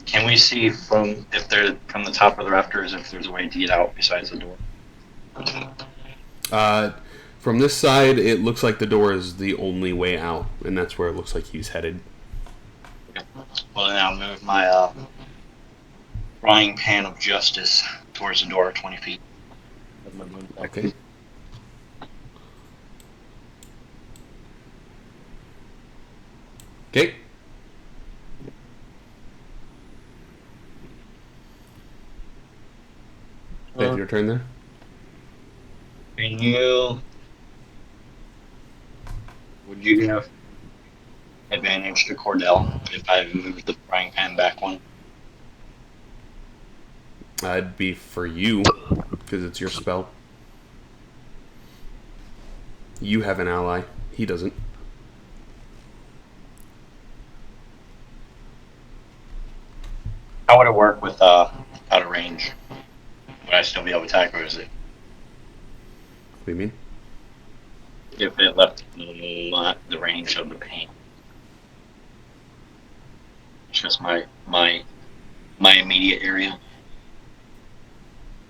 Can we see from if they're from the top of the rafters if there's a way to get out besides the door? From this side, it looks like the door is the only way out, and that's where it looks like he's headed. Okay. Well, then I'll move my frying pan of justice towards the door 20 feet. Okay. Okay. Dave, your turn there. And would you have advantage to Cordell if I moved the frying pan back one? That'd be for you, because it's your spell. You have an ally. He doesn't. How would it work with out of range? Would I still be able to attack, or is it What do you mean? if it left the range of the paint? It's just my immediate area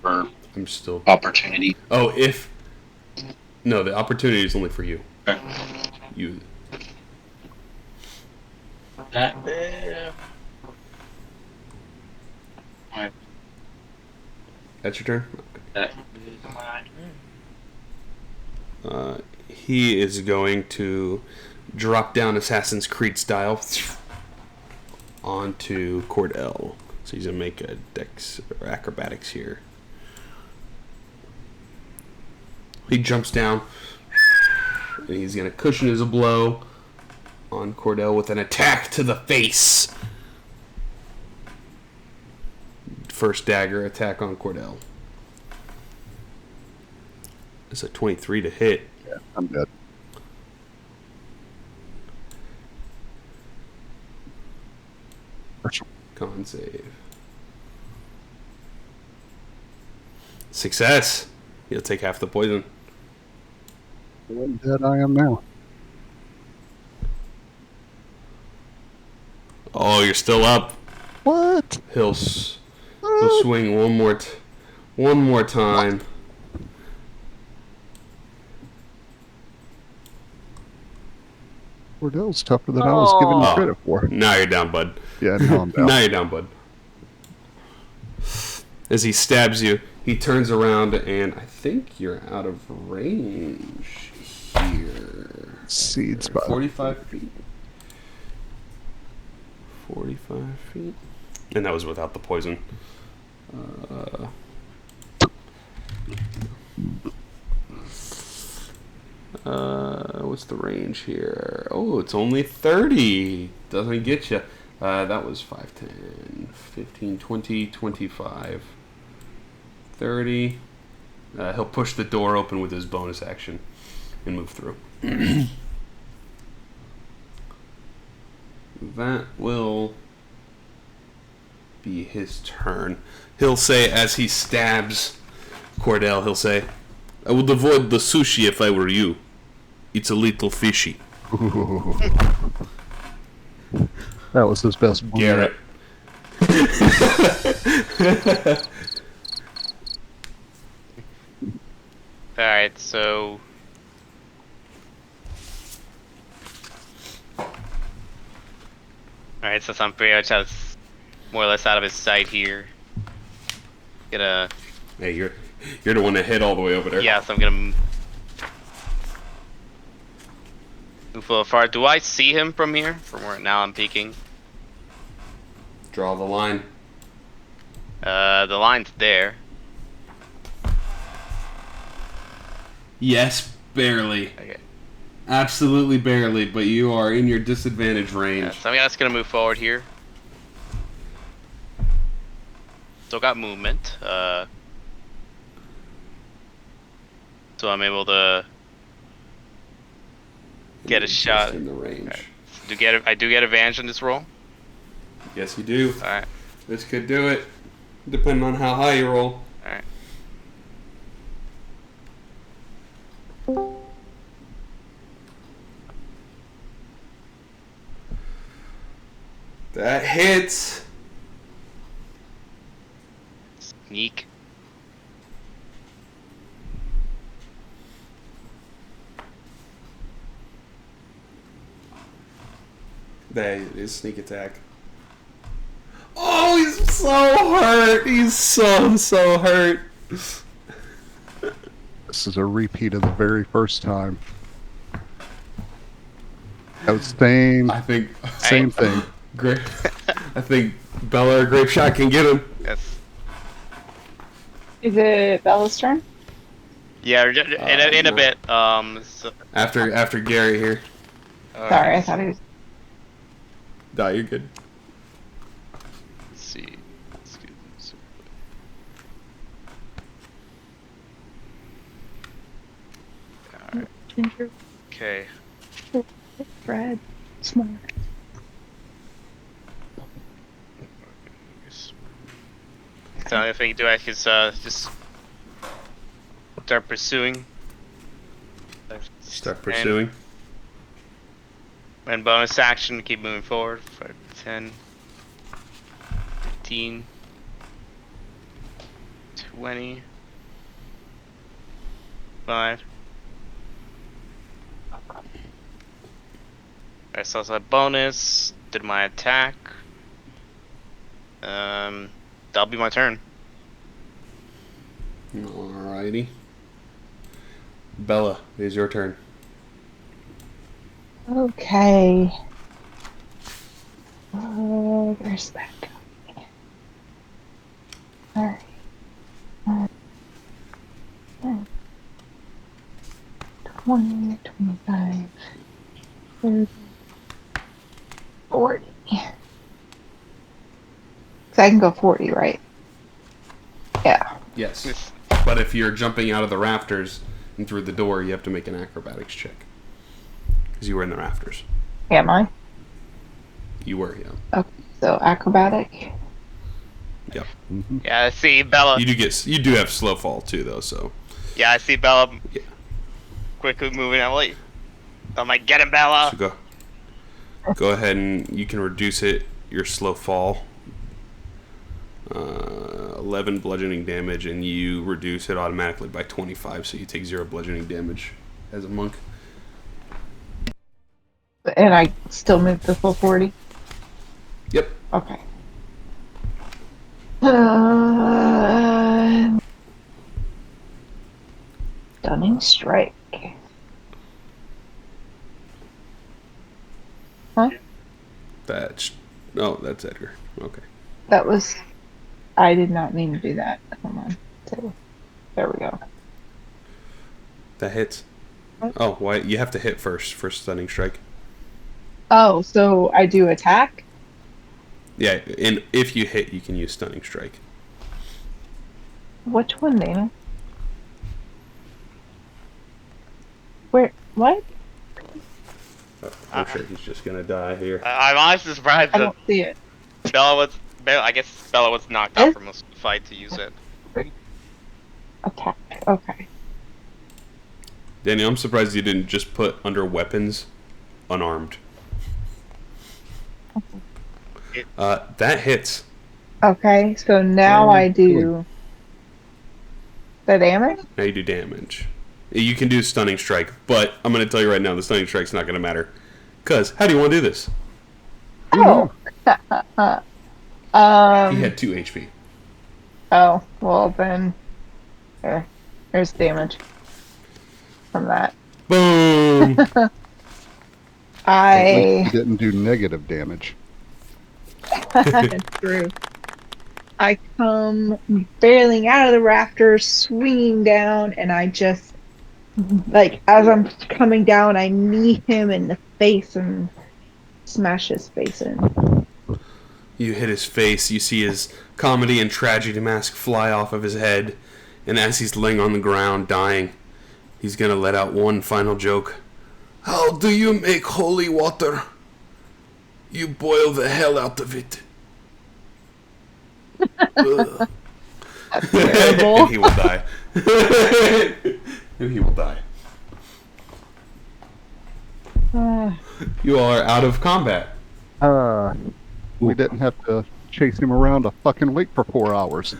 for I'm still... opportunity. Oh, if... No, the opportunity is only for you. Okay. You... That That's your turn? that is my turn. He is going to drop down Assassin's Creed style onto Cordell. So he's going to make a dex or acrobatics here. He jumps down, and he's going to cushion his blow on Cordell with an attack to the face. First dagger attack on Cordell. It's a 23 to hit. Yeah, I'm dead. Con save. Success. You'll take half the poison. What dead I am now. Oh, you're still up. What? He'll swing one more time. Cordell's tougher than I was giving you Oh. credit for. Now you're down, bud. Yeah, now I'm down. Now you're down, bud. As he stabs you, he turns around, and I think you're out of range here. Seeds by 45 feet. 45 feet. And that was without the poison. What's the range here? Oh, it's only 30. Doesn't get you. That was 5, 10, 15, 20, 25, 30. He'll push the door open with his bonus action and move through. That will be his turn. He'll say, as he stabs Cordell, he'll say, I would avoid the sushi if I were you. It's a little fishy. Ooh. That was his best one Garrett. Alright, so... Alright, so I'm pretty much more or less out of his sight here. Gonna... Hey, you're the one that hit all the way over there. Yeah, so I'm gonna move a little far. Do I see him from here? From where now I'm peeking? Draw the line. The line's there. Yes, barely. Okay. Absolutely barely, but you are in your disadvantage range. Yeah, so I'm just gonna move forward here. Still got movement. So I'm able to get a You're shot. just in the range. I do get advantage in this roll. Yes, you do. All right. This could do it, depending on how high you roll. All right. That hits. Sneak. That is sneak attack. Oh, he's so hurt. He's so hurt. This is a repeat of the very first time. That was same thing. Great. I think Bella or Grape Shot can get him. Yes. Is it Bella's turn? Yeah, in a no. bit. So, After Gary here. Sorry, I thought he was. No, you're good. Let's see. Let's get this. Alright. Ginger, Okay. Fred, smart. So if I can do, I can just start pursuing. Start pursuing. And bonus action, keep moving forward. 5, 10, 15, 20, 5. Alright, so that's my bonus. Did my attack. That'll be my turn. Alrighty. Bella, it is your turn. Okay. Where's that going? Alright. 20, 25, 30, 40. So I can go 40, right? Yeah. Yes. But if you're jumping out of the rafters and through the door, you have to make an acrobatics check. Because you were in the rafters. Am I? You were, yeah. Okay, so acrobatic. Yep. Mm-hmm. Yeah, I see Bella. You do have slow fall too, though. So Yeah, I see Bella Yeah. quickly moving. I'm like, get him, Bella. so go ahead and you can reduce it. Your slow fall. 11 bludgeoning damage, and you reduce it automatically by 25, so you take 0 bludgeoning damage as a monk. And I still move the full 40? Yep. Okay. Stunning strike. Huh? That's Edgar. Okay. That was... I did not mean to do that. Hold on. So, there we go. That hits. Oh, why? You have to hit first for stunning strike. Oh, so I do attack? Yeah, and if you hit, you can use stunning strike. Which one, Dana? Where? What? Oh shit, he's just gonna die here. I'm honestly surprised I that don't see it. I guess Bella was knocked out from the fight to use it. Attack. Okay. Daniel, I'm surprised you didn't just put under weapons, unarmed. That hits. Okay, so now I do the damage? Now you do damage. You can do stunning strike, but I'm going to tell you right now, the stunning strike's not going to matter. Because, how do you want to do this? Oh. He had 2 HP. Oh, well then, there's damage from that. Boom! At least you didn't do negative damage. True. I come barreling out of the rafters, swinging down, and I just, like, as I'm coming down, I knee him in the face and smash his face in. You hit his face, you see his comedy and tragedy mask fly off of his head, and as he's laying on the ground, dying, he's gonna let out one final joke. How do you make holy water? You boil the hell out of it. Ugh. That's terrible. And he will die. And he will die. You all are out of combat. We didn't have to chase him around a fucking lake for 4 hours.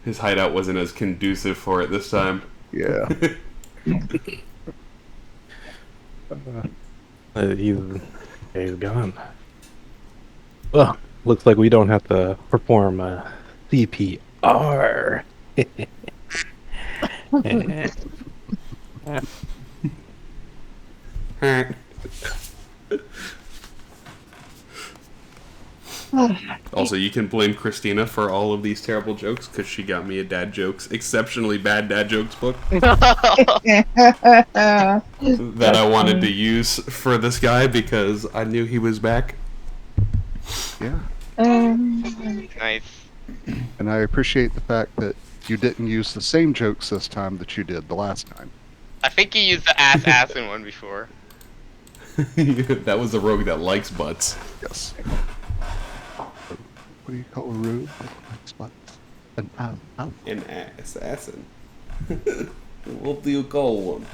His hideout wasn't as conducive for it this time. Yeah. He's gone. Well, looks like we don't have to perform CPR. Also, you can blame Christina for all of these terrible jokes because she got me a dad jokes, exceptionally bad dad jokes book that I wanted to use for this guy because I knew he was back. Yeah. Nice. And I appreciate the fact that you didn't use the same jokes this time that you did the last time. I think you used the ass in one before. That was a rogue that likes butts. Yes. What do you call a rogue that likes butts? An owl. An assassin. What do you call one?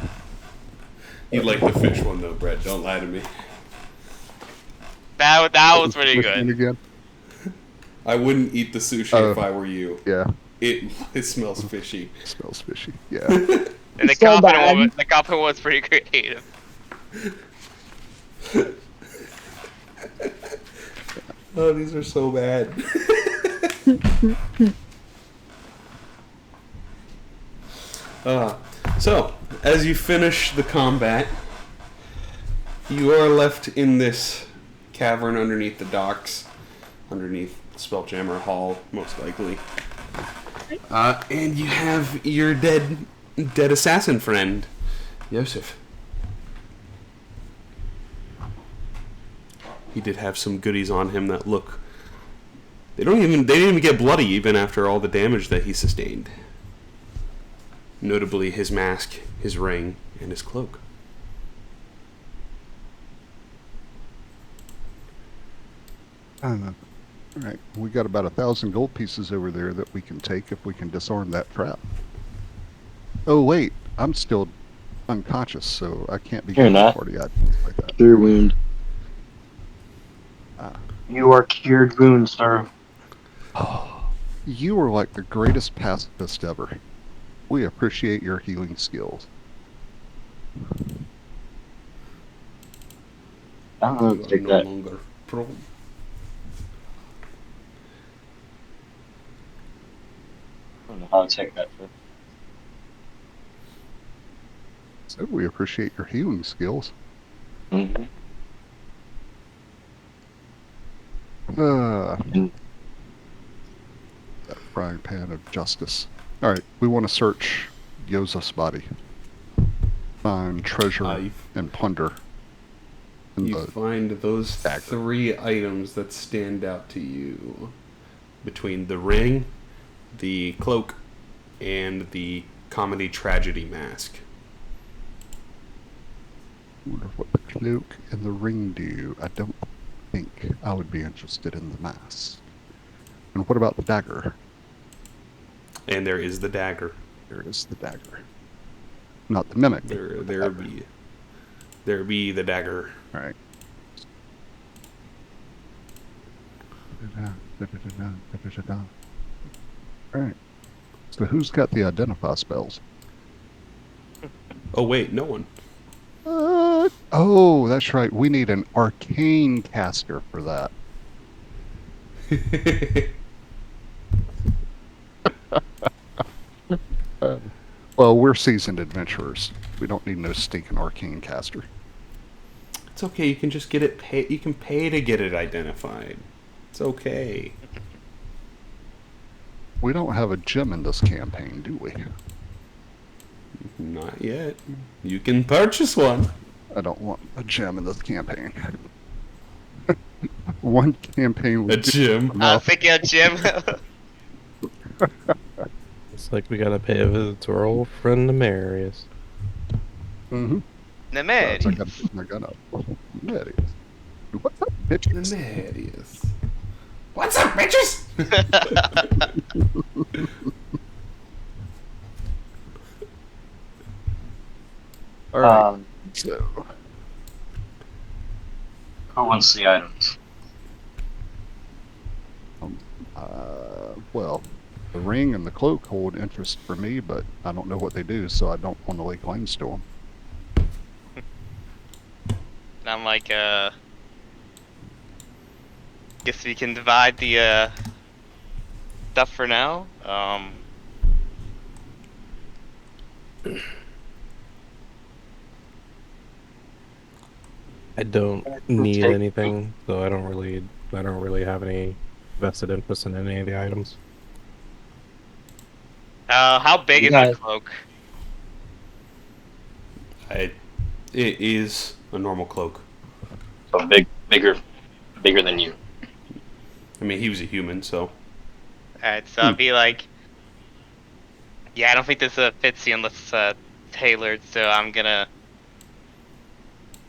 You like the fish one though, Brett. Don't lie to me. That was pretty Which one good. again? I wouldn't eat the sushi if I were you. Yeah. It smells fishy. Smells fishy. Yeah. And the So bad. confident was pretty creative. Oh, these are so bad. So, as you finish the combat, you are left in this cavern underneath the docks, underneath Spelljammer Hall, most likely. And you have your dead assassin friend, Yosef. He did have some goodies on him that look. They didn't even get bloody even after all the damage that he sustained. Notably his mask, his ring, and his cloak. Alright, we got about 1,000 gold pieces over there that we can take if we can disarm that trap. Oh wait, I'm still unconscious, so I can't You're begin the not. party like that. Cure wound. Ah. You are cured wound, sir. You are like the greatest pacifist ever. We appreciate your healing skills. I'm gonna You are take no that. longer prone. I don't know how to take that. So we appreciate your healing skills. Mm-hmm. That frying pan of justice. Alright, we want to search Yosef's body. Find treasure You and plunder. in the find those dagger. 3 items that stand out to you between the ring, the cloak, and the comedy tragedy mask. Wonder what the cloak and the ring do. I don't think I would be interested in the mask. And what about the dagger? And there is the dagger. There is the dagger. Not the mimic. There be the dagger. Alright. Alright. So who's got the identify spells? Oh wait, no one. Oh, that's right. We need an arcane caster for that. Well, we're seasoned adventurers. We don't need no stinking arcane caster. It's okay. You can just get it. You can pay to get it identified. It's okay. We don't have a gem in this campaign, do we? Not yet. You can purchase one. I don't want a gem in this campaign. One campaign A would be gym. I was enough. thinking of Jim. It's like we gotta pay a visit to our old friend Nemarius. Mm-hmm. The I man. got up. There it is. What's up, bitches? Nadius. What's up, bitches? All right. Who So, wants the items? well, the ring and the cloak hold interest for me, but I don't know what they do, so I don't want to lay claims to them. I'm like, guess we can divide the stuff for now. I don't need anything, so I don't really have any vested interest in any of the items. How big You is guys- the cloak? It is a normal cloak. So bigger than you. I mean, he was a human, so. Alright, so I'll be like, yeah, I don't think this fits you unless it's tailored, so I'm gonna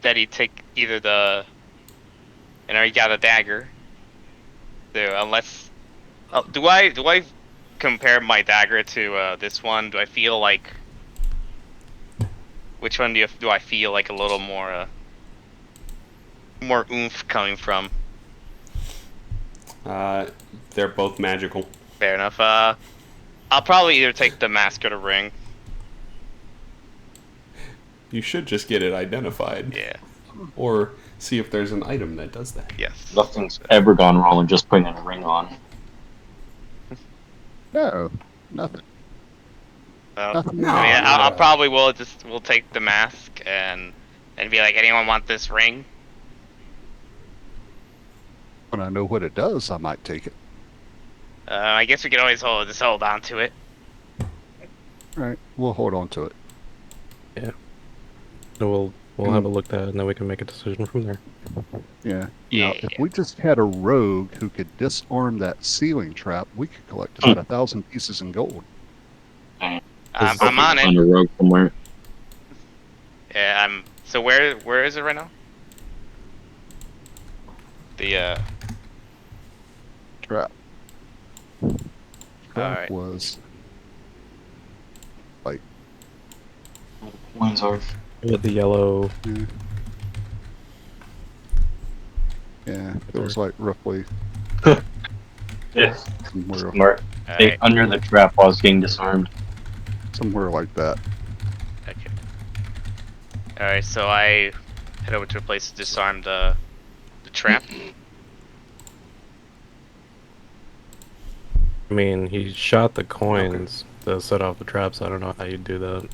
steady take either the, and I already got a dagger. So unless, do I compare my dagger to this one? Do I feel like, which one do I feel like a little more oomph coming from? They're both magical. Fair enough. I'll probably either take the mask or the ring. You should just get it identified. Yeah. Or see if there's an item that does that. Yes. Nothing's ever gone wrong with just putting a ring on. No, nothing. Nothing. I mean, I'll probably we'll take the mask and be like, anyone want this ring? When I know what it does, I might take it. I guess we can always hold on to it. All right, we'll hold on to it. So we'll have a look at it, and then we can make a decision from there. Yeah. Now, Yeah. if we just had a rogue who could disarm that ceiling trap, we could collect about 1,000 pieces in gold. I'm on On it. a rogue somewhere. Yeah, So where is it right now? The trap. Trap Alright. was like, Coins are. With the yellow. yeah, it was like roughly Yeah. somewhere, Smart. Stay Alright. under the trap while it's getting disarmed. somewhere like that. Okay. Alright, so I head over to a place to disarm the trap. I mean, he shot the coins to set off the traps. I don't know how you do that.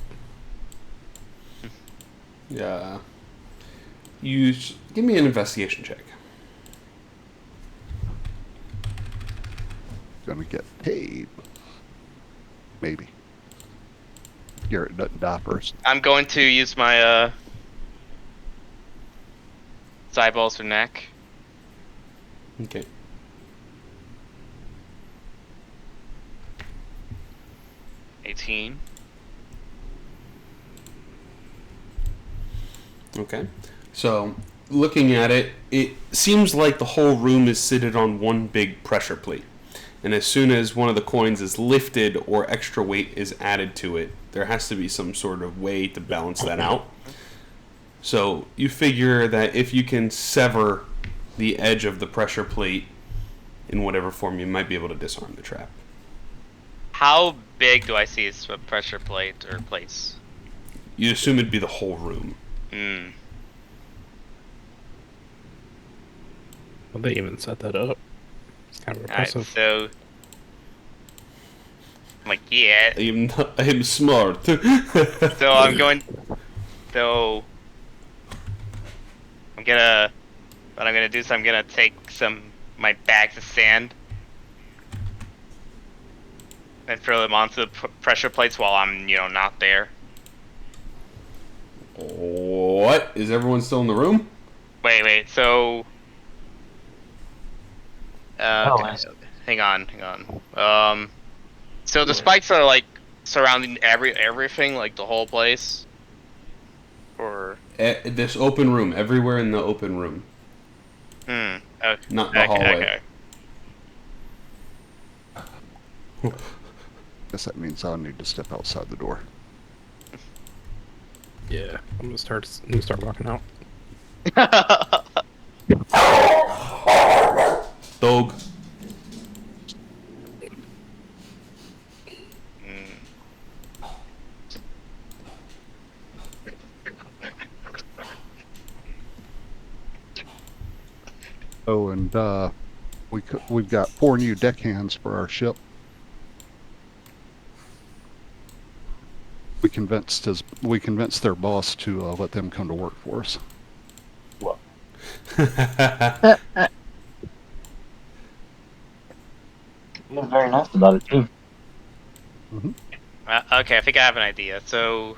Yeah. Give me an investigation check. Gonna get paid. Maybe. Garrett doesn't die first. I'm going to use my eyeballs for neck. Okay. $18. Okay. So, looking at it, it seems like the whole room is seated on one big pressure plate. And as soon as one of the coins is lifted or extra weight is added to it, there has to be some sort of way to balance that out. So, you figure that if you can sever the edge of the pressure plate in whatever form, you might be able to disarm the trap. How big do I see this pressure plate or plates? You assume it'd be the whole room. Hmm. Well, they even set that up. It's kind of Alright, impressive. so I'm like, yeah. I am smart. So I'm going. So I'm gonna. What I'm gonna do is I'm gonna take my bags of sand and throw them onto the pressure plates while I'm, not there. What? Is everyone still in the room? Wait. So. Oh, Okay, hang on. So the spikes are like surrounding everything, like the whole place, or This open room, everywhere in the open room, okay. not the hallway. Guess that means I'll need to step outside the door. Yeah, I'm gonna start walking out. Dog. Oh, and we've got 4 new deckhands for our ship. We convinced their boss to let them come to work for us. Well, you're very nice about it too. Okay, I think I have an idea. So,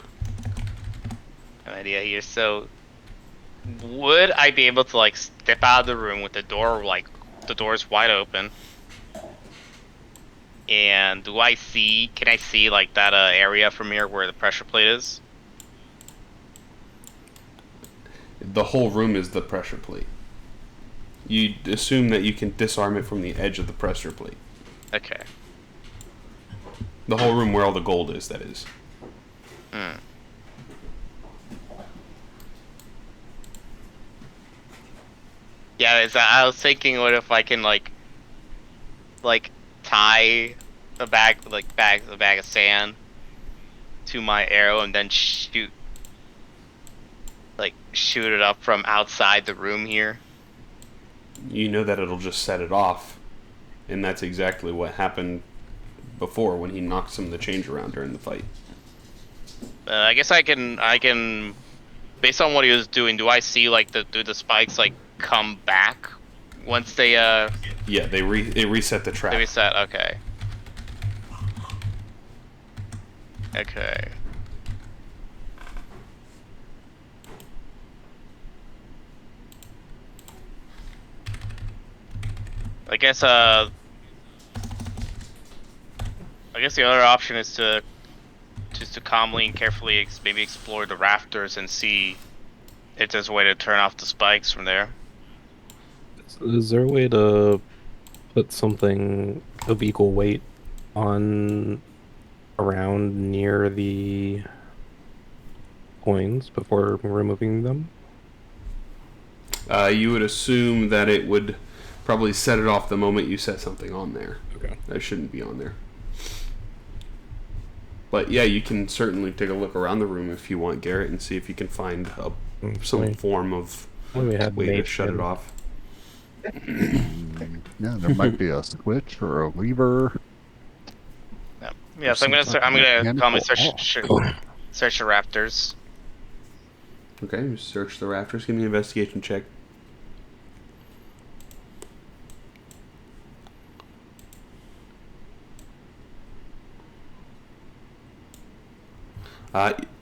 here. So, would I be able to like step out of the room with the door's wide open? And can I see like that area from here where the pressure plate is? The whole room is the pressure plate. You assume that you can disarm it from the edge of the pressure plate. Okay. The whole room where all the gold is, that is. Hmm. Yeah, I was thinking, what if I can like tie a bag of sand to my arrow and then shoot it up from outside the room here. You know that it'll just set it off. And that's exactly what happened before when he knocked some of the change around during the fight. I guess I can, based on what he was doing, do I see like do the spikes like come back once they Yeah, they reset the trap. they reset? Okay. Okay. I guess the other option is to calmly and carefully maybe explore the rafters and see if there's a way to turn off the spikes from there. Is there a way to put something of equal weight on around near the coins before removing them? You would assume that it would probably set it off the moment you set something on there. Okay. That shouldn't be on there. But yeah, you can certainly take a look around the room if you want, Garrett, and see if you can find some form of way to shut it off. Yeah, there might be a switch or a lever. Yeah, so I'm gonna calmly search the rafters. Okay, search the rafters. Give me an investigation check.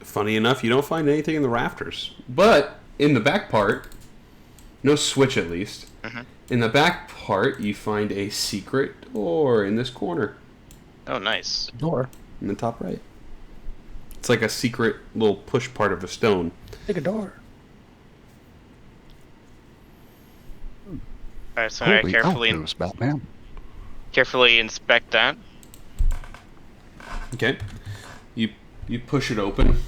Funny enough, you don't find anything in the rafters. But in the back part, no switch at least. In the back part, you find a secret door in this corner. Oh, nice. Door. In the top right. It's like a secret little push part of the stone. Take a door. Alright, so I carefully inspect that. Okay. You push it open,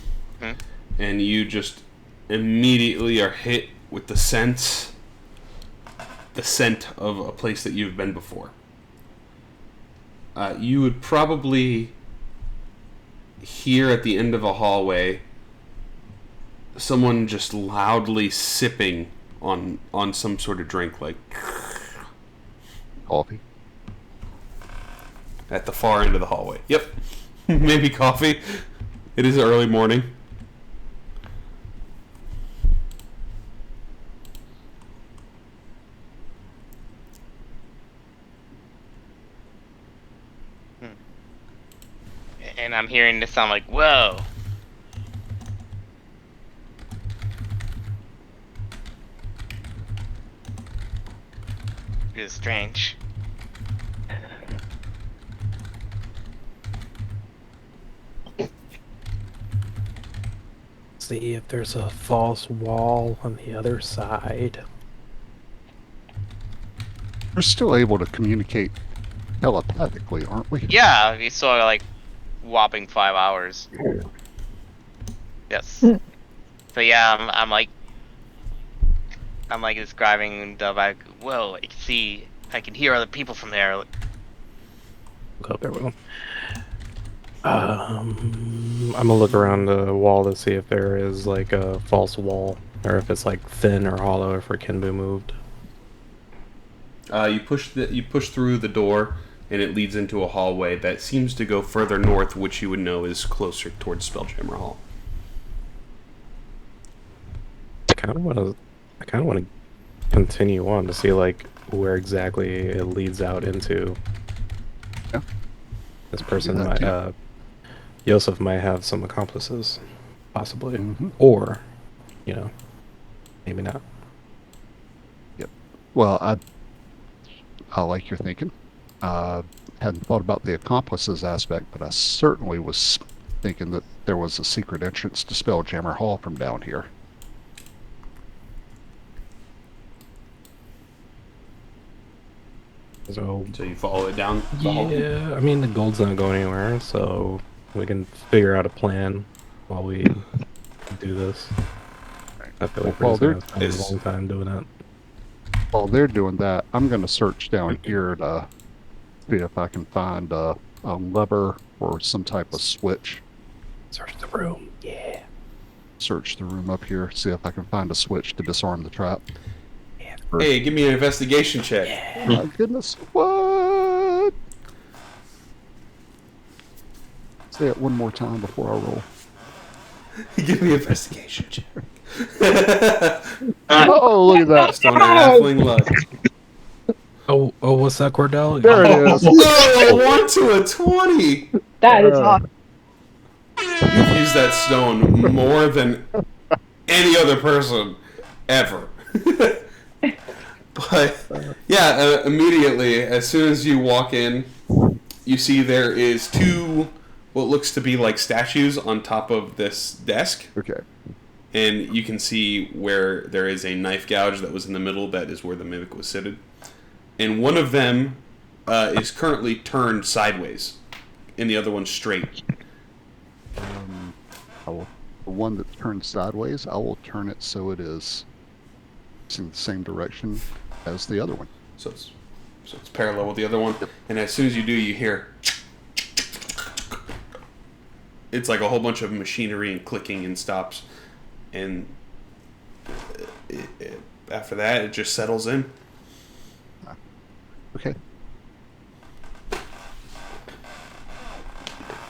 and you just immediately are hit with the scent of a place that you've been before. You would probably hear at the end of a hallway someone just loudly sipping on some sort of drink, like Coffee. At the far end of the hallway. Yep. Maybe coffee. It is early morning. And I'm hearing this sound like, whoa. It is strange. See if there's a false wall on the other side. We're still able to communicate telepathically, aren't we? Yeah, we saw like whopping 5 hours. Yes. So yeah, I'm like describing the back. Whoa, I can hear other people from there. Go up there with them. I'm gonna look around the wall to see if there is like a false wall, or if it's like thin or hollow, if it can be moved. You push through the door, and it leads into a hallway that seems to go further north, which you would know is closer towards Spelljammer Hall. I kind of want to continue on to see like where exactly it leads out into. Yeah. This person might, Yosef might have some accomplices, possibly, or, maybe not. Yep. Well, I like your thinking. Hadn't thought about the accomplices aspect, but I certainly was thinking that there was a secret entrance to Spelljammer Hall from down here. So you follow it down the hall? Yeah, I mean, the gold's not going anywhere, so we can figure out a plan while we do this. I feel like we're going to spend a long time doing that. While they're doing that, I'm going to search down here to see if I can find a lever or some type of switch. Search the room, yeah. Search the room up here, see if I can find a switch to disarm the trap. Hey, give me an investigation check. Yeah. Oh my goodness, what? Say it one more time before I roll. Give me an investigation check. Oh, look at that. Stone halfling luck. Oh, what's that, Cordell? There it is. No, 1 to a 20. That is awesome. You've used that stone more than any other person ever. But yeah, immediately as soon as you walk in, you see there is 2 what looks to be like statues on top of this desk. Okay. And you can see where there is a knife gouge that was in the middle. That is where the mimic was seated. And one of them is currently turned sideways, and the other one's straight. The one that turns sideways, I will turn it so it is in the same direction as the other one. So it's parallel with the other one. And as soon as you do, you hear... It's like a whole bunch of machinery and clicking and stops. And after that, it just settles in. Okay.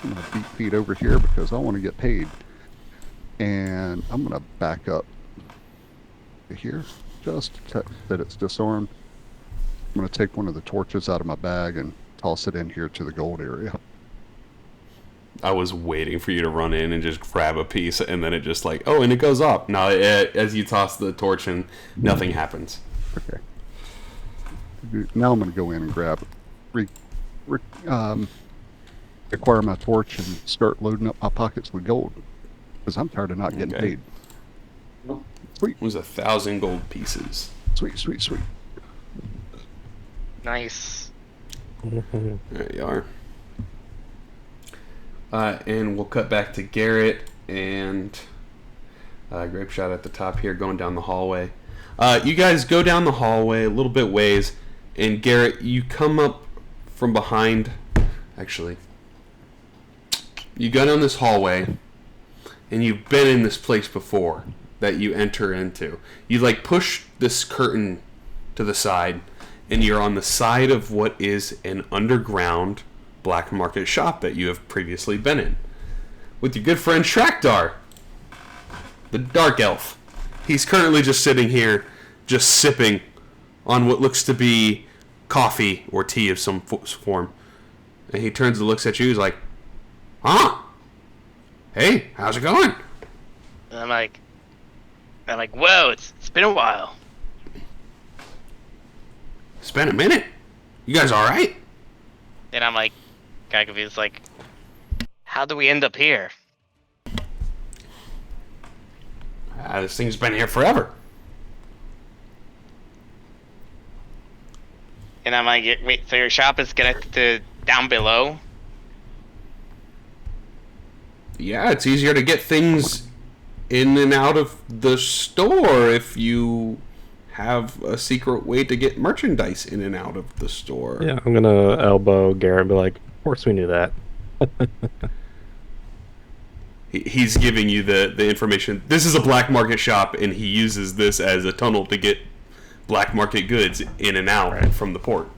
I'm going to beat feet over here because I want to get paid. And I'm going to back up to here just to check that it's disarmed. I'm going to take one of the torches out of my bag and toss it in here to the gold area. I was waiting for you to run in and just grab a piece, and then it just like, oh, and it goes up. Now, as you toss the torch in, nothing happens. Okay. Now I'm going to go in and grab, acquire my torch and start loading up my pockets with gold. Because I'm tired of not getting paid. Sweet. It was 1,000 gold pieces. Sweet, sweet, sweet. Nice. There you are. And we'll cut back to Garrett and Grape Shot at the top here, going down the hallway. You guys go down the hallway a little bit ways, and Garrett, you come up from behind. Actually, you go down this hallway, and you've been in this place before that you enter into. You like push this curtain to the side, and you're on the side of what is an underground black market shop that you have previously been in with your good friend Shrakdar, the dark elf. He's currently just sitting here, just sipping on what looks to be coffee or tea of some form. And he turns and looks at you. He's like, "Huh? Hey, how's it going?" And I'm like, whoa, it's been a while. It's been a minute. You guys all right? And I'm like, kind of confused, like, how do we end up here? This thing's been here forever. And I'm like, wait, so your shop is connected to down below? Yeah, it's easier to get things in and out of the store if you have a secret way to get merchandise in and out of the store. Yeah, I'm gonna elbow Garrett and be like, of course we knew that. He's giving you the information. This is a black market shop, and he uses this as a tunnel to get black market goods in and out from the port.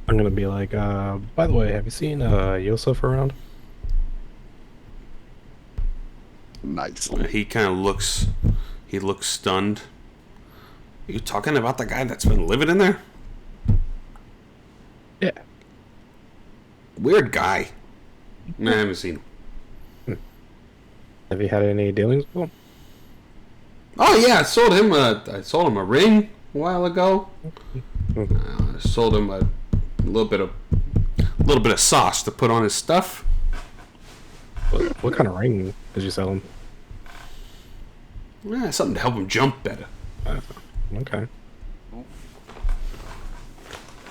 I'm gonna be like, by the way, have you seen Yosef around? Nice. He kind of looks stunned. Are you talking about the guy that's been living in there? Yeah. Weird guy. No, I haven't seen him. Have you had any dealings with him? Oh yeah, I sold him a ring a while ago. I sold him a little bit of sauce to put on his stuff. What kind of ring did you sell him? Something to help him jump better. Okay.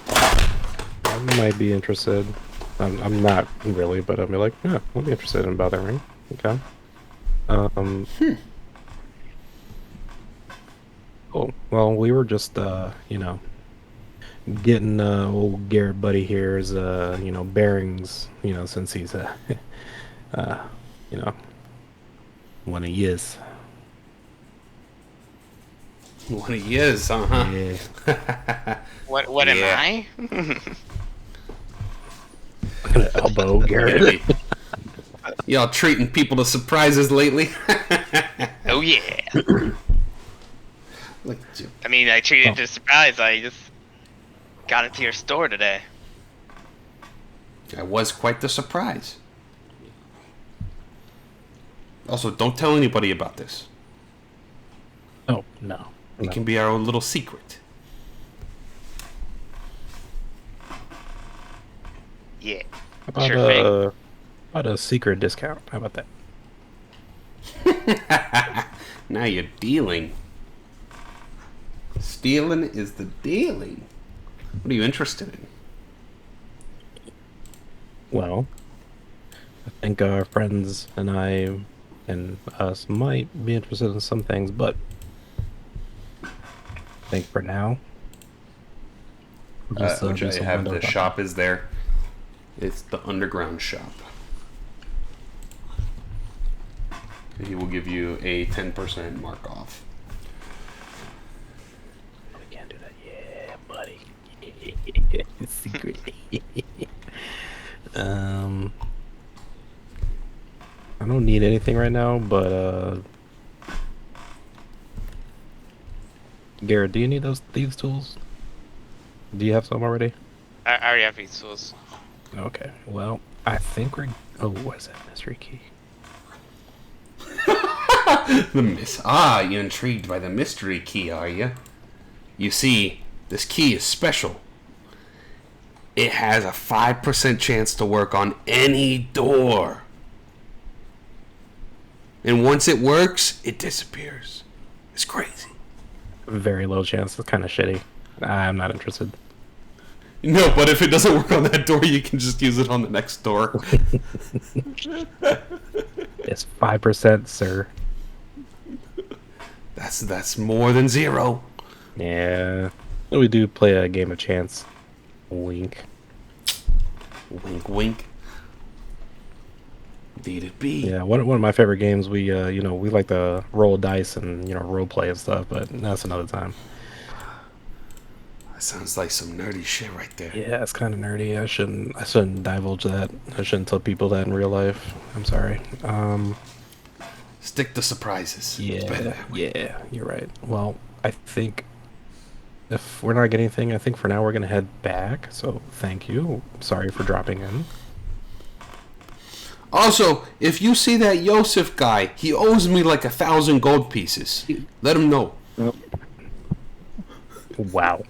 I might be interested. I'm not really, but I'll be like, yeah, I'll be interested in about that ring. Okay. Cool. Well, we were just, getting old Garrett buddy here's, bearings, since he's, one of his. One of his, huh? Yeah. What am I? I'm gonna elbow Garrett. Y'all treating people to surprises lately? Oh yeah. Look at you. I mean, I treated to surprise. I just got into your store today. That was quite the surprise. Also, don't tell anybody about this. Oh, no. It can be our own little secret. Yeah. How Sure thing. about a secret discount? How about that? Now you're dealing. Stealing is the dealing. What are you interested in? Well, I think our friends and I and us might be interested in some things, but I think for now, we'll just, Which do I some have window the shopping. shop is there. It's the underground shop. He will give you a 10% mark off. We can't do that. Yeah, buddy. Secret. I don't need anything right now, but Garrett, do you need these tools? Do you have some already? I already have these tools. Okay. Well, I think we're. Oh, what is that mystery key? You're intrigued by the mystery key, are you? You see, this key is special. It has a 5% chance to work on any door. And once it works, it disappears. It's crazy. Very low chance. It's kind of shitty. I'm not interested. No, but if it doesn't work on that door, you can just use it on the next door. It's 5%, sir. That's more than zero. Yeah. We do play a game of chance. Wink. Wink, wink. Indeed it be. Yeah, one of my favorite games. We we like to roll dice and role play and stuff, but that's another time. That sounds like some nerdy shit right there. Yeah, it's kind of nerdy. I shouldn't divulge that. I shouldn't tell people that in real life. I'm sorry. Stick to surprises. It's better that way. Yeah, you're right. Well, I think if we're not getting anything, I think for now we're gonna head back. So thank you. Sorry for dropping in. Also, if you see that Yosef guy, he owes me like 1,000 gold pieces. Let him know. Wow.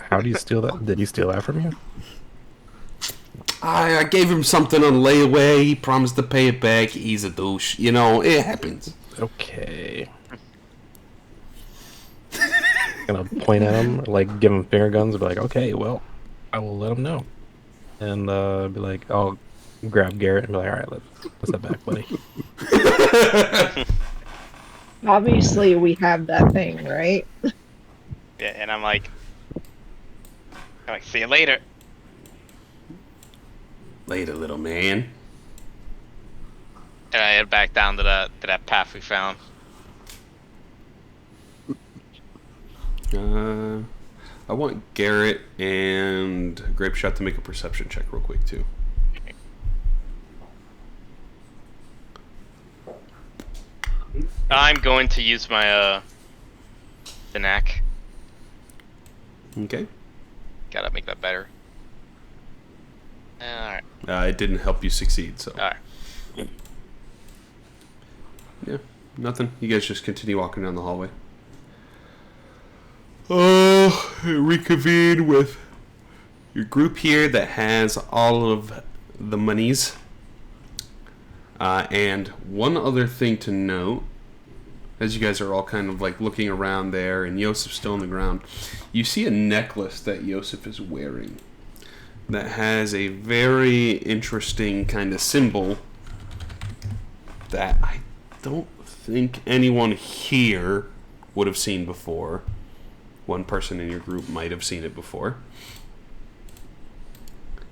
How do you steal that? Did he steal that from you? I gave him something on layaway. He promised to pay it back. He's a douche. You know, it happens. Okay. Gonna point at him, like give him finger guns, and be like, okay, well, I will let him know. And be like, I'll grab Garrett and be like, alright, let's head back, buddy. Obviously, we have that thing, right? Yeah, and I'm like, see you later. Later, little man. And I head back down to that path we found. I want Garrett and Grapeshot to make a perception check real quick, too. I'm going to use my the knack. Okay. Gotta make that better. Alright. It didn't help you succeed, so. Alright. Yeah, nothing. You guys just continue walking down the hallway. Reconvene with your group here that has all of the monies. And one other thing to note, as you guys are all kind of like looking around there and Yosef's still on the ground, you see a necklace that Yosef is wearing that has a very interesting kind of symbol that I don't think anyone here would have seen before. One person in your group might have seen it before.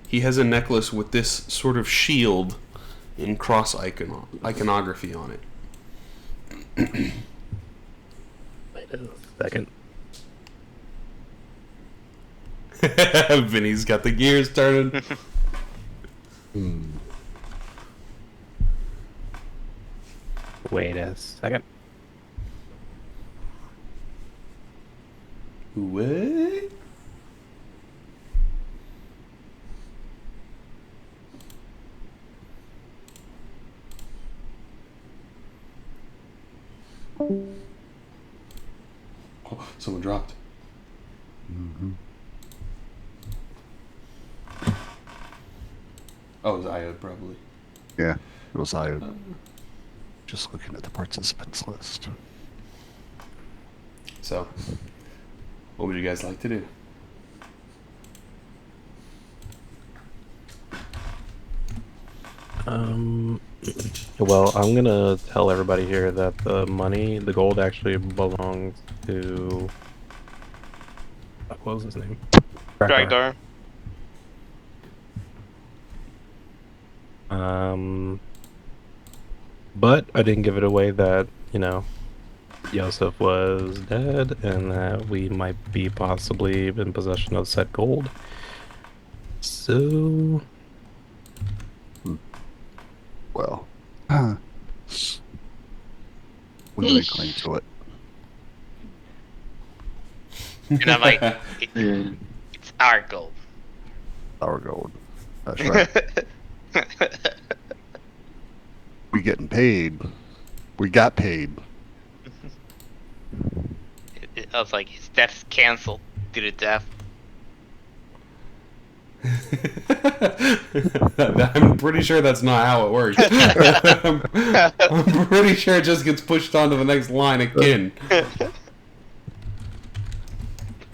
He has a necklace with this sort of shield in cross iconography on it. Wait a second. Vinny's got the gears turning. Wait a second. What? Oh, someone dropped. Mm-hmm. Oh, it was Iod, probably. Yeah, it was I. Just looking at the participants list. So, what would you guys like to do? Well, I'm gonna tell everybody here that the gold actually belongs to... What was his name? Dragdar. But I didn't give it away that, Yosef was dead and that we might be possibly in possession of said gold. So... Well, we lay claim to it. And I'm like, it's our gold. Our gold. That's right. We getting paid. We got paid. I was like, his death's canceled due to death. I'm pretty sure that's not how it works. I'm pretty sure it just gets pushed on to the next line again.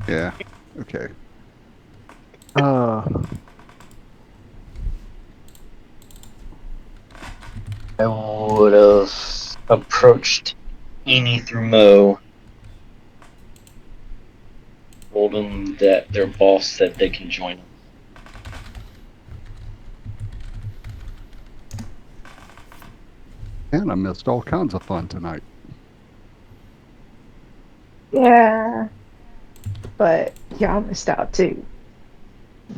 Yeah. Okay. I would have approached Eni through Mo, told them that their boss said they can join them. And I missed all kinds of fun tonight. Yeah. But y'all missed out too.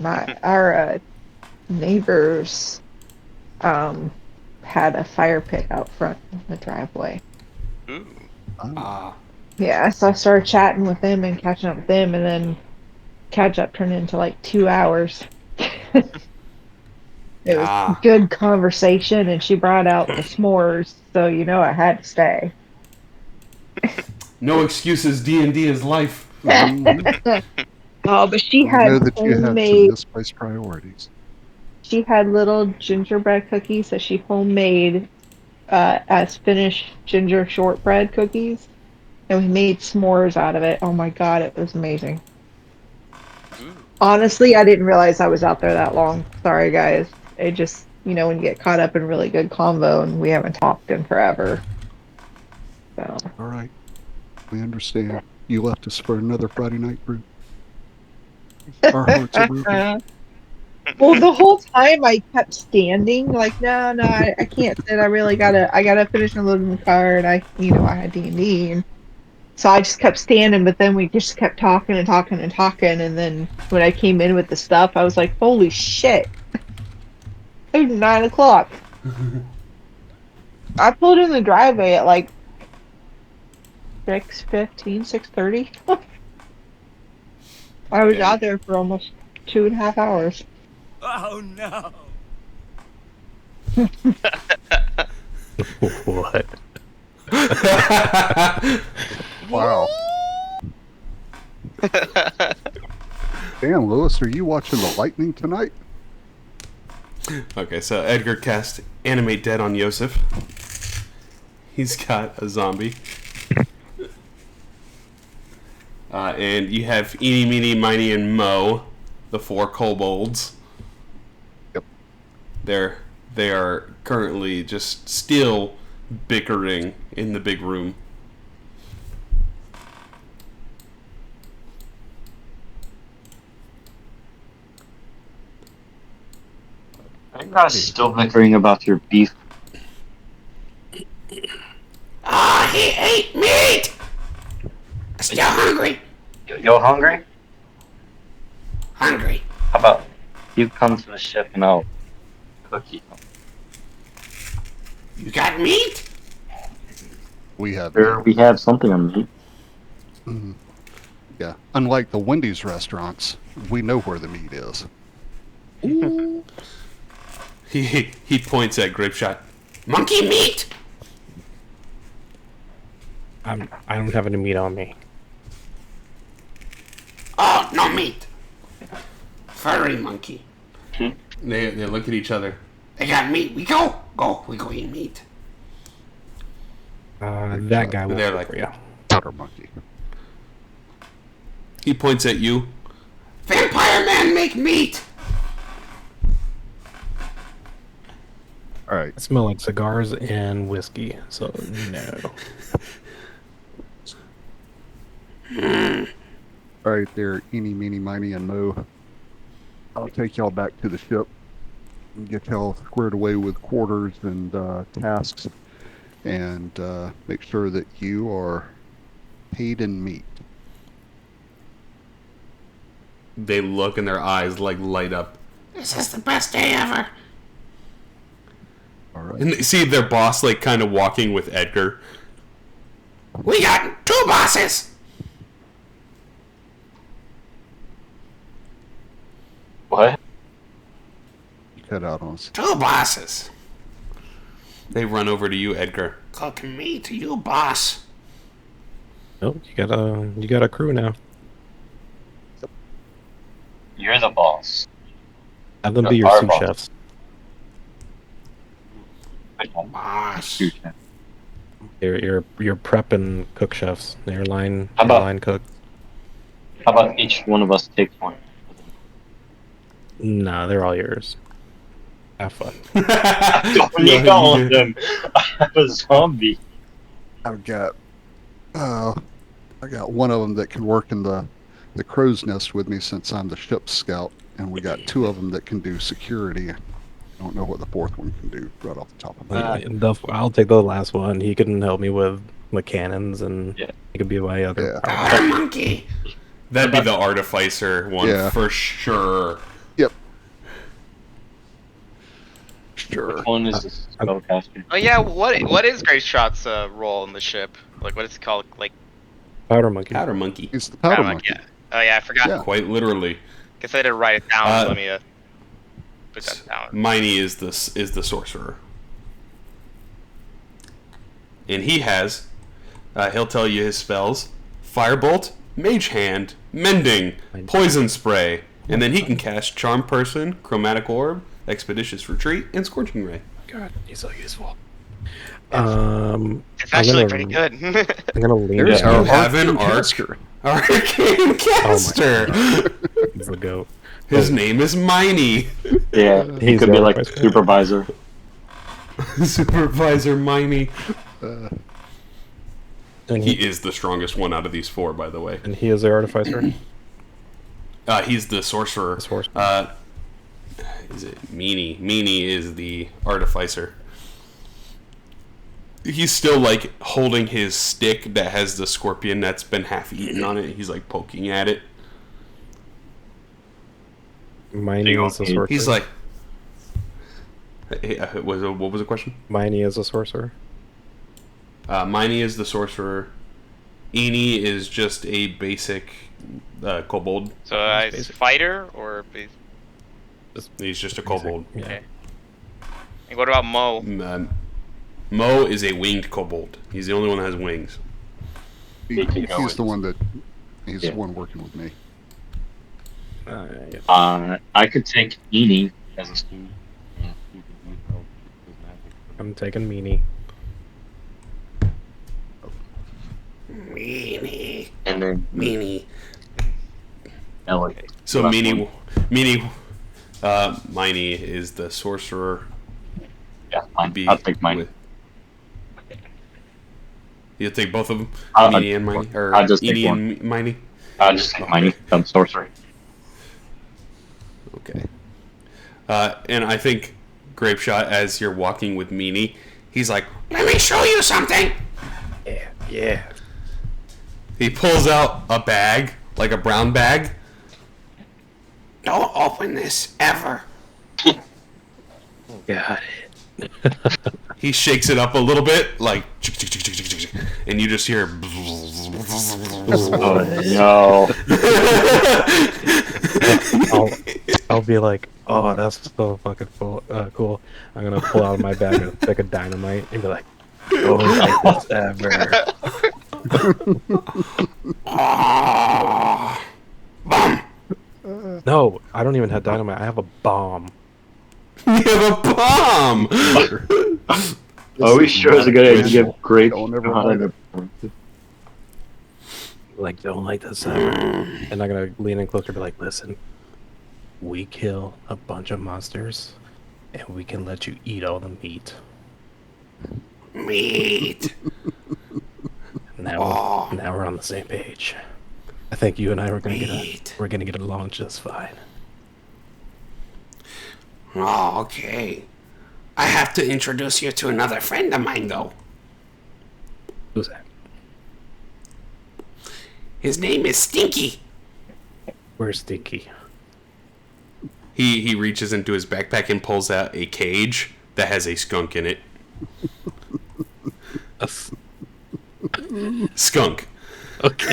Our neighbors had a fire pit out front in the driveway. Ooh. Yeah, so I started chatting with them and catching up with them, and then catch up turned into like 2 hours. It was good conversation, and she brought out the s'mores, so I had to stay. No excuses. D&D is life. Oh, but she I had know that you have some homemade. misplaced priorities. She had little gingerbread cookies that she homemade as finished ginger shortbread cookies, and we made s'mores out of it. Oh my god, it was amazing. Honestly, I didn't realize I was out there that long. Sorry, guys. It just, when you get caught up in really good convo and we haven't talked in forever. So. All right. We understand. You left us for another Friday night group. Our hearts are broken. Well, the whole time I kept standing, like, no, I can't sit. I gotta finish my loading the car, and I had D&D, and so I just kept standing. But then we just kept talking and talking and talking, and then when I came in with the stuff, I was like, holy shit! It was 9 o'clock. I pulled in the driveway at like 6:15, 6:30. I was out there for almost 2.5 hours. Oh no! What? Wow. Damn, Lewis, are you watching the lightning tonight? Okay, so Edgar cast Animate Dead on Yosef. He's got a zombie. And you have Eeny, Meeny, Miny, and Mo, the 4 kobolds. Yep. They are currently just still bickering in the big room. Are you guys still bickering about your beef? He ate meat! I'm still hungry. You're hungry? Hungry. How about you come to the ship and I'll cook you? You got meat? We have. Sure, we have something on meat. Mhm. Yeah. Unlike the Wendy's restaurants, we know where the meat is. He points at Grapeshot. Monkey meat? I don't have any meat on me. Oh, no meat. Furry monkey. They look at each other. They got meat. We go. We go eat meat. That guy will They're like, yeah. Powder monkey. He points at you. Vampire man make meat. All right. I smell like cigars and whiskey, so no. All right, there, eeny, meeny, miny, and mo. I'll take y'all back to the ship and get y'all squared away with quarters and tasks, and make sure that you are paid in meat. They look and their eyes like light up. This is the best day ever. All right. And they see their boss like kind of walking with Edgar. We got 2 bosses. What? Cut out on us. 2 bosses. They run over to you, Edgar. Cook meat, you boss. Nope, you got a crew now. You're the boss. Have them be your Our sous boss. chefs. Boss. Your prep and cook chefs. They're line How about- line cook. How about each one of us takes one? Nah, they're all yours. Have fun. What are you calling them? I have a zombie. I've got, I got one of them that can work in the crow's nest with me since I'm the ship's scout, and we got 2 of them that can do security. I don't know what the 4th one can do right off the top of my head. I'll take the last one. He can help me with the cannons, and Yeah. he could be my other. Yeah. Powder monkey. That'd be the artificer one Yeah. for sure. Yep. Sure. Which one is the spellcaster? Oh yeah, what is Grace Shot's role in the ship? Like, what is it called? Like, Powder monkey. Powder monkey. He's the powder like, monkey. yeah. Oh yeah, I forgot. Yeah. Quite literally. Guess I didn't write it down. Uh, Let me put that down. Miney is the sorcerer. And he has, he'll tell you his spells. Firebolt, Mage Hand, Mending, Poison Spray. And then he can cast Charm Person, Chromatic Orb, Expeditious Retreat, and Scorching Ray. God, he's so useful. It's I'm actually gonna- pretty good. I'm gonna lean There's Yeah, our you have an arcane arc. caster. Arcane Caster! He's the goat. His name is Miney. Yeah, he He's could the be like artificer. supervisor. Supervisor Miney. And He he, is the strongest one out of these 4, by the way. and he is the artificer. He's the sorcerer. Sorcerer. Is it Meanie? Meanie is the artificer. He's still like holding his stick that has the scorpion that's been half eaten on it. He's like poking at it. Miney is the sorcerer. He's like, what was the question? Miney is a sorcerer. Miney is the sorcerer. Eenie is just a basic kobold. So is fighter or He's just a kobold. Yeah. Okay. And what about Mo? Mo is a winged kobold. He's the only one that has wings. He's go the one that, he's Yeah. the one working with me. I could take Eenie as a student. I'm taking Meanie. Meanie. And then Meanie. Ellie. So Last Meanie, Miney is the sorcerer. Yeah, fine. Be I'll take mine. with- You'll take both of them, I'll Meanie and Miney, or I'll just take Eenie one. and Miney. I'll just take mine. I'm sorcery. Okay. And I think Grapeshot, as you're walking with Meanie, he's like, Let me show you something. Yeah. he pulls out a bag, like a brown bag. Don't open this ever. Got it. He shakes it up a little bit, like, and you just hear. Oh no. I'll be like, oh, that's so fucking cool. I'm gonna pull out of my bag a stick of dynamite and be like, oh, like this ever. Boom. No, I don't even have dynamite. I have a bomb. You have a bomb! Are we sure it's a good idea to give great Don't ever hide it. like, don't like this ever. And I'm gonna lean in closer and be like, listen, we kill a bunch of monsters, and we can let you eat all the meat. Meat. Now we're on the same page. I think you and I are gonna Meat. we're gonna get along just fine. Oh, okay. I have to introduce you to another friend of mine, though. Who's that? His name is Stinky. Where's Stinky? He reaches into his backpack and pulls out a cage that has a skunk in it. Skunk. Okay.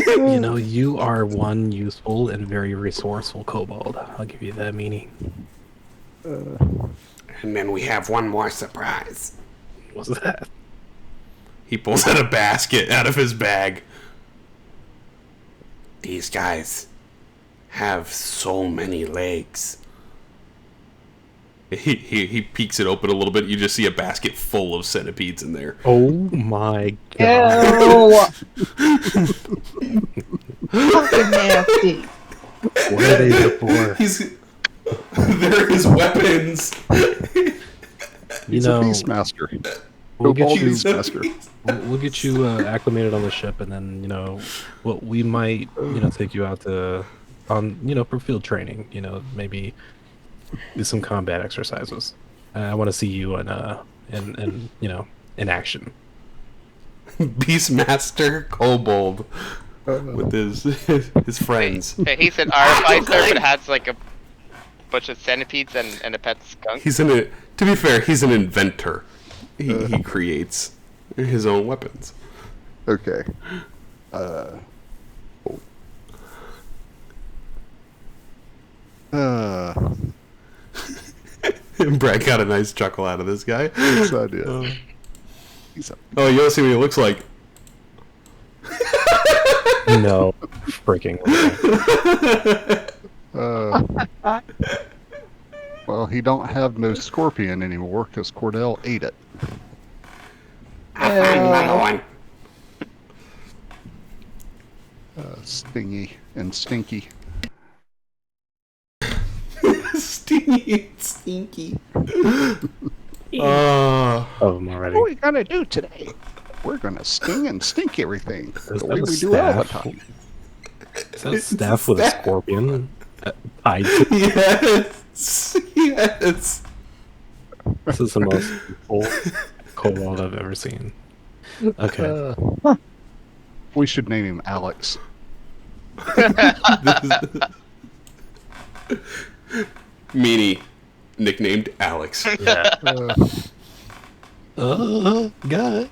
You know, you are one useful and very resourceful kobold. I'll give you that meaning. And then we have one more surprise. What's that? He pulls out a basket out of his bag. These guys have so many legs. He peeks it open a little bit. You just see a basket full of centipedes in there. Oh my god. Ew. Fucking nasty. What are they there for? They're his weapons. He's a beastmaster. We'll get Kobold you, beastmaster. we'll get you acclimated on the ship, and then, you know, we might, you know, take you out to, for field training. You know, maybe do some combat exercises. I want to see you in action. Beastmaster Kobold with his friends. Hey, he's an artificer, but has like a bunch of centipedes and a pet skunk. To be fair, he's an inventor. He creates his own weapons. Okay. Brad got a nice chuckle out of this guy. Yes, I did. Oh, you want to see what he looks like? No, freaking. Well, he don't have no scorpion anymore because Cordell ate it. I'll find another one. Stingy and stinky. Stingy and stinky. Oh, I'm already. What are we gonna do today? We're gonna sting and stink everything Is the way that a we do all the staff? time. Is that staff with a scorpion tied to it? Yes. This is the most beautiful kobold I've ever seen. Okay. We should name him Alex. Meanie, nicknamed Alex. Yeah. God.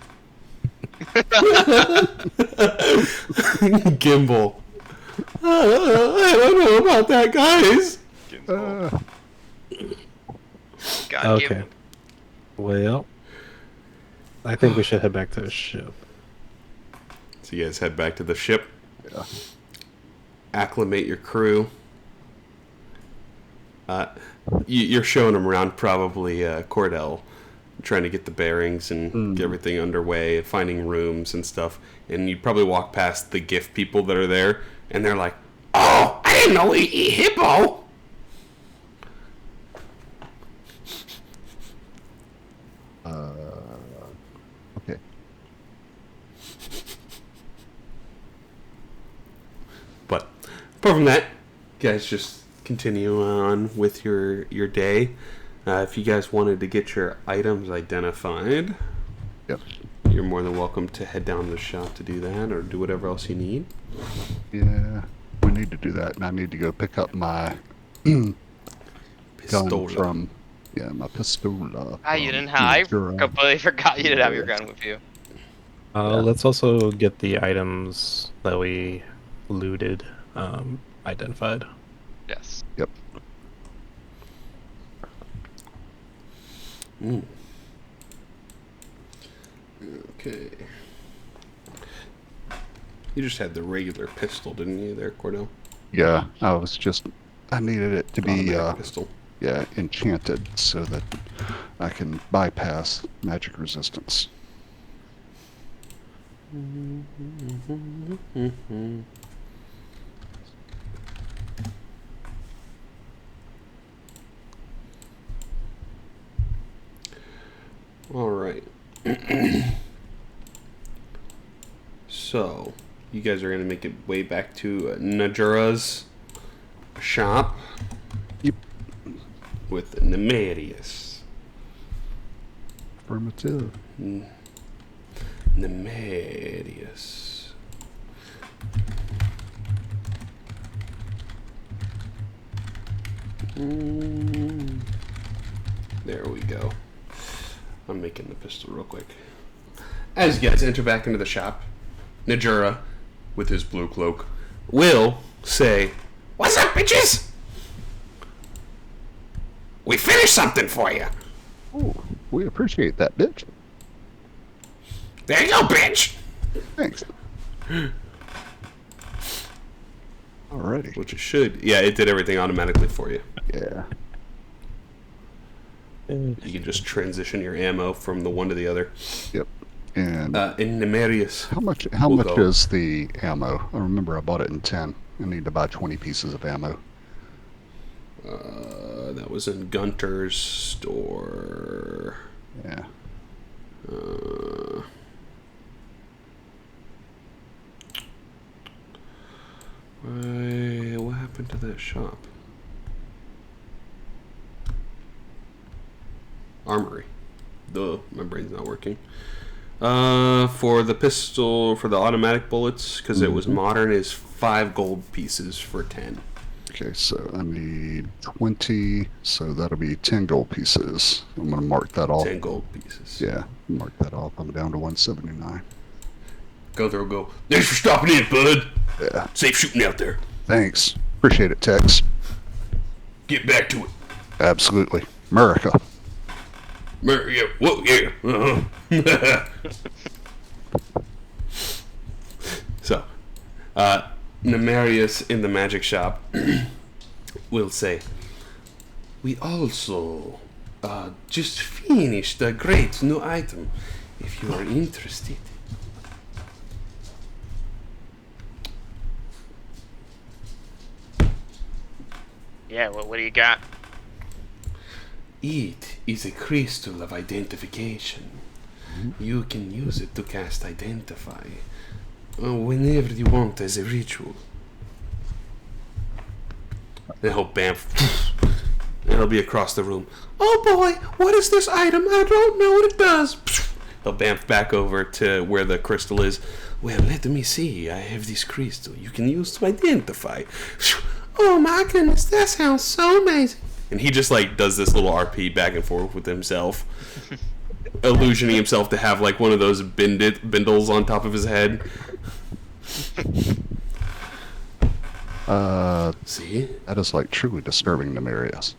Gimbal. I don't know about that, guys. God, Okay. Well, I think we should head back to the ship. So you guys head back to the ship. Yeah. Acclimate your crew. You're showing them around, probably Cordell, trying to get the bearings and get everything underway, finding rooms and stuff. And you probably walk past the gift people that are there, and they're like, Oh, I didn't know we eat hippo. Okay. but apart from that, you guys just continue on with your day. If you guys wanted to get your items identified, Yep. you're more than welcome to head down to the shop to do that, or do whatever else you need. Yeah, we need to do that, and I need to go pick up my gun Pistola. from my pistola. Ah, you from didn't have. I Etheria. completely forgot you didn't have your gun with you. Let's also get the items that we looted identified. Yes. Yep. Okay. You just had the regular pistol, didn't you, there, Cordell? Yeah, I needed it to be Automatic pistol. enchanted so that I can bypass magic resistance. All right. So, you guys are going to make it way back to Najura's shop. Yep. With Nemerius. Affirmative. Nemerius. There we go. I'm making the pistol real quick. As you guys enter back into the shop, Najura, with his blue cloak, will say, What's up, bitches? We finished something for you. Oh, we appreciate that, bitch. There you go, bitch. Thanks. Alrighty. which it should. Yeah, it did everything automatically for you. Yeah. You can just transition your ammo from the one to the other. Yep. And In Nemerius, how much go. is the ammo? I remember I bought it in 10. I need to buy 20 pieces of ammo. that was in Gunter's store. Yeah. What happened to that shop? Armory. Duh, my brain's not working. For the pistol, for the automatic bullets, because it was modern, is 5 gold pieces for 10. Okay, so I need 20, so that'll be 10 gold pieces. I'm going to mark that off. 10 gold pieces. Yeah, mark that off. I'm down to 179. Go. Thanks for stopping in, bud. Yeah, Safe shooting out there. thanks. Appreciate it, Tex. Get back to it. Absolutely. America. Yeah, whoa, yeah. Uh-huh. So, Nemerius in the magic shop will say, we also just finished a great new item, if you are interested. Yeah, what do you got? It is a crystal of identification. You can use it to cast Identify whenever you want as a ritual. Then he'll bamf. And he'll be across the room. Oh boy, what is this item? I don't know what it does. He'll bamf back over to where the crystal is. Well, let me see. I have this crystal you can use to identify. Oh my goodness, that sounds so amazing. And he just like does this little RP back and forth with himself, illusioning himself to have like one of those bindles on top of his head. See? That is like truly disturbing Nemerius.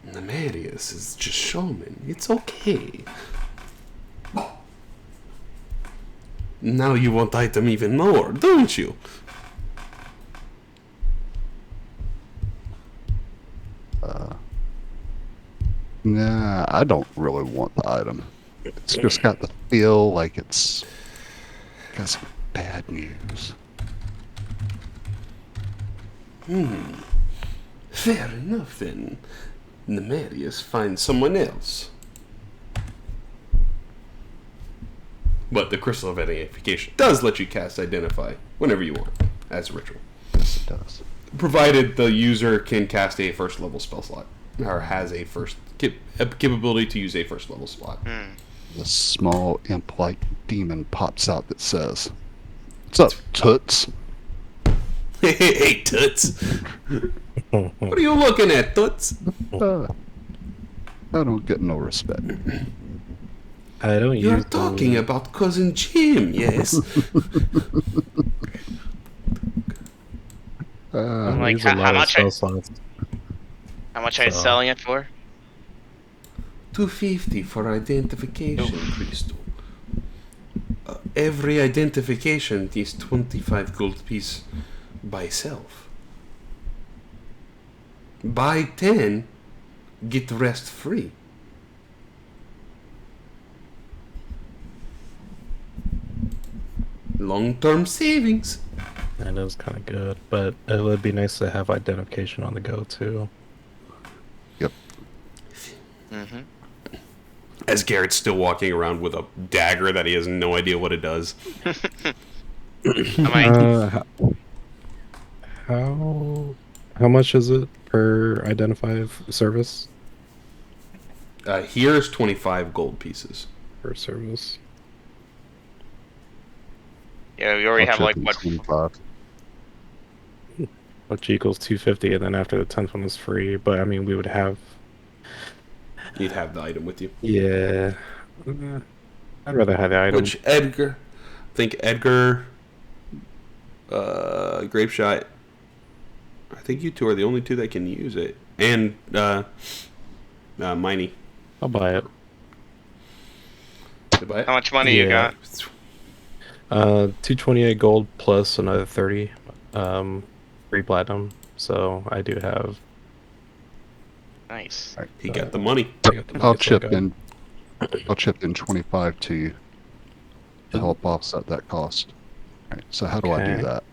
Nemerius is just showman. It's okay. Now you want item even more, don't you? Nah, I don't really want the item. It's just got the feel like it's got some bad news. Fair enough then. Nemerius finds someone else. But the Crystal of Identification does let you cast Identify whenever you want, as a ritual. Yes, it does. Provided the user can cast a first level spell slot, or has a capability to use a first level slot. The small imp-like demon pops out that says, "What's up, toots?" Hey, Toots. What are you looking at, Toots? I don't get no respect. I don't You're use talking about Cousin Jim, yes? I'm like, use a lot how of much? spell slots. How much are you So- selling it for? $250 for identification crystal. Every identification is 25 gold piece by itself. Buy 10, get the rest free. Long-term savings. That is kind of good, but it would be nice to have identification on the go too. Yep. Mm-hmm. As Garrett's still walking around with a dagger that he has no idea what it does. How much is it per identify service? Here's 25 gold pieces. Per service. Yeah, we already have like what? 25. Which equals 250, and then after the 10th one is free. But I mean, we would have. You'd have the item with you. Yeah. I'd rather have the item. Which Edgar, I think Edgar, Grape Shot, I think you two are the only two that can use it. And Miney. I'll buy it. To buy it? How much money you got? 228 gold plus another 30 free platinum. So I do have. Nice. He got the money. I'll chip in 25 to you to help offset that cost. All right, so how do I do Okay. that?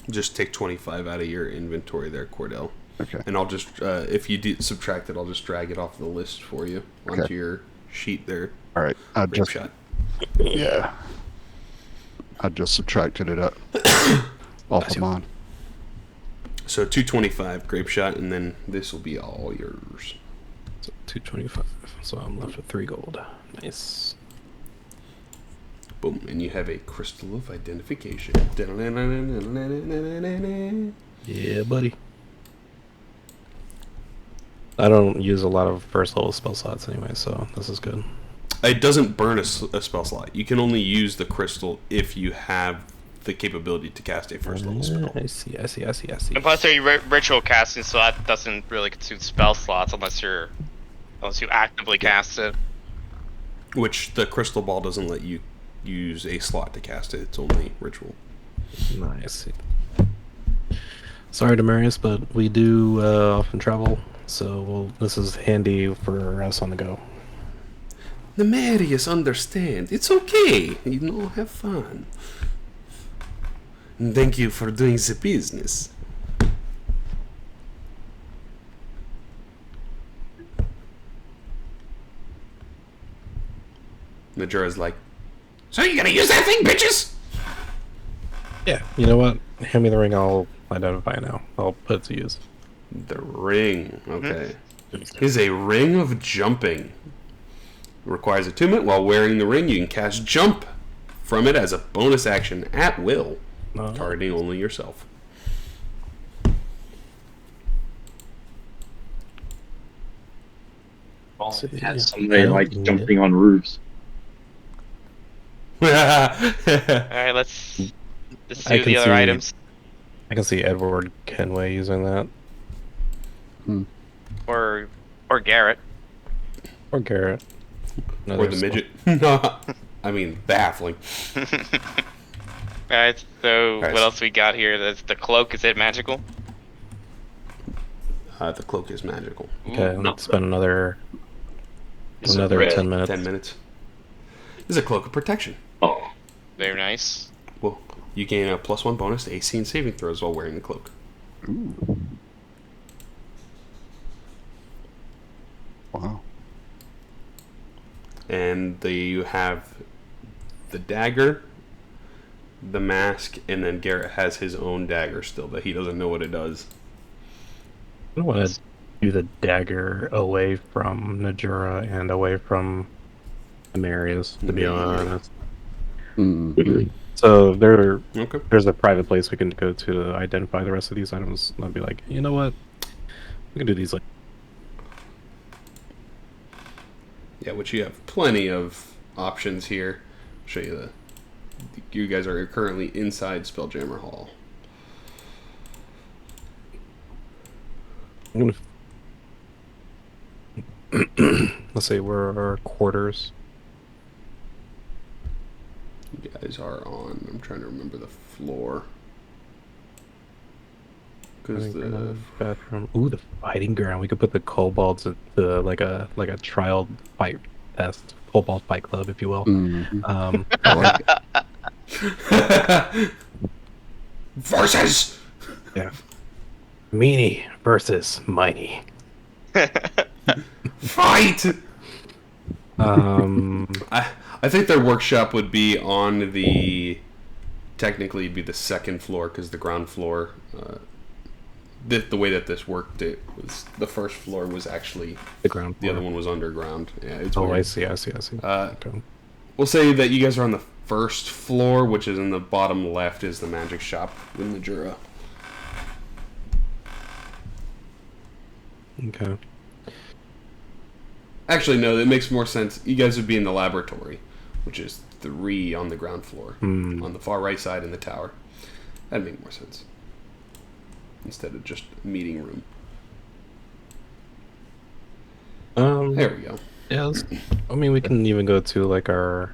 Just take 25 out of your inventory there, Cordell. Okay. And I'll just, if you subtract it, I'll just drag it off the list for you onto your sheet there. All right. I Grape just Shot. yeah. I just subtracted it up off of mine. So 225 Grape Shot, and then this will be all yours. So 225. So I'm left with 3 gold. Nice. Boom, and you have a crystal of identification. Yeah, buddy. I don't use a lot of first level spell slots anyway, so this is good. It doesn't burn a spell slot. You can only use the crystal if you have the capability to cast a first level spell. I see. And plus, are you ritual casting, so that doesn't really consume spell slots unless you actively cast it. Which the crystal ball doesn't let you use a slot to cast it. It's only ritual. Nice. Sorry, Demarius, but we do often travel, so this is handy for us on the go. The Marius understand. It's okay. Have fun. And thank you for doing the business. Najura's like, So you gonna use that thing, bitches? Yeah, you know what? Hand me the ring, I'll identify it now. I'll put it to use. the ring. Okay. Is a ring of jumping. Requires attunement. While wearing the ring, you can cast jump from it as a bonus action at will, targeting only yourself. Had somebody like jumping on roofs. Alright, let's see the other items. I can see Edward Kenway using that. Or Garrett. Or Garrett. Or the midget. I mean, the halfling. Alright, so Alright. what else we got here? That's the cloak. Is it magical? The cloak is magical. Okay, let's spend another Is it 10 minutes. 10 minutes. This is a cloak of protection. Oh, Very nice. Well, you gain a +1 bonus to AC and saving throws while wearing the cloak. Ooh. Wow. And you have the dagger, the mask, and then Garrett has his own dagger still, but he doesn't know what it does. I want to do the dagger away from Najura and away from Amarius, to be honest. So Okay. there's a private place we can go to identify the rest of these items. And I'll be like, you know what? We can do these like. Yeah, which you have plenty of options here. I'll show you the. You guys are currently inside Spelljammer Hall. I'm gonna let's say where are our quarters. You guys are on. I'm trying to remember the floor. Because the bathroom. Ooh, the fighting ground. We could put the kobolds at the like a trial fight test, kobold fight club, if you will. I like it. Versus. Yeah. Meanie versus Miney. Fight. Um, I think their workshop would be on the. Technically, it'd be the second floor because the ground floor. The way that this worked, it was the first floor was actually the ground the floor. other one was underground. Yeah, it's Oh, weird. I see. Okay. We'll say that you guys are on the first floor, which is in the bottom left is the magic shop in the Jura. Okay. Actually, no, that makes more sense. You guys would be in the laboratory, which is 3 on the ground floor, on the far right side in the tower. That'd make more sense. Instead of just meeting room. There we go. Yeah, I mean, we can even go to like the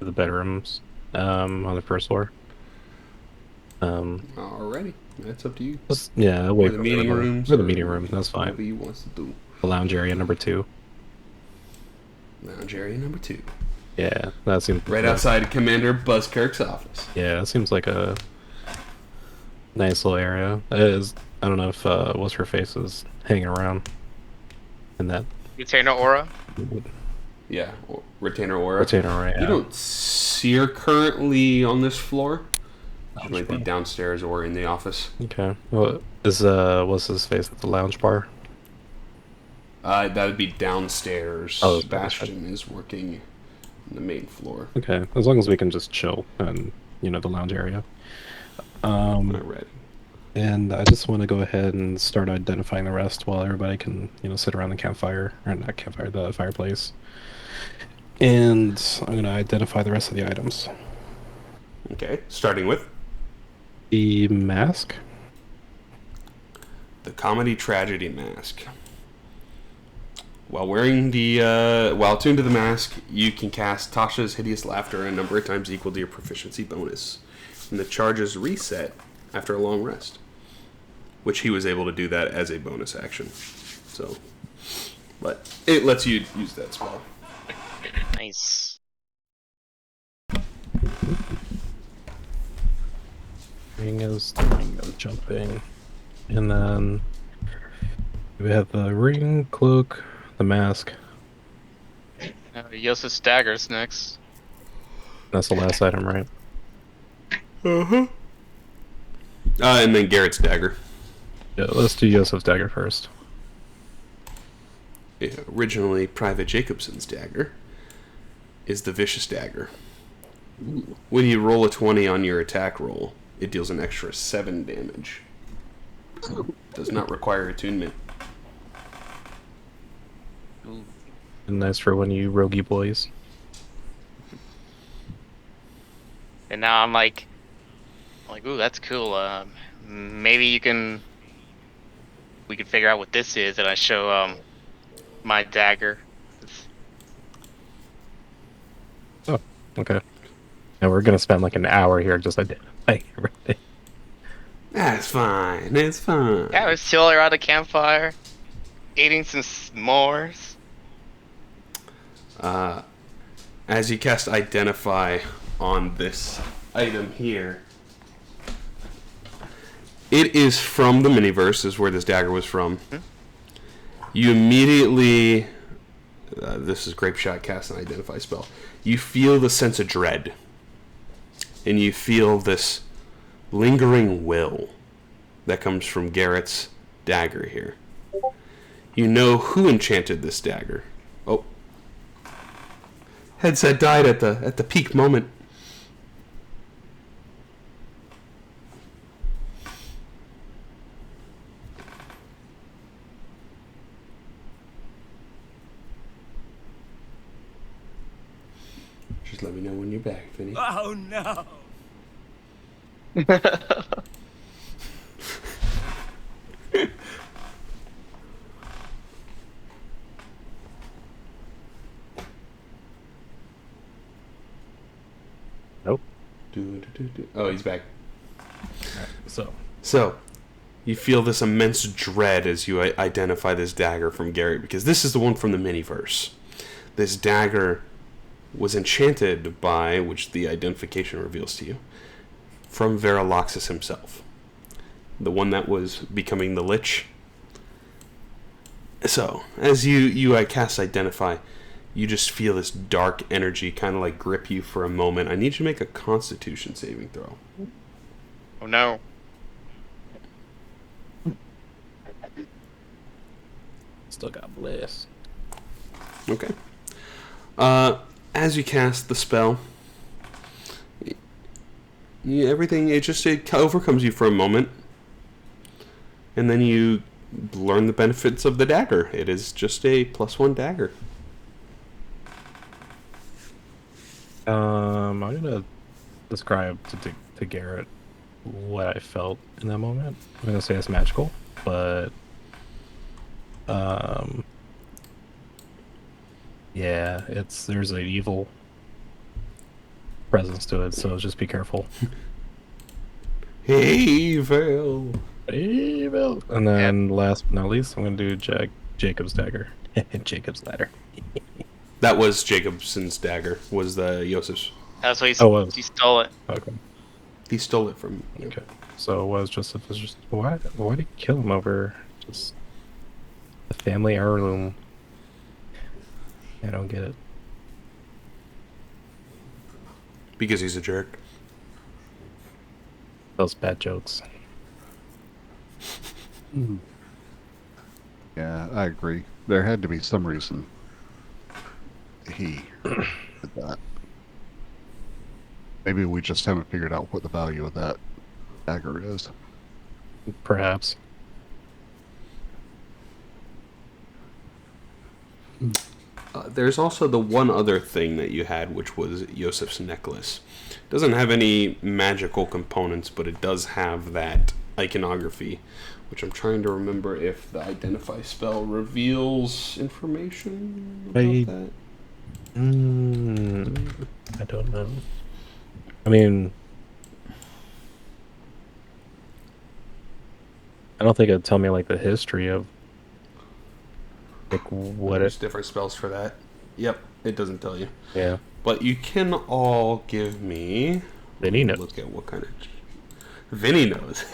bedrooms on the first floor. Alrighty, that's up to you. Yeah, Or away the from meeting everybody. rooms. Or the meeting room, that's Whatever fine. you wants to do. The lounge area number 2. Lounge area number 2. Yeah, that seems Right outside Commander Buzzkirk's office. Yeah, it seems like a nice little area. It is. I don't know if what's her face is hanging around in that Retainer aura. Yeah, Retainer Aura. retainer, right? You Yeah. don't see her currently on this floor. She might be downstairs or in the office. Okay. Well, is what's his face at the lounge bar? That would be downstairs. Oh, Bastion is working on the main floor. Okay, as long as we can just chill in the lounge area. Alright. And I just want to go ahead and start identifying the rest while everybody can, sit around the campfire, or not campfire, the fireplace. And I'm going to identify the rest of the items. Okay, starting with The mask. the comedy tragedy mask. While wearing while attuned to the mask, you can cast Tasha's hideous laughter a number of times equal to your proficiency bonus, and the charges reset after a long rest, which he was able to do that as a bonus action. So, but it lets you use that spell. Nice. Ring of jumping. And then we have the ring, cloak, the mask. Yosef's daggers next. That's the last item, right? And then Garrett's dagger. Yeah, let's do Yosef's dagger first. Yeah, originally, Private Jacobson's dagger is the vicious dagger. When you roll a 20 on your attack roll, it deals an extra 7 damage. Does not require attunement. And that's for when you roguey boys. And now I'm like, ooh, that's cool. Maybe we can figure out what this is, and I show my dagger. Oh, okay. And we're gonna spend like an hour here just identifying everything. That's fine. It's fine. Yeah, we're still around the campfire, eating some s'mores. As you cast Identify on this item here, it is from the Miniverse, is where this dagger was from. You immediately, this is Grape Shot cast an Identify spell. You feel the sense of dread, and you feel this lingering will that comes from Garrett's dagger here. You know who enchanted this dagger. Oh. Headset died at the peak moment. Just let me know when you're back, Vinny. Oh no! Nope. Oh, he's back. So You feel this immense dread as you identify this dagger from Gary, because this is the one from the Miniverse. This dagger was enchanted by, which the identification reveals to you, from Veraloxus himself. The one that was becoming the Lich. So, as you cast Identify, you just feel this dark energy kind of like grip you for a moment. I need you to make a Constitution saving throw. Oh no. Still got bliss. Okay. As you cast the spell, everything it overcomes you for a moment, and then you learn the benefits of the dagger. It is just a +1 dagger. I'm gonna describe to Garrett what I felt in that moment. I'm gonna say it's magical, but yeah, there's an evil presence to it, so just be careful. Evil. Evil. And then last but not least, I'm gonna do Jacob's dagger. Jacob's ladder. That was Jacobson's dagger. Was the Yosef's? That's what he stole it. Okay. He stole it from. Okay. So it was Joseph. Why did he kill him over just the family heirloom? I don't get it. Because he's a jerk. Those bad jokes. Yeah, I agree. There had to be some reason he did that. Maybe we just haven't figured out what the value of that dagger is. Perhaps. There's also the one other thing that you had, which was Yosef's necklace. It doesn't have any magical components, but it does have that iconography, which I'm trying to remember if the Identify spell reveals information about that. I don't know. I mean, I don't think it'd tell me like the history of like what There's it. different spells for that. Yep, it doesn't tell you. Yeah. But you can all give me. Vinny knows. Look at what kind of. Vinny knows.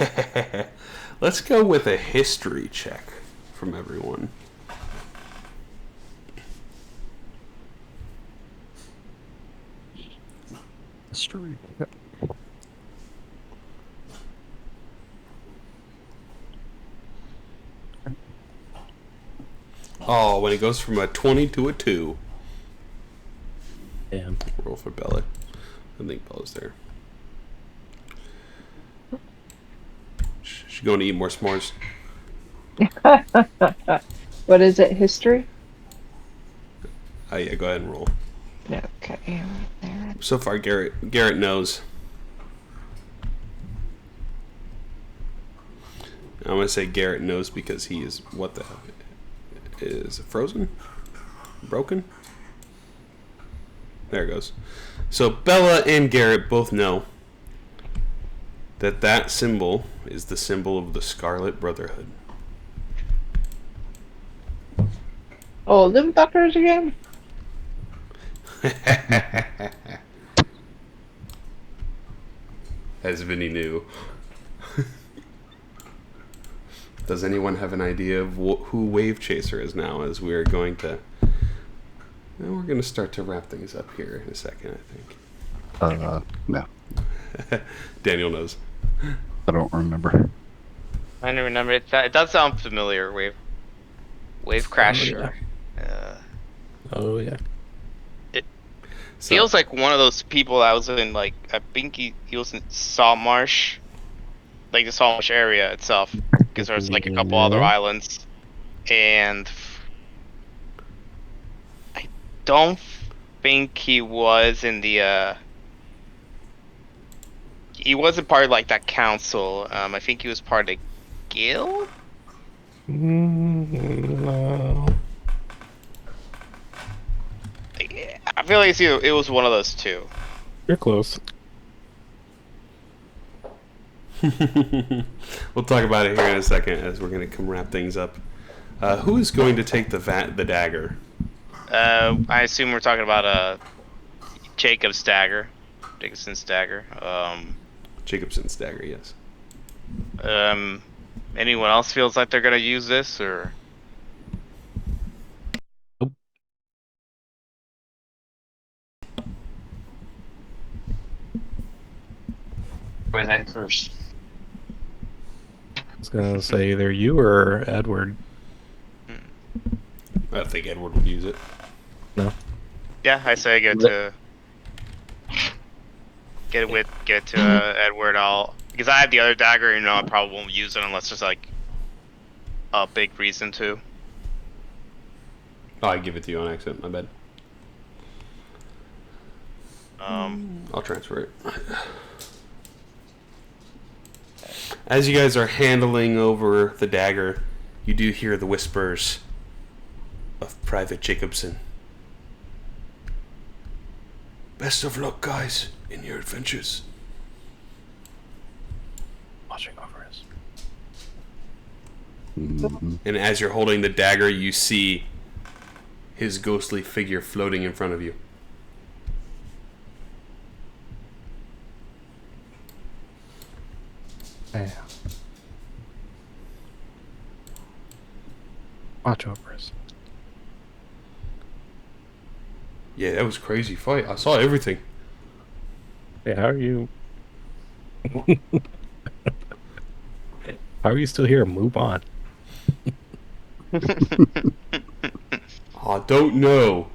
Let's go with a history check from everyone. History. Oh, when it goes from a 20 to a 2. Damn. Roll for Bella. I think Bella's there. She's going to eat more s'mores. What is it? History? Oh yeah, go ahead and roll. Okay, right there. So far, Garrett knows. I'm gonna say Garrett knows because he is what the hell is it frozen, broken. There it goes. So Bella and Garrett both know that symbol is the symbol of the Scarlet Brotherhood. Oh, them fuckers again? As Vinny knew. Does anyone have an idea of who Wave Chaser is now? As we're going to start to wrap things up here in a second, I think. No, Daniel knows. I don't remember. I don't remember. It does sound familiar. Wave Crasher. Oh yeah. Feels like one of those people that was in, like, I think he was in Saltmarsh, like the Saltmarsh area itself, because there's like a couple other islands, and I don't think he was in the he wasn't part of like that council. I think he was part of the guild. No. I feel like it was one of those two. You're close. We'll talk about it here in a second as we're going to come wrap things up. Who is going to take the dagger? I assume we're talking about Jacob's dagger. Jacobson's dagger. Jacobson's dagger, yes. Anyone else feels like they're gonna use this, or? Where's that first? I was gonna say either you or Edward. I think Edward would use it. No. Yeah, I say get it to Edward. Because I have the other dagger, I probably won't use it unless there's like a big reason to. Oh, I give it to you on accident. My bad. I'll transfer it. As you guys are handling over the dagger, you do hear the whispers of Private Jacobson. Best of luck, guys, in your adventures. Watching over us. And as you're holding the dagger, you see his ghostly figure floating in front of you. Yeah. Watch over us. Yeah, that was a crazy fight. I saw everything. Hey, how are you? How are you still here? Move on. I don't know.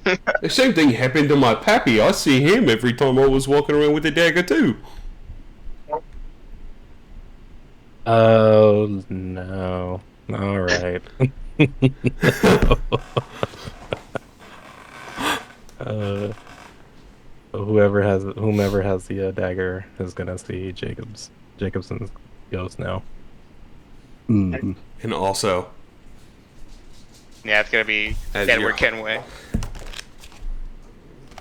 The same thing happened to my pappy. I see him every time I was walking around with the dagger too. Oh no! All right. Whomever has the dagger is gonna see Jacobson's ghost now. Mm-hmm. And also, Yeah, it's gonna be As Edward you're- Kenway.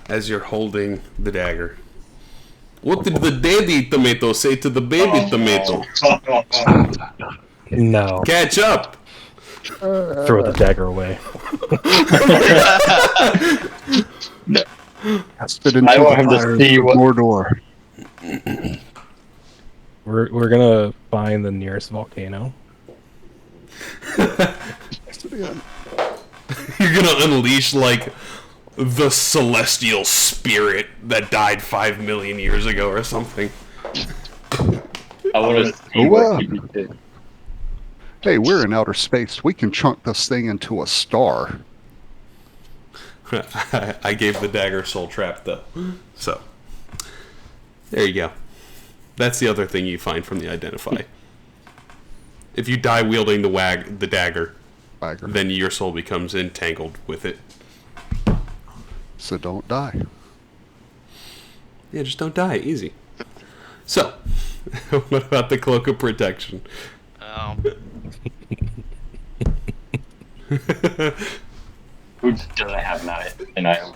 as you're holding the dagger, what did the daddy tomato say to the baby tomato? No, Catch up! throw the dagger away. Spit into I want the him to fire see of what- Mordor. We're gonna find the nearest volcano. You're gonna unleash, like, the celestial spirit that died 5 million years ago or something. I want to see Oh, wow. what he did. Hey, we're in outer space. We can chunk this thing into a star. I gave the dagger soul trap, though. So, there you go. That's the other thing you find from the Identify. If you die wielding the dagger, Bagger. then your soul becomes entangled with it. So don't die. Yeah, just don't die. Easy. So, what about the cloak of protection? Who doesn't have an item?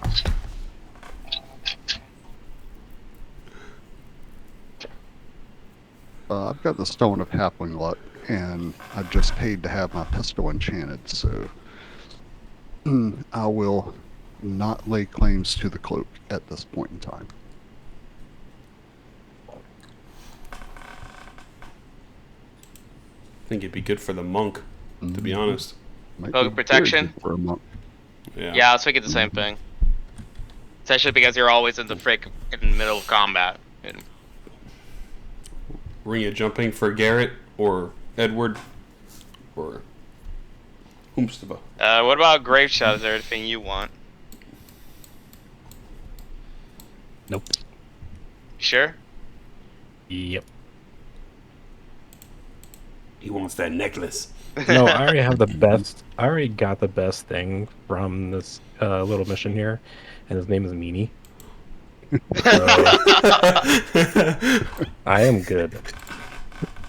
I've got the Stone of Halfling Luck, and I've just paid to have my pistol enchanted, so I will not lay claims to the cloak at this point in time. I think it'd be good for the monk, to be honest. Might Cloak be of protection? very good for a monk. Yeah, I was thinking the same thing. Especially because you're always in the in the middle of combat. And Ring of jumping for Garrett or Edward or Whomstava. what about Grave Shot? Is there anything you want? Nope. Sure? Yep. He wants that necklace. No, I already have the best. I already got the best thing from this little mission here, and his name is Meanie. So, I am good.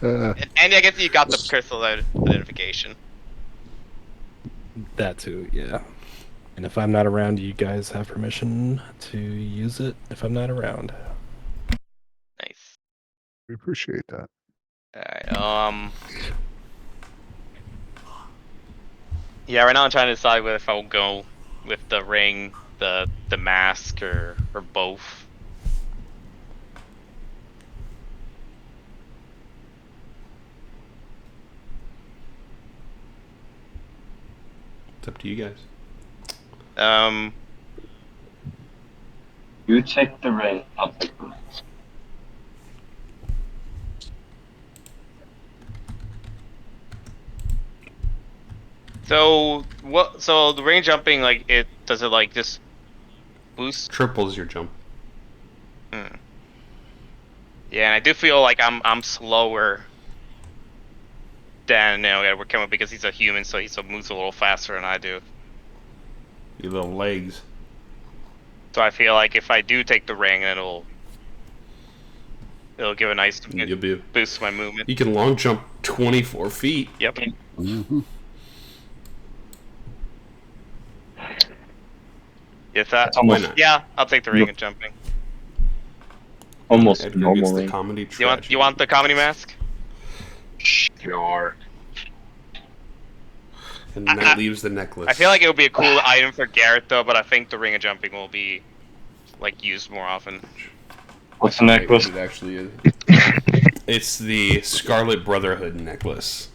And I guess you got the crystal identification. That too, yeah. And if I'm not around, you guys have permission to use it if I'm not around. Nice. We appreciate that. Alright, yeah, right now I'm trying to decide whether if I'll go with the ring the mask or both? It's up to you guys. You take the ring, I'll take the mask. So what? So the range jumping, like, it does it like just boost? Triples your jump. Hmm. Yeah, and I do feel like I'm slower than Edward Kenway because he's a human, so he moves a little faster than I do. Your little legs. So I feel like if I do take the ring, then it'll give a nice boost to my movement. You can long jump 24 feet. Yep. Mm-hmm. If that, That's almost, yeah, I'll take the ring and jumping. almost Edgar normal gets the ring. comedy You tragedy. want the comedy mask? Sure. And that leaves the necklace. I feel like it would be a cool item for Garrett though, but I think the ring of jumping will be like used more often. What's the necklace? It actually is. It's the Scarlet Brotherhood necklace.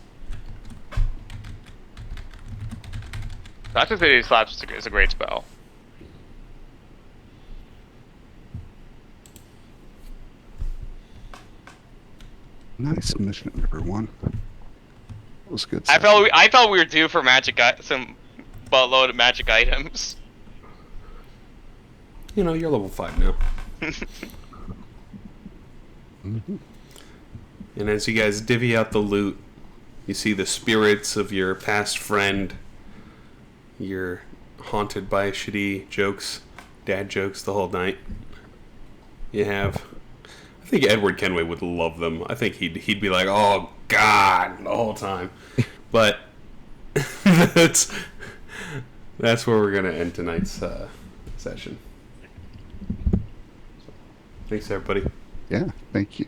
Toxicity Slaps is a great spell. Nice mission, everyone. That was good. I thought we were due for some buttload of magic items. You know, you're level 5 now. Mm-hmm. And as you guys divvy out the loot, you see the spirits of your past friend. You're haunted by shitty jokes, dad jokes the whole night. You have... I think Edward Kenway would love them. I think he'd be like, oh, God, the whole time. But that's where we're going to end tonight's session. Thanks, everybody. Yeah, thank you.